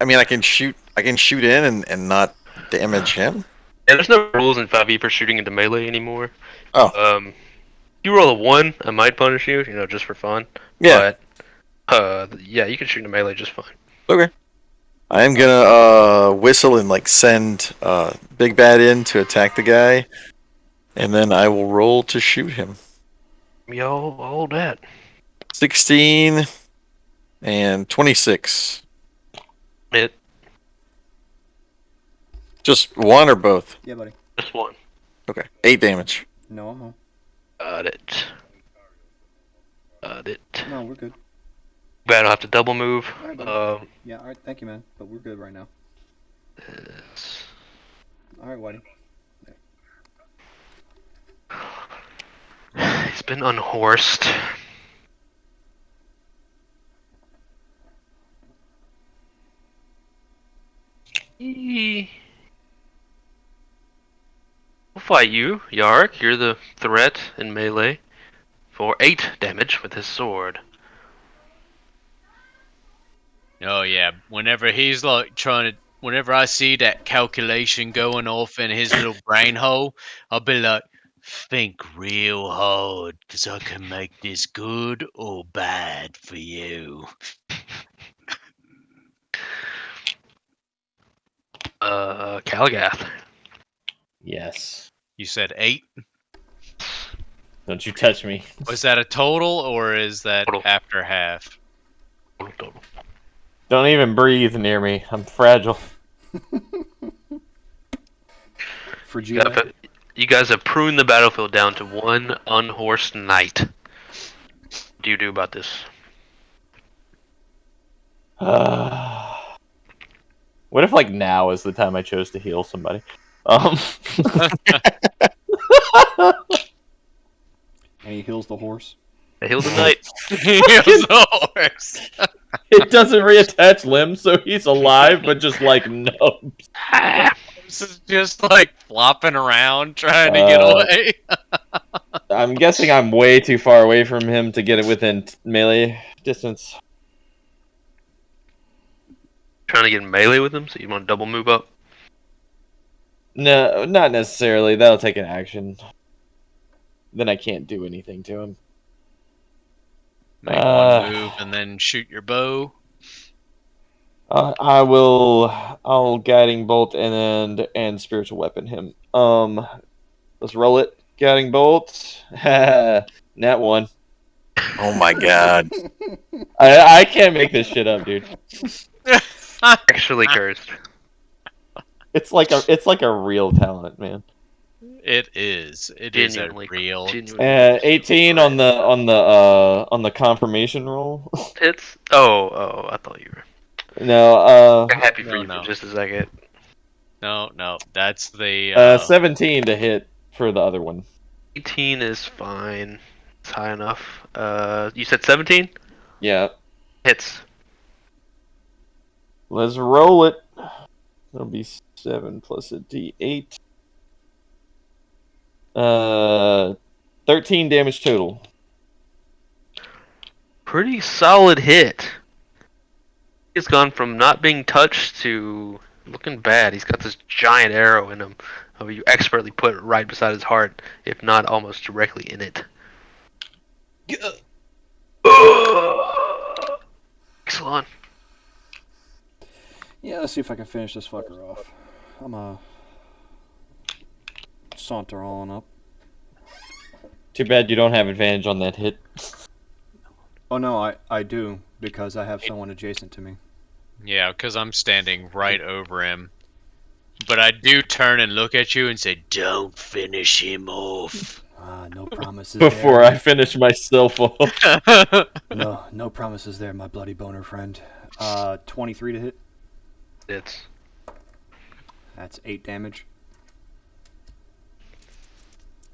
mean, I can shoot in and not damage him. yeah, there's no rules in 5e for shooting into melee anymore. Oh. If you roll a 1, I might punish you, just for fun. Yeah. But yeah, you can shoot into melee just fine. Okay. I am gonna whistle and like send Big Bad in to attack the guy, and then I will roll to shoot him. Yo, hold that. 16 and 26. Hit. Just one or both? Yeah, buddy. Just 1. Okay. 8 damage. No, I'm home. Got it. No, we're good. Bad, I'll have to double move. Alright, buddy. Yeah, alright, thank you, man. But we're good right now. This- Alright, Whitey. He's been unhorsed. We'll fight you, Yaric. You're the threat in melee for 8 damage with his sword. Oh, yeah. Whenever he's like trying to. Whenever I see that calculation going off in his little brain hole, I'll be like, think real hard, because I can make this good or bad for you. Calgath. Yes. You said 8? Don't you touch me. Was that a total, or is that Total. after half? Total. Don't even breathe near me. I'm fragile. For You guys have pruned the battlefield down to 1 unhorsed knight. What do you do about this? What if like now is the time I chose to heal somebody? And he heals the horse. I healed the knight. He's a horse. It doesn't reattach limbs, so he's alive, but just like no. This is just like flopping around trying to get away. I'm guessing I'm way too far away from him to get it within melee distance. Trying to get in melee with him, so you want to double move up? No, not necessarily. That'll take an action. Then I can't do anything to him. Make one move and then shoot your bow. I'll guiding bolt and spiritual weapon him. Let's roll it. Guiding bolt. Nat 1. Oh my god. I can't make this shit up, dude. Actually cursed. It's like a real talent, man. It is. It is a Genuinely- real. genuinely 18 on the confirmation roll. It's oh, I thought you were. No, I'm happy for No, you no. for just a second. No, that's the. 17 to hit for the other one. 18 is fine. It's high enough. You said 17? Yeah. Hits. Let's roll it. That'll be 7 plus a D8. 13 damage total. Pretty solid hit. He's gone from not being touched to looking bad. He's got this giant arrow in him. Oh, you expertly put it right beside his heart, if not almost directly in it. Ixalan. Yeah, let's see if I can finish this fucker off. I'm a saunter on up. Too bad you don't have advantage on that hit. Oh no, I do because I have someone adjacent to me. Yeah, because I'm standing right over him. But I do turn and look at you and say, "Don't finish him off." No promises Before there. I finish myself off. No promises there, my bloody boner friend. 23 to hit. It's That's 8 damage.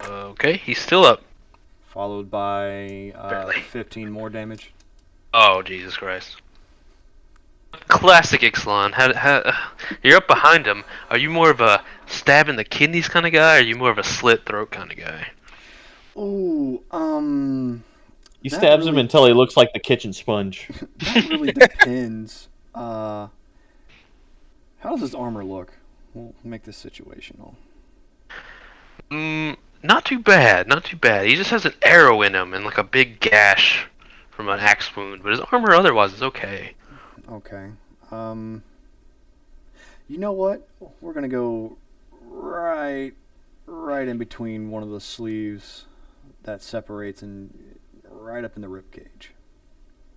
okay. He's still up. Followed by Barely. 15 more damage. Oh Jesus Christ! Classic Ixalan. You're up behind him. Are you more of a stab in the kidneys kind of guy, or are you more of a slit throat kind of guy? Ooh, He that stabs him really- until he looks like the kitchen sponge. that really depends. How does his armor look? We'll make this situational. Not too bad. Not too bad. He just has an arrow in him and like a big gash from an axe wound, but his armor otherwise is okay. Okay. You know what? We're gonna go right in between one of the sleeves that separates and right up in the rib cage.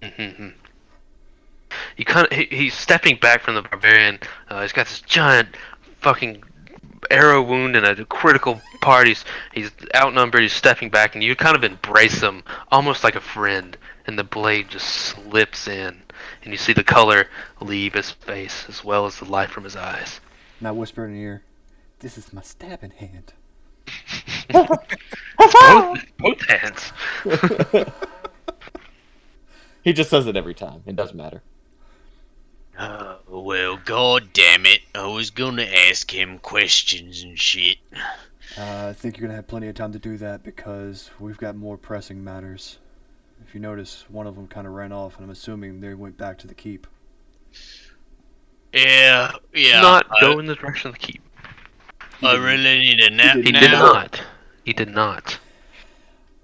Mm-hmm. He's stepping back from the barbarian. He's got this giant fucking arrow wound and a critical part. He's outnumbered. He's stepping back, and you kind of embrace him almost like a friend. And the blade just slips in, and you see the color leave his face as well as the light from his eyes. Now whisper in the ear, "This is my stabbing hand." both hands. He just says it every time. It doesn't matter. Well, god damn it. I was gonna ask him questions and shit. I think you're gonna have plenty of time to do that because we've got more pressing matters. If you notice, one of them kind of ran off, and I'm assuming they went back to the keep. Yeah. Not go in the direction of the keep. I really need a nap He now. did not. He did not.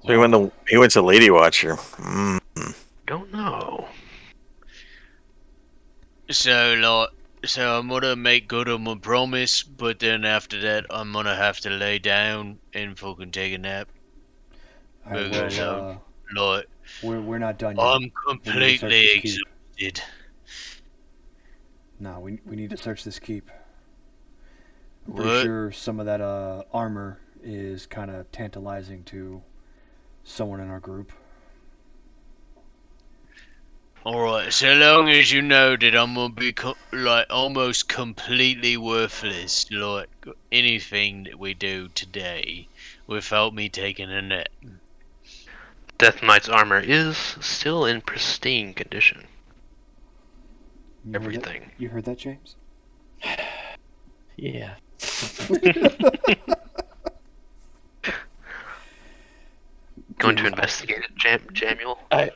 So he went to Lady Watcher. Don't know. So I'm gonna make good on my promise, but then after that, I'm gonna have to lay down and fucking take a nap. All right, Because well, like, we're not done yet. I'm completely this keep. exhausted. No, we need to search this keep. I'm What? pretty sure some of that armor is kind of tantalizing to someone in our group. Alright, so long as you know that I'm gonna be almost completely worthless, like anything that we do today, without me taking a nap. Death Knight's armor is still in pristine condition. You heard that? Everything. You heard that, James? Yeah. Going to investigate it, Jamuel? I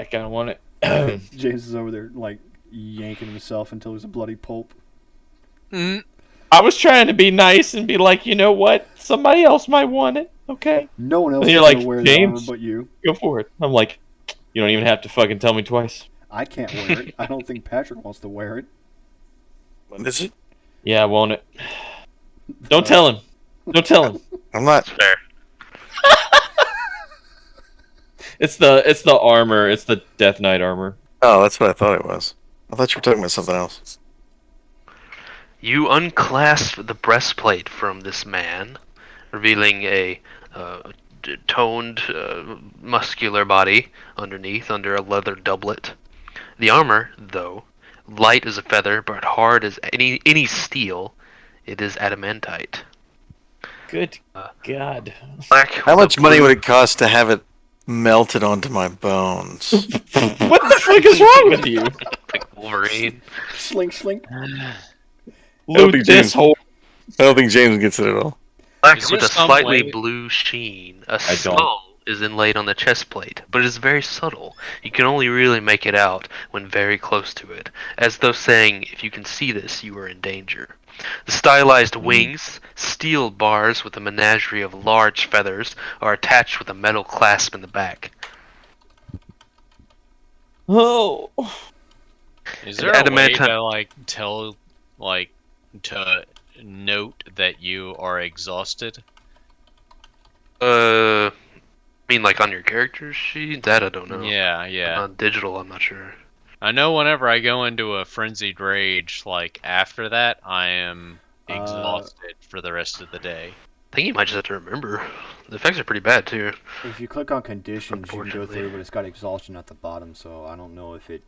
kind of want it. James is over there, like, yanking himself until he's a bloody pulp. Mm. I was trying to be nice and be like, you know what? Somebody else might want it. Okay. No one else And is you're going to like, wear the armor "James?" but you. Go for it. I'm like, you don't even have to fucking tell me twice. I can't wear it. I don't think Patrick wants to wear it. What is it? Yeah, I want it. Don't tell him. Don't tell him. I'm not. That's fair. It's the armor. It's the Death Knight armor. Oh, that's what I thought it was. I thought you were talking about something else. You unclasp the breastplate from this man, revealing a toned, muscular body underneath, under a leather doublet. The armor, though, light as a feather, but hard as any steel, it is adamantite. Good God. Black. How much money would it cost to have it melted onto my bones? What the fuck is wrong with you? Like Wolverine. Slink. Loot think this James- whole. I don't think James gets it at all. Black Is with there a some slightly way- blue sheen. A don't. skull is inlaid on the chest plate, but it is very subtle. You can only really make it out when very close to it, as though saying, if you can see this, you are in danger. The stylized wings, steel bars with a menagerie of large feathers, are attached with a metal clasp in the back. Oh. Is And there a way adamantine- to tell to note that you are exhausted? I mean, like on your character sheet? That I don't know. Yeah. Digital, I'm not sure. I know whenever I go into a frenzied rage, after that, I am exhausted for the rest of the day. I think you might just have to remember. The effects are pretty bad too. If you click on conditions, you can go Unfortunately. through, but it's got exhaustion at the bottom, so I don't know if it.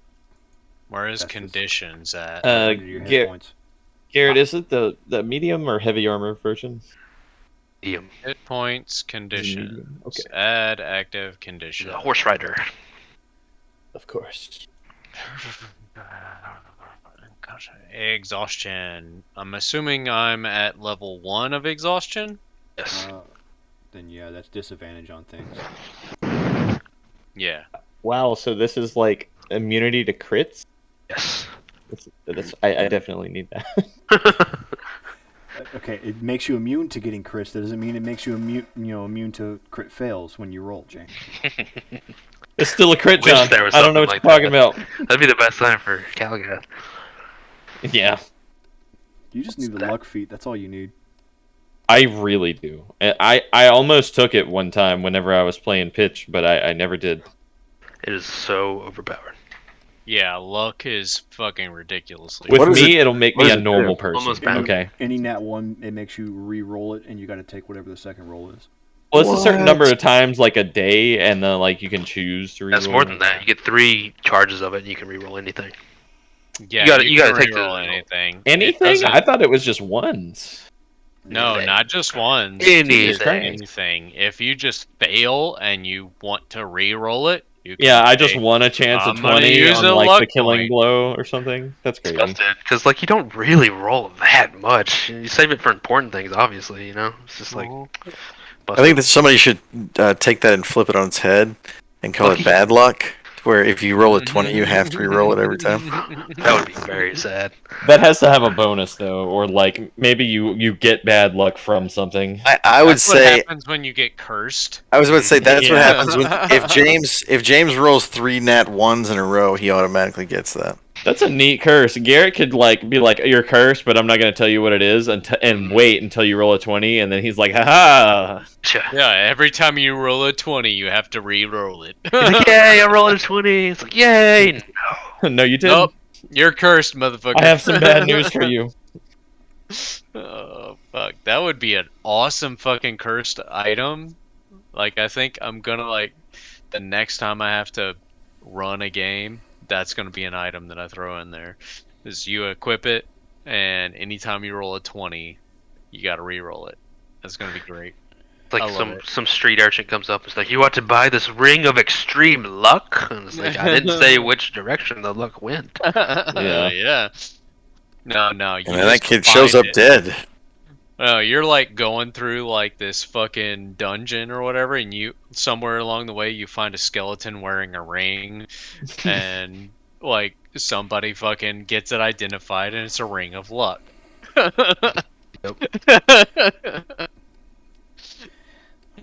Where is That's just- conditions at? Under your hit points. Garrett, is it the medium or heavy armor version? Medium. Hit points, Is it conditions. medium? Okay, Add active condition. The horse rider. of course. Gosh, exhaustion. I'm assuming I'm at level 1 of exhaustion? Yes. Then yeah, that's disadvantage on things. Yeah. Wow, so this is like immunity to crits? Yes. I definitely need that. Okay, it makes you immune to getting crits. That doesn't mean it makes you immune to crit fails when you roll, James. It's still a crit, Wish John. there was I don't know what something you're like talking about. That'd be the best time for Caligat. Yeah, You just need the luck feat. That's all you need. I really do. I almost took it one time whenever I was playing pitch, but I never did. It is so overpowered. Yeah, luck is fucking ridiculously. With What does me, it- it'll make what me does a it normal do? person. Almost bad. Okay. Any nat 1, it makes you re-roll it, and you got to take whatever the second roll is. Well, it's a certain number What? of times, like a day, and then like you can choose to reroll. That's more than that. You get 3 charges of it, and you can reroll anything. Yeah, you gotta can take the- reroll anything. It Anything? doesn't- I thought it was just ones. No, Anything. not just ones. Anything. Anything. If you just fail and you want to re-roll it, you can Yeah, I just say, won a chance I'm of gonna 20 use on a like luck the killing point. blow or something. That's crazy. Because like you don't really roll that much. You save it for important things, obviously. You know, it's just like. I think that somebody should take that and flip it on its head and call it bad luck. Where if you roll a 20, you have to re-roll it every time. That would be very sad. That has to have a bonus though, or like maybe you get bad luck from something. I would That's what say happens when you get cursed. I was about to say that's what Yeah. happens when if James rolls 3 nat 1s in a row, he automatically gets that. That's a neat curse. Garrett could like be like, "You're cursed, but I'm not gonna tell you what it is," and wait until you roll a 20, and then he's like, "Ha Yeah, every time you roll a 20, you have to re-roll it. He's like, yay! I'm rolling a 20. It's like, yay! ha!" No, you didn't. Nope, you're cursed, motherfucker. I have some bad news for you. Oh, fuck. That would be an awesome fucking cursed item. I think I'm gonna, the next time I have to run a game, that's gonna be an item that I throw in there. Is you equip it, and anytime you roll a 20, you gotta re-roll it. That's gonna be great. Like I love some street urchin comes up. It's like, you want to buy this ring of extreme luck? And it's like, I didn't say which direction the luck went. Yeah. No, you And then that just kid shows find up it. dead. Oh, you're going through this fucking dungeon or whatever, and you somewhere along the way you find a skeleton wearing a ring, and somebody fucking gets it identified, and it's a ring of luck.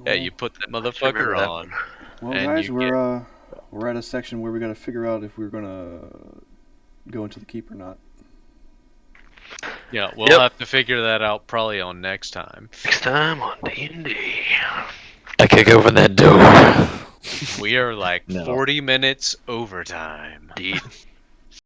Yeah, you put that motherfucker remember that on. Well, And guys, you we're at a section where we got to figure out if we're gonna go into the keep or not. Yeah, we'll Yep. have to figure that out probably on next time. Next time on D&D. I kick open that door. We are No. 40 minutes overtime. Indeed.